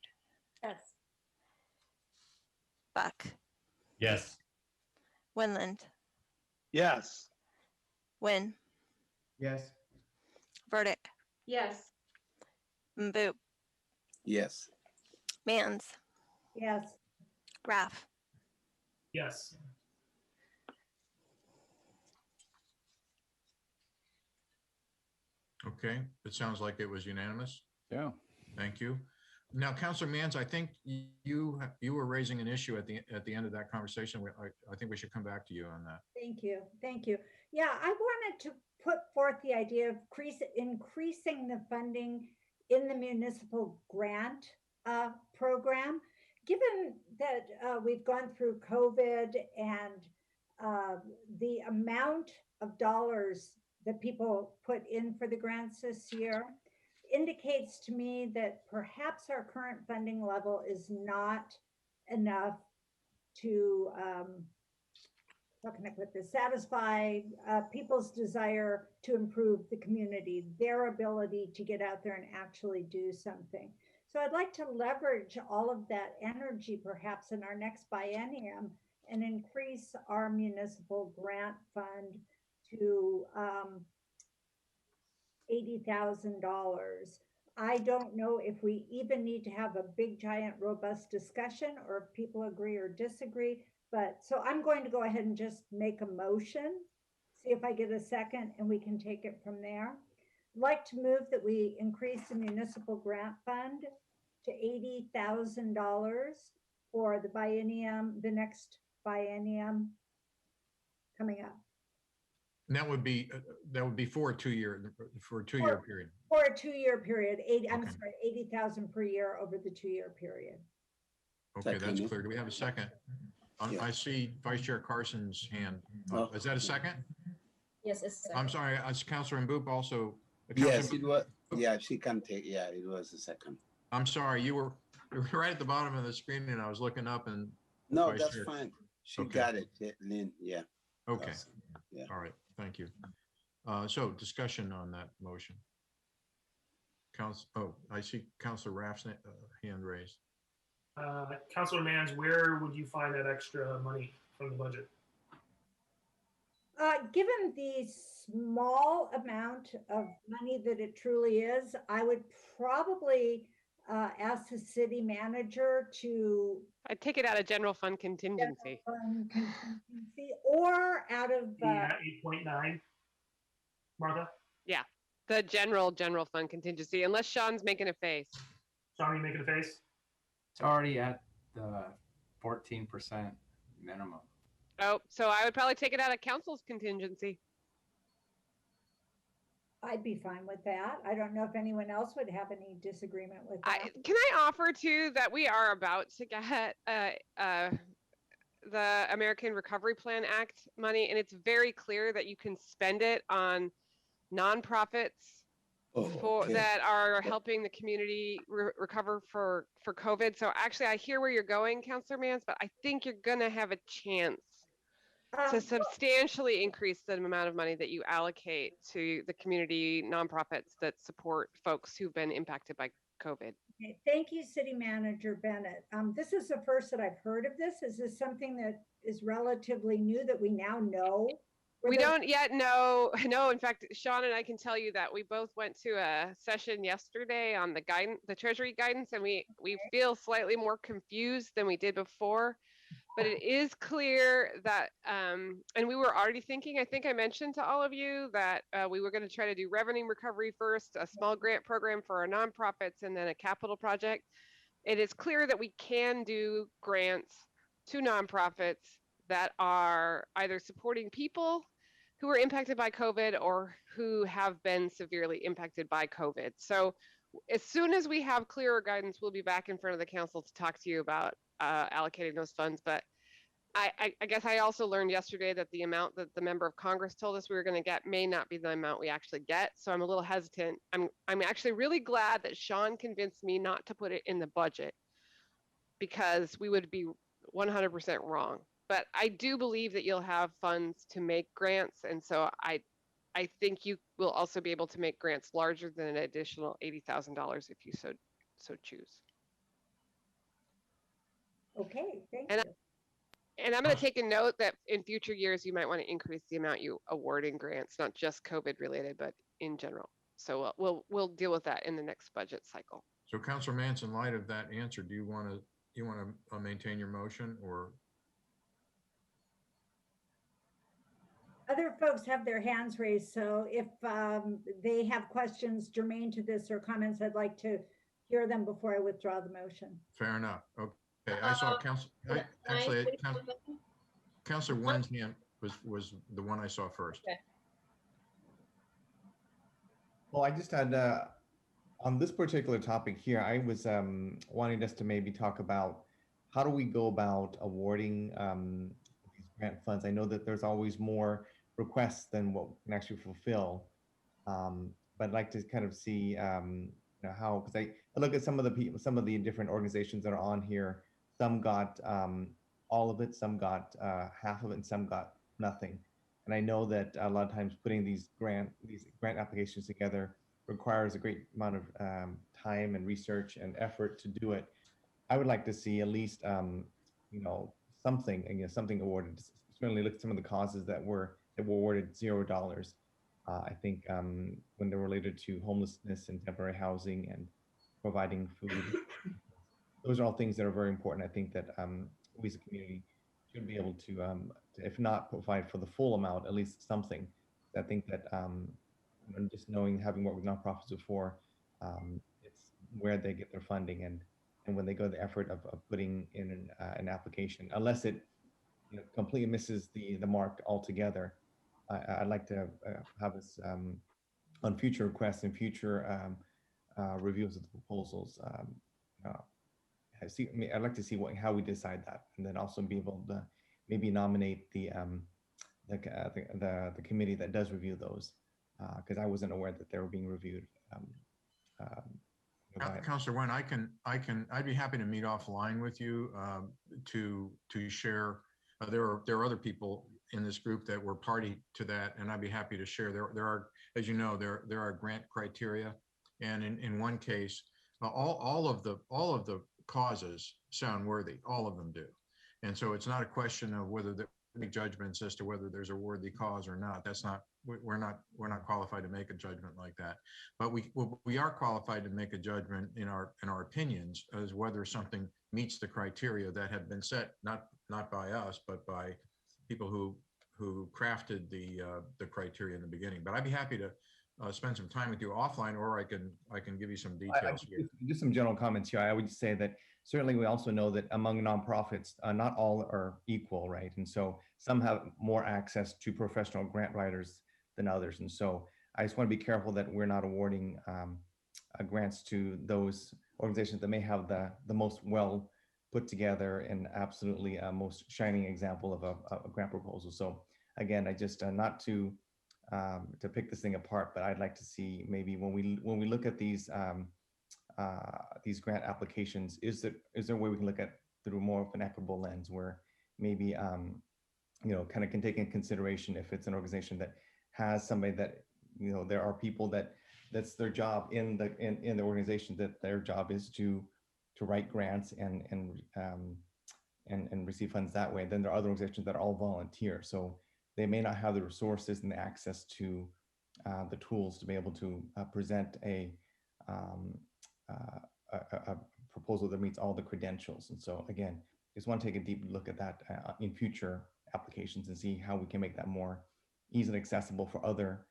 Yes. Buck. Yes. Winland. Yes. Wynn. Yes. Verdict. Yes. Mboop. Yes. Mans. Yes. Raff. Yes. Okay, it sounds like it was unanimous. Yeah. Thank you. Now, Councilor Mans, I think you were raising an issue at the end of that conversation. I think we should come back to you on that. Thank you. Thank you. Yeah, I wanted to put forth the idea of increasing the funding in the municipal grant program. Given that we've gone through COVID and the amount of dollars that people put in for the grants this year indicates to me that perhaps our current funding level is not enough to how can I put this, satisfy people's desire to improve the community, their ability to get out there and actually do something. So I'd like to leverage all of that energy perhaps in our next biennium and increase our municipal grant fund to $80,000. I don't know if we even need to have a big, giant, robust discussion or if people agree or disagree. But so I'm going to go ahead and just make a motion, see if I get a second, and we can take it from there. I'd like to move that we increase the municipal grant fund to $80,000 for the biennium, the next biennium coming up. And that would be for a two-year period. For a 2-year period, I'm Okay. sorry, 80,000 per year over the 2-year period. Okay, that's clear. Do we have a second? I see Vice Chair Carson's hand. Is that a second? Yes, it's a second. I'm sorry, Councilor Mboop also. Yes, it was. Yeah, she can take. Yeah, it was a second. I'm sorry, you were right at the bottom of the screen, and I was looking up and. No, Vice that's Chair. fine. She Okay. got it, Lynn. Yeah. Okay. Awesome. Yeah. All right. Thank you. So discussion on that motion. I see Councilor Raff's hand raised. Councilor Mans, where would you find that extra money from the budget? Given the small amount of money that it truly is, I would probably ask the city manager to I'd take it out of general fund contingency. or out of 8.9, Martha? Yeah, the general fund contingency, unless Sean's making a face. Sean, you making a face? It's already at the 14% minimum. Oh, so I would probably take it out of council's contingency. I'd be fine with that. I don't know if anyone else would have any disagreement with that. Can I offer too that we are about to get the American Recovery Plan Act money, and it's very clear that you can spend it on nonprofits that are helping the community recover for COVID. So actually, I hear where you're going, Councilor Mans, but I think you're gonna have a chance to substantially increase the amount of money that you allocate to the community nonprofits that support folks who've been impacted by COVID. Okay, thank you, City Manager Bennett. This is the first that I've heard of this. Is this something that is relatively new that we now know? We don't yet know. No, in fact, Sean and I can tell you that we both went to a session yesterday on the guidance, the Treasury guidance, and we feel slightly more confused than we did before. But it is clear that, and we were already thinking, I think I mentioned to all of you that we were going to try to do revenue recovery first, a small grant program for our nonprofits, and then a capital project. It is clear that we can do grants to nonprofits that are either supporting people who are impacted by COVID or who have been severely impacted by COVID. So as soon as we have clearer guidance, we'll be back in front of the council to talk to you about allocating those funds. But I guess I also learned yesterday that the amount that the member of Congress told us we were going to get may not be the amount we actually get. So I'm a little hesitant. I'm actually really glad that Sean convinced me not to put it in the budget, because we would be 100% wrong. But I do believe that you'll have funds to make grants. And so I think you will also be able to make grants larger than an additional $80,000 if you so choose. Okay, thank you. And I'm going to take a note that in future years, you might want to increase the amount you award in grants, not just COVID related, but in general. So we'll deal with that in the next budget cycle. So Councilor Mans, in light of that answer, do you want to maintain your motion, or? Other folks have their hands raised, so if they have questions germane to this or comments, I'd like to hear them before I withdraw the motion. Fair enough. Okay, I saw Councilor Wynn's hand was the one I saw first. Okay. Well, I just had, on this particular topic here, I was wanting us to maybe talk about how do we go about awarding these grant funds. I know that there's always more requests than what we can actually fulfill, but I'd like to kind of see how, because I look at some of the people, some of the different organizations that are on here. Some got all of it, some got half of it, and some got nothing. And I know that a lot of times putting these grant applications together requires a great amount of time and research and effort to do it. I would like to see at least something, again, something awarded. Certainly look at some of the causes that were awarded $0. I think when they're related to homelessness and temporary housing and providing food, those are all things that are very important. I think that we as a community should be able to, if not provide for the full amount, at least something. I think that just knowing, having worked with nonprofits before, it's where they get their funding, and when they go the effort of putting in an application, unless it completely misses the mark altogether. I'd like to have us on future requests and future reviews of the proposals. I'd like to see how we decide that, and then also be able to maybe nominate the committee that does review those, because I wasn't aware that they were being reviewed. Councilor Wen, I'd be happy to meet offline with you to share. There are other people in this group that were party to that, and I'd be happy to share. There are, as you know, there are grant criteria, and in one case, all of the causes sound worthy. All of them do, and so it's not a question of whether they make judgments as to whether there's a worthy cause or not. That's not, we're not qualified to make a judgment like that. But we are qualified to make a judgment in our opinions as whether something meets the criteria that have been set, not by us, but by people who crafted the criteria in the beginning. But I'd be happy to spend some time with you offline, or I can give you some details here. Just some general comments here. I would say that certainly we also know that among nonprofits, not all are equal, right? And so some have more access to professional grant writers than others. And so I just want to be careful that we're not awarding grants to those organizations that may have the most well put together and absolutely most shining example of a grant proposal. So again, I just not to pick this thing apart, but I'd like to see maybe when we look at these grant applications, is there a way we can look at through more of an equitable lens, where maybe kind of can take in consideration if it's an organization that has somebody that there are people that's their job in the organization, that their job is to write grants and receive funds that way. Then there are other organizations that are all volunteer, so they may not have the resources and the access to the tools to be able to present a proposal that meets all the credentials. And so again, just want to take a deep look at that in future applications and see how we can make that more easily accessible for other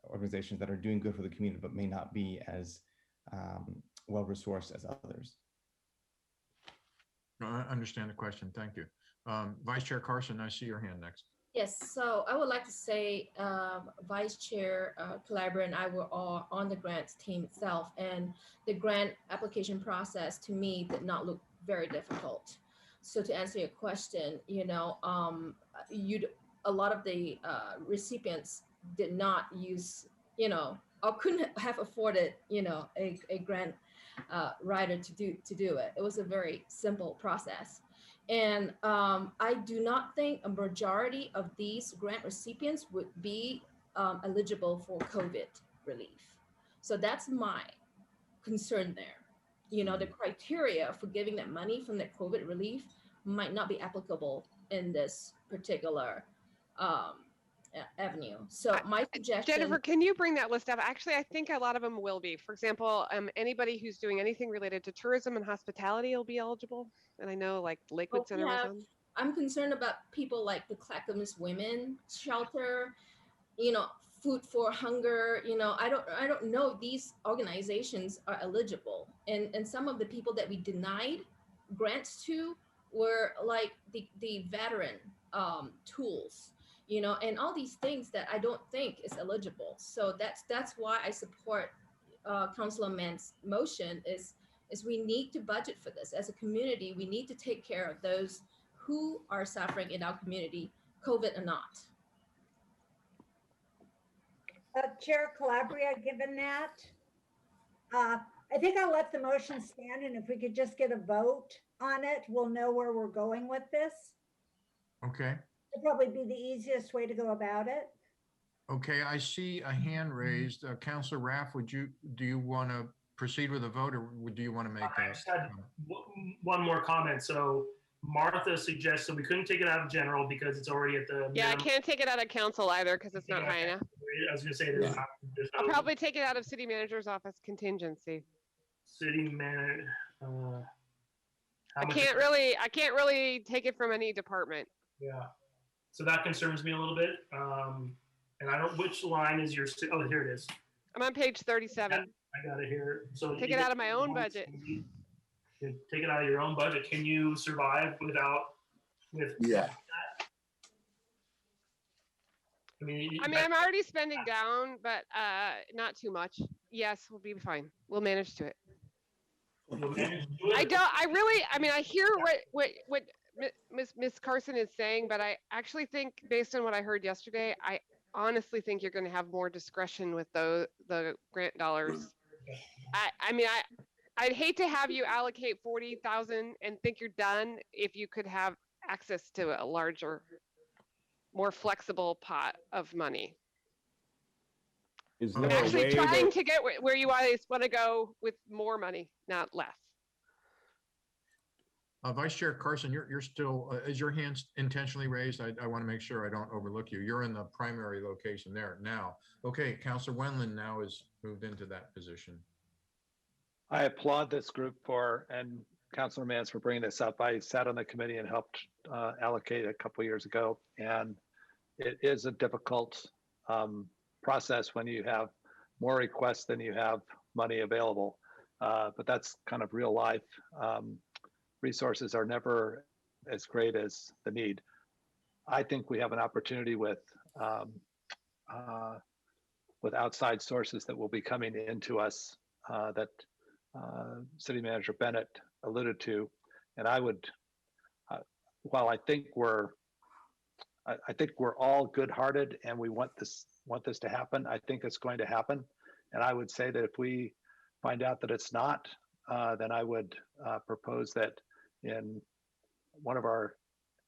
organizations that are doing good for the community, but may not be as well resourced as others. No, I understand the question. Thank you. Vice Chair Carson, I see your hand next. Yes, so I would like to say Vice Chair Calabria and I were all on the grants team itself, and the grant application process to me did not look very difficult. So to answer your question, a lot of the recipients did not use, or couldn't have afforded, a grant writer to do it. It was a very simple process. And I do not think a majority of these grant recipients would be eligible for COVID relief. So that's my concern there. The criteria for giving that money from that COVID relief might not be applicable in this particular avenue. So my suggestion— Jennifer, can you bring that list up? Actually, I think a lot of them will be. For example, anybody who's doing anything related to tourism and hospitality will be eligible. And I know like Lakewood Center was on. I'm concerned about people like the Clackamas Women Shelter, Food for Hunger. I don't know these organizations are eligible. And some of the people that we denied grants to were like the veteran tools, and all these things that I don't think is eligible. So that's why I support Councilor Mann's motion is we need to budget for this. As a community, we need to take care of those who are suffering in our community, COVID or not. Chair Calabria, given that, I think I'll let the motion stand, and if we could just get a vote on it, we'll know where we're going with this. Okay. It'll probably be the easiest way to go about it. Okay, I see a hand raised. Councilor Raff, do you want to proceed with a vote, or do you want to make I just had one more comment. So Martha suggested we couldn't take it out of general because it's already at the Yeah, I minimum. can't take it out of council either because it's not high enough. I was gonna say there's Yeah. there's I'll no probably take it out of city manager's office contingency. city manager. I can't really take it from any department. Yeah. So that concerns me a little bit. And I don't, which line is your, oh, here it is. I'm on page 37. I got it here. So Take it out of my own budget. You take it out of your own budget. Can you survive without, Yeah. I mean, I'm already spending down, but not too much. Yes, we'll be fine. We'll manage to it. I hear what Miss Carson is saying, but I actually think, based on what I heard yesterday, I honestly think you're going to have more discretion with the grant dollars. I'd hate to have you allocate 40,000 and think you're done if you could have access to a larger, more flexible pot of money. Is I'm there a actually way trying that- to get where you guys want to go with more money, not less. Vice Chair Carson, you're still, is your hand intentionally raised? I want to make sure I don't overlook you. You're in the primary location there now. Okay, Councilor Wendland now is moved into that position. I applaud this group and Councilor Mans for bringing this up. I sat on the committee and helped allocate a couple years ago, and it is a difficult process when you have more requests than you have money available. But that's kind of real life. Resources are never as great as the need. I think we have an opportunity with outside sources that will be coming into us that City Manager Bennett alluded to. And I would, while I think we're all good-hearted and we want this to happen, I think it's going to happen. And I would say that if we find out that it's not, then I would propose that in one of our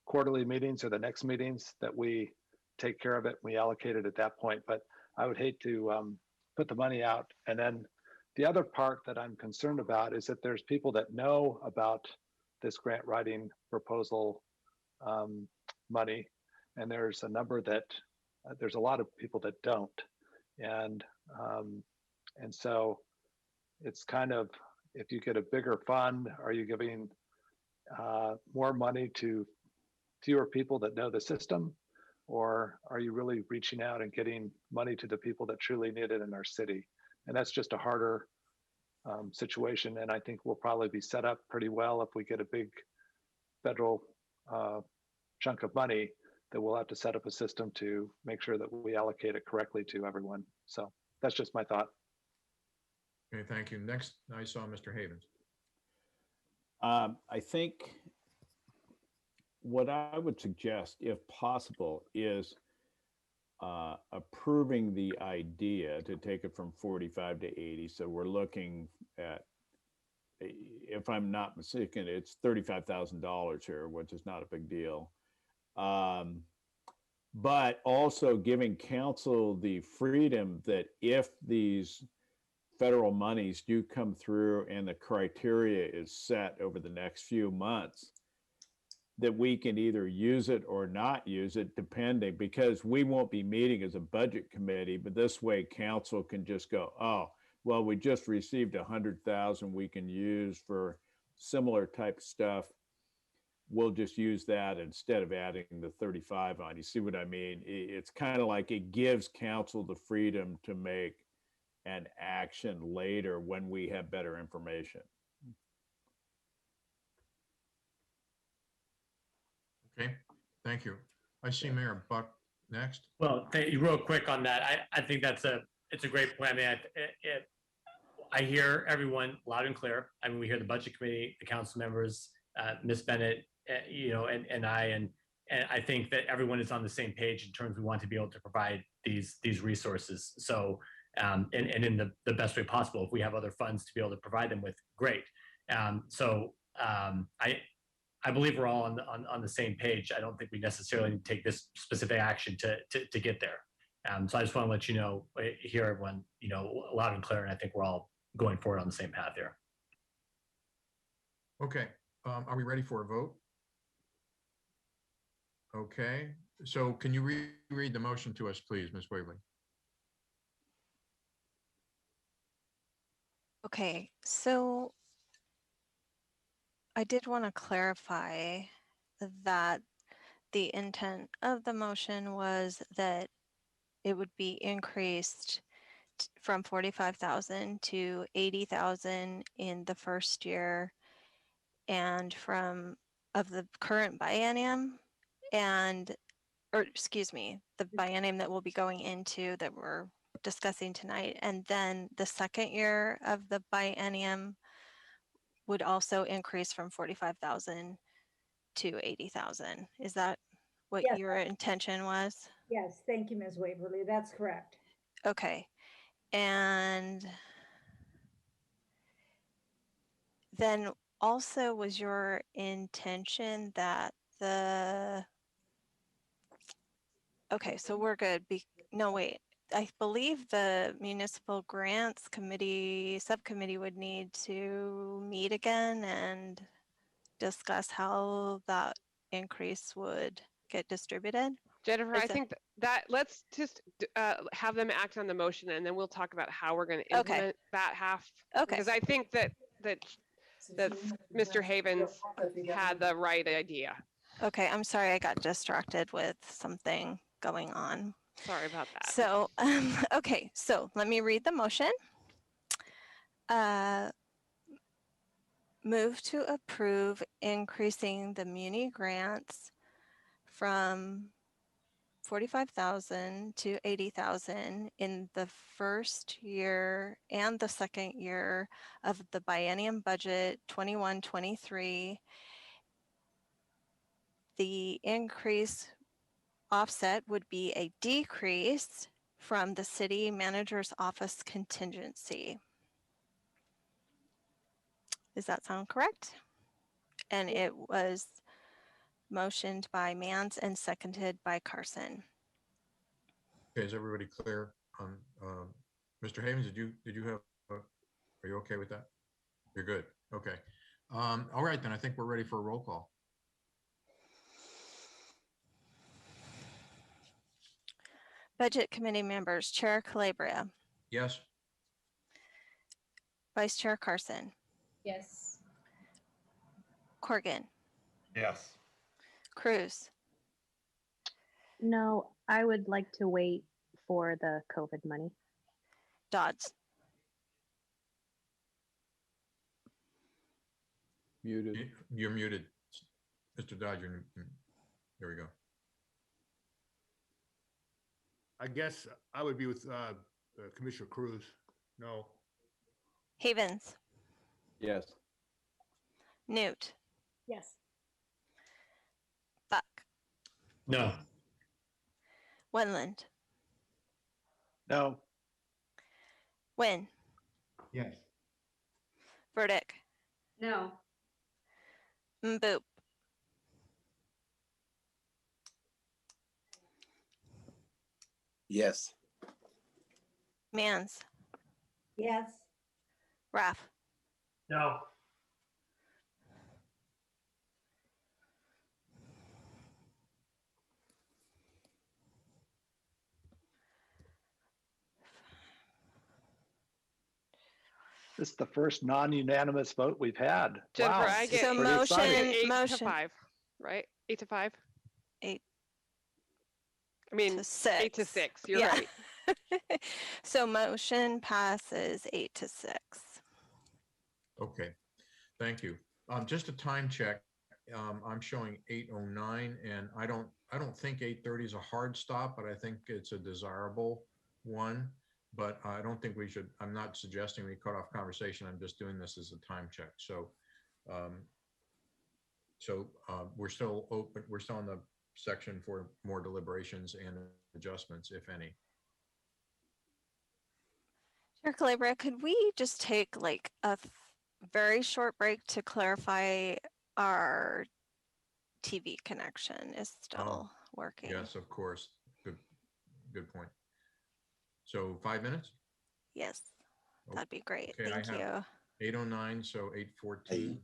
quarterly meetings or the next meetings that we take care of it, we allocate it at that point. But I would hate to put the money out. And then the other part that I'm concerned about is that there's people that know about this grant writing proposal money, and there's a number that there's a lot of people that don't. And so it's kind of, if you get a bigger fund, are you giving more money to fewer people that know the system, or are you really reaching out and getting money to the people that truly need it in our city? And that's just a harder situation. And I think we'll probably be set up pretty well if we get a big federal chunk of money, that we'll have to set up a system to make sure that we allocate it correctly to everyone. So that's just my thought. Okay, thank you. Next, I saw Mr. Havens. I think what I would suggest, if possible, is approving the idea to take it from 45 to 80. So we're looking at, if I'm not mistaken, it's $35,000 here, which is not a big deal. But also giving council the freedom that if these federal monies do come through and the criteria is set over the next few months, that we can either use it or not use it, depending, because we won't be meeting as a budget committee, but this way council can just go, oh, well, we just received 100,000 we can use for similar type stuff. We'll just use that instead of adding the 35 on. You see what I mean? It's kind of like it gives council the freedom to make an action later when we have better information. Okay, thank you. I see Mayor Buck next. Well, real quick on that, I think it's a great plan. I mean, I hear everyone loud and clear. I mean, we hear the budget committee, the council members, Ms. Bennett, and I think that everyone is on the same page in terms we want to be able to provide these resources. So, and in the best way possible. If we have other funds to be able to provide them with, great. I believe we're all on the same page. I don't think we necessarily need to take this specific action to get there. So I just want to let you know, hear everyone, loud and clear, and I think we're all going forward on the same path here. Okay, are we ready for a vote? Okay, so can you reread the motion to us, please, Ms. Waverly? Okay, so I did want to clarify that the intent of the motion was that it would be increased from 45,000 to 80,000 in the first year and of the current biennium or excuse me, the biennium that we'll be going into that we're discussing tonight. And then the second year of the biennium would also increase from 45,000 to 80,000. Is that what Yes. your intention was? Yes, thank you, Ms. Waverly. That's correct. Okay. And then also was your intention that okay, so we're good. No, wait. I believe the municipal grants subcommittee would need to meet again and discuss how that increase would get distributed. Jennifer, I think that let's just have them act on the motion, and then we'll talk about how we're going to implement that half. Okay. Because I think that Mr. Havens had the right idea. Okay, I'm sorry I got distracted with something going on. Sorry about that. So, okay, so let me read the motion. Move to approve increasing the muni grants from 45,000 to 80,000 in the first year and the second year of the biennium budget 21-23. The increase offset would be a decrease from the city manager's office contingency. Does that sound correct? And it was motioned by Mans and seconded by Carson. Okay, is everybody clear on, Mr. Havens, did you have, are you okay with that? You're good, okay. All right, then I think we're ready for a roll call. Budget committee members, Chair Calabria, Yes? Vice Chair Carson, Yes. Corrigan, Yes. Cruz, No, I would like to wait for the COVID money. Dodds, Muted. You're muted. Mr. Dodge, there we go. I guess I would be with Commissioner Cruz. No. Havens, Yes. Newt, Yes. Buck, No. Wenland, No. Wynn, Yes. Burdick, No. Mboop, Yes. Mans, Yes. Raff, No. This is the first non-unanimous vote we've had. Jennifer, Wow. I this is get pretty exciting. 8-5, right? 8-5. 8 I mean, to 6. 8-6. You're Yeah. right. So motion passes 8-6. Okay, thank you. Just a time check. I'm showing 8:09, and I don't think 8:30 is a hard stop, but I think it's a desirable one. But I don't think we should, I'm not suggesting we cut off conversation. I'm just doing this as a time check. So, we're still open, we're still in the section for more deliberations and adjustments, if any. Chair Calabria, could we just take like a very short break to clarify our TV connection is still working? Yes, of course. Good point. So 5 minutes? Yes, that'd be great. Okay, Thank you. 8:09, so 8:14.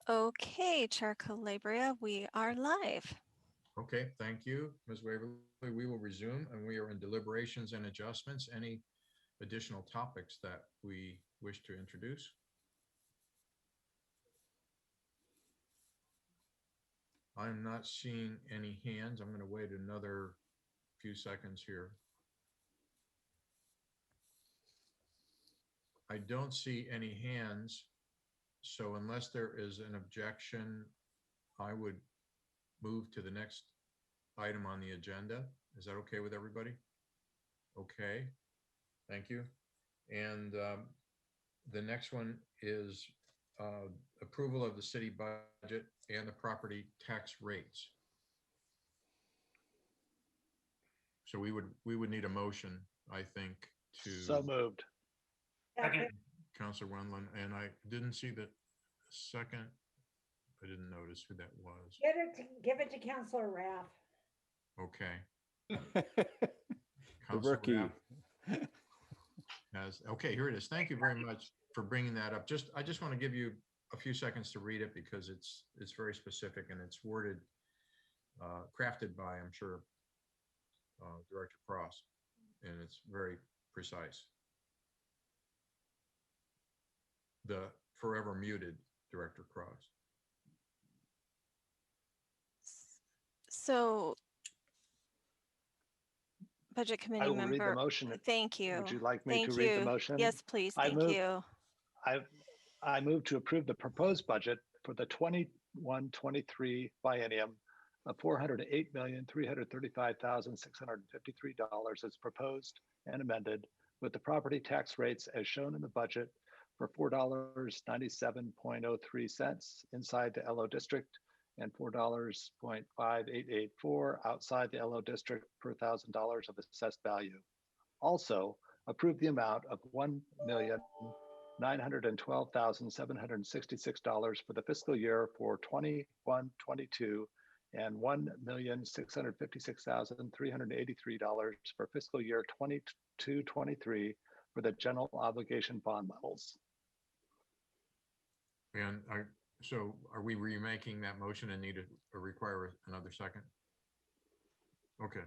Okay, Chair Calabria, we are live. Okay, thank you, Ms. Waverly. We will resume, and we are in deliberations and adjustments. Any additional topics that we wish to introduce? I'm not seeing any hands. I'm going to wait another few seconds here. I don't see any hands. So unless there is an objection, I would move to the next item on the agenda. Is that okay with everybody? Okay, thank you. And the next one is approval of the city budget and the property tax rates. So we would need a motion, I think, to. So moved. Second. Councilor Wendland, and I didn't see the second. I didn't notice who that was. Give it to Councilor Raff. Okay. The rookie. Okay, here it is. Thank you very much for bringing that up. I just want to give you a few seconds to read it because it's very specific and it's worded, crafted by, I'm sure, Director Cross, and it's very precise. The forever muted Director Cross. So, Budget Committee I will member. read the motion. Thank you. Would you like me Thank to read the you. motion? Yes, please. Thank you. I move to approve the proposed budget for the 21-23 biennium of $408,335,653 as proposed and amended, with the property tax rates as shown in the budget for $4.9703 inside the LO district and $4.5884 outside the LO district per $1,000 of assessed value. Also, approve the amount of $1,912,766 for the fiscal year for 21-22 and $1,656,383 for fiscal year 22-23 for the general obligation bond levels. And so are we remaking that motion and need to require another second? Okay.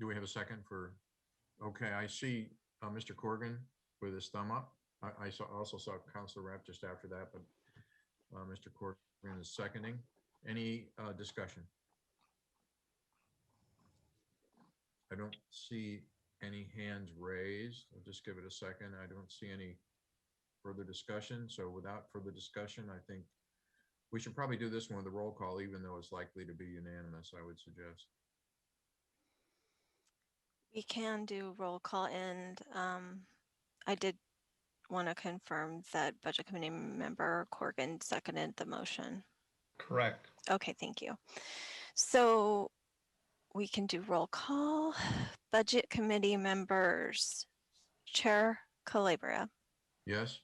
Do we have a second for? Okay, I see Mr. Corrigan with his thumb up. I also saw Councilor Rapp just after that, but Mr. Corrigan is seconding. Any discussion? I don't see any hands raised. I'll just give it a second. I don't see any further discussion. So without further discussion, I think we should probably do this one with a roll call, even though it's likely to be unanimous, I would suggest. We can do roll call, and I did want to confirm that Budget Committee member Corrigan seconded the motion. Correct. Okay, thank you. So we can do roll call. Budget Committee members, Chair Calabria. Yes.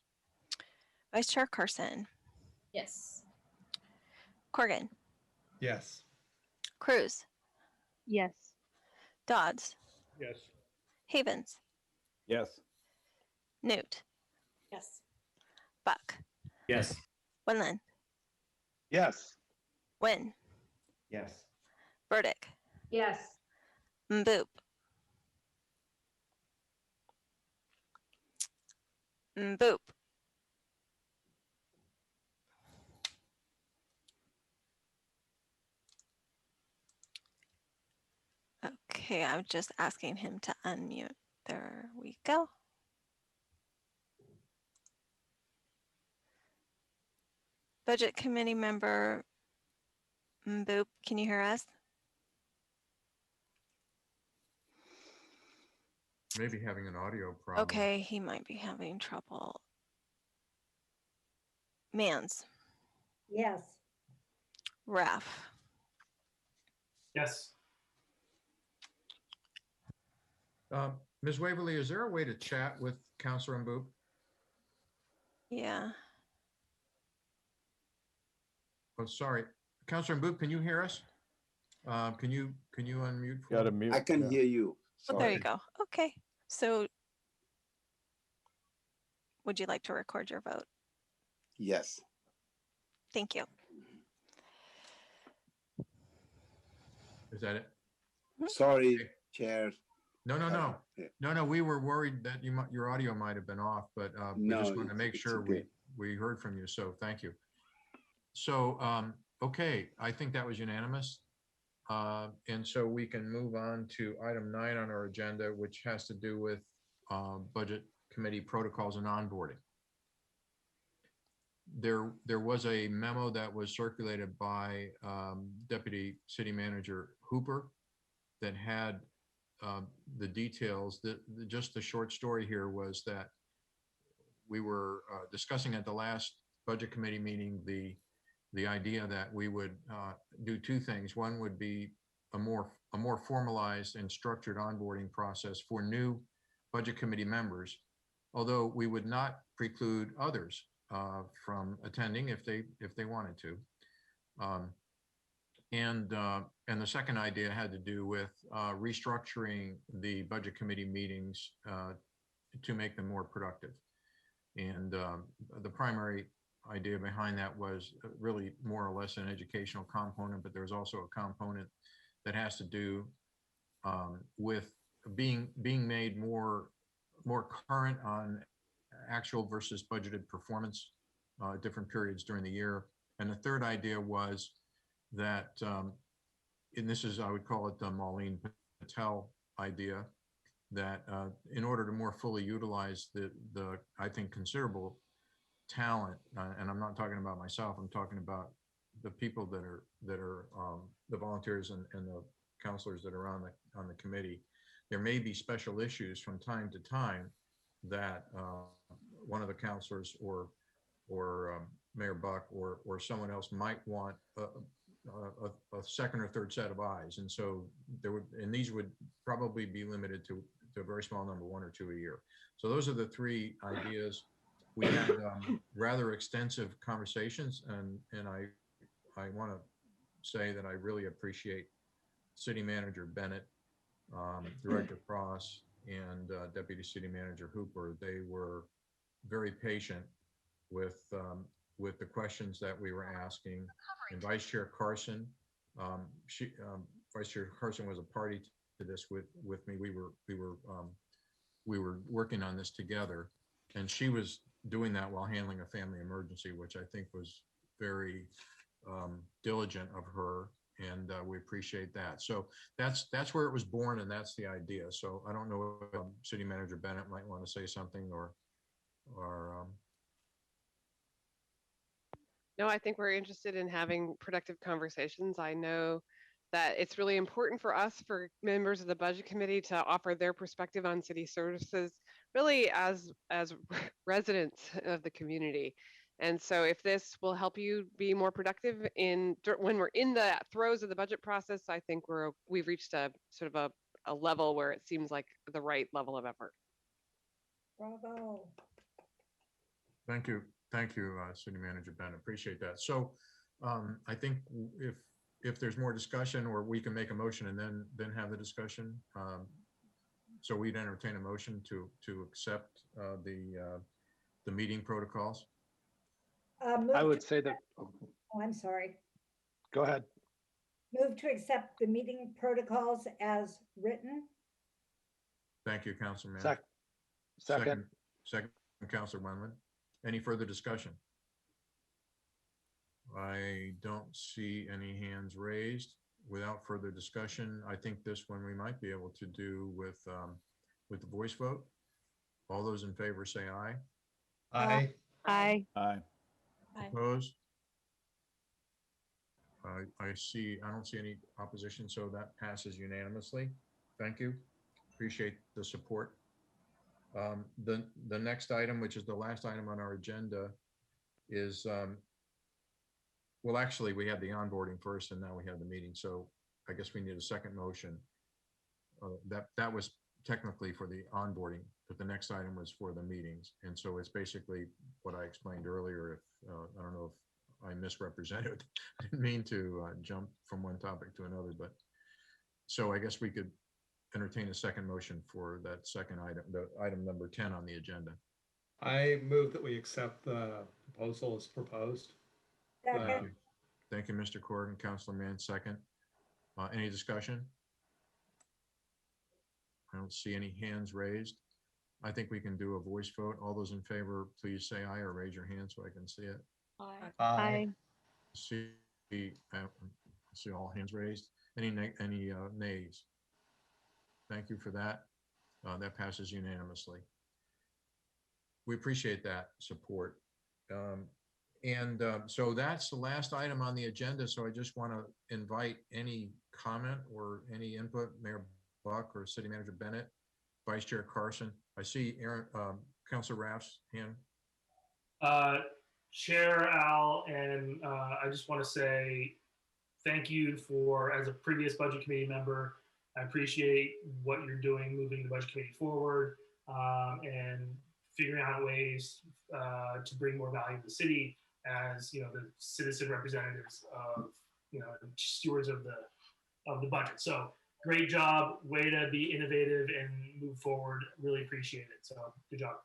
Vice Chair Carson. Yes. Corrigan. Yes. Cruz. Yes. Dodds. Yes. Havens. Yes. Newt. Yes. Buck. Yes. Wendland. Yes. Wynn. Yes. Burdick. Yes. Mboop. Mboop. Okay, I'm just asking him to unmute. There we go. Budget Committee member Mboop, can you hear us? Maybe having an audio problem. Okay, he might be having trouble. Mans. Yes. Raff. Yes. Ms. Waverly, is there a way to chat with Councilor Mboop? Yeah. Oh, sorry. Councilor Mboop, can you hear us? Can you unmute? Got to mute. I can hear you. Oh, there you go. Okay. So would you like to record your vote? Yes. Thank you. Is that it? Sorry, Okay. Chair. No. We were worried that your audio might have been off, but we No, just wanted to make it's sure okay. we heard from you. So thank you. So, okay, I think that was unanimous. And so we can move on to item 9 on our agenda, which has to do with budget committee protocols and onboarding. There was a memo that was circulated by Deputy City Manager Hooper that had the details. Just the short story here was that we were discussing at the last budget committee meeting the idea that we would do 2 things. One would be a more formalized and structured onboarding process for new budget committee members, although we would not preclude others from attending if they wanted to. And the second idea had to do with restructuring the budget committee meetings to make them more productive. And the primary idea behind that was really more or less an educational component, but there's also a component that has to do with being made more current on actual versus budgeted performance different periods during the year. And the third idea was that, and this is, I would call it the Maureen Patel idea, that in order to more fully utilize the I think considerable talent, and I'm not talking about myself, I'm talking about the people that are the volunteers and the counselors that are on the committee. There may be special issues from time to time that one of the counselors or Mayor Buck or someone else might want a second or third set of eyes, and so these would probably be limited to a very small number, 1 or 2 a year. So those are the 3 ideas. We had rather extensive conversations, and I want to say that I really appreciate City Manager Bennett, Director Cross, and Deputy City Manager Hooper. They were very patient with the questions that we were asking. And Vice Chair Carson, Vice Chair Carson was a party to this with me. We were working on this together, and she was doing that while handling a family emergency, which I think was very diligent of her, and we appreciate that. So that's where it was born, and that's the idea. So I don't know if City Manager Bennett might want to say something, or No, I think we're interested in having productive conversations. I know that it's really important for us, for members of the budget committee, to offer their perspective on city services, really as residents of the community. And so if this will help you be more productive when we're in the throes of the budget process, I think we've reached a sort of a level where it seems like the right level of effort. Bravo. Thank you, City Manager Bennett. Appreciate that. So I think if there's more discussion, or we can make a motion and then have the discussion. So we'd entertain a motion to accept the meeting protocols. I would say that. Oh, I'm sorry. Go ahead. Move to accept the meeting protocols as written. Thank you, Councilman. Second, Councilor Wendland. Any further discussion? I don't see any hands raised. Without further discussion, I think this one we might be able to do with the voice vote. All those in favor say aye. Aye. Aye. Aye. Opposed? I don't see any opposition, so that passes unanimously. Thank you. Appreciate the support. The next item, which is the last item on our agenda, is well, actually, we had the onboarding first, and now we have the meeting. So I guess we need a second motion. That was technically for the onboarding, but the next item was for the meetings. And so it's basically what I explained earlier. If I don't know if I misrepresented, I didn't mean to jump from one topic to another, but so I guess we could entertain a second motion for that second item, the item number 10 on the agenda. I move that we accept the proposal as proposed. Thank Second. you. Thank you, Mr. Corrigan. Councilor Mann, second. Any discussion? I don't see any hands raised. I think we can do a voice vote. All those in favor, please say aye or raise your hand so I can see it. Aye. See, see all hands raised. Any nays? Thank you for that. That passes unanimously. We appreciate that support. So that's the last item on the agenda. So I just want to invite any comment or any input, Mayor Buck or City Manager Bennett, Vice Chair Carson. I see Aaron, Councilor Raff's hand. Chair Al, and I just want to say thank you for, as a previous budget committee member, I appreciate what you're doing, moving the budget committee forward and figuring out ways to bring more value to the city as, you know, the citizen representatives of, you know, stewards of the budget. So great job, way to be innovative and move forward. Really appreciate it. So good job.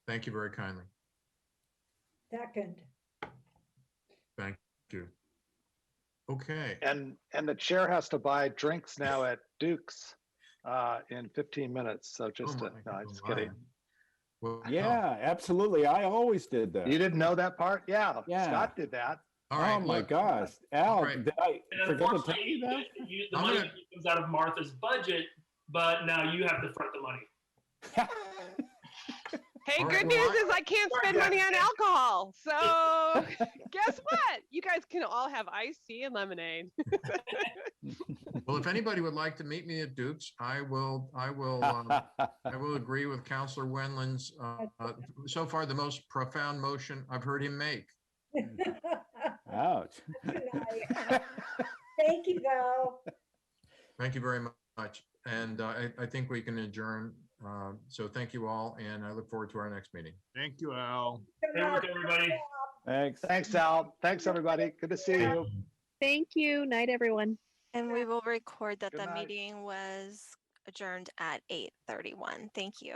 Thank you very kindly. Second. Thank you. Okay. And the chair has to buy drinks now at Duke's in 15 minutes. So just no, just kidding. Well, Yeah, absolutely. I always did that. You didn't know that part? Yeah, Yeah. Scott did that. All right, Oh my look. gosh, Al, right. did I And forget to tell unfortunately, you that? the money comes out of Martha's budget, but now you have to front the money. Hey, All right, good well, news is I can't spend money on alcohol. So guess what? You guys can all have iced tea and lemonade. Well, if anybody would like to meet me at Duke's, I will agree with Councilor Wendland's, so far the most profound motion I've heard him make. Ouch. Thank you, though. Thank you very much. And I think we can adjourn. So thank you all, and I look forward to our next meeting. Thank you, Al. Good work, everybody. Thanks. Thanks, Al. Thanks, everybody. Good to see you. Thank you. Night, everyone. And we will record that Good the night. meeting was adjourned at 8:31. Thank you.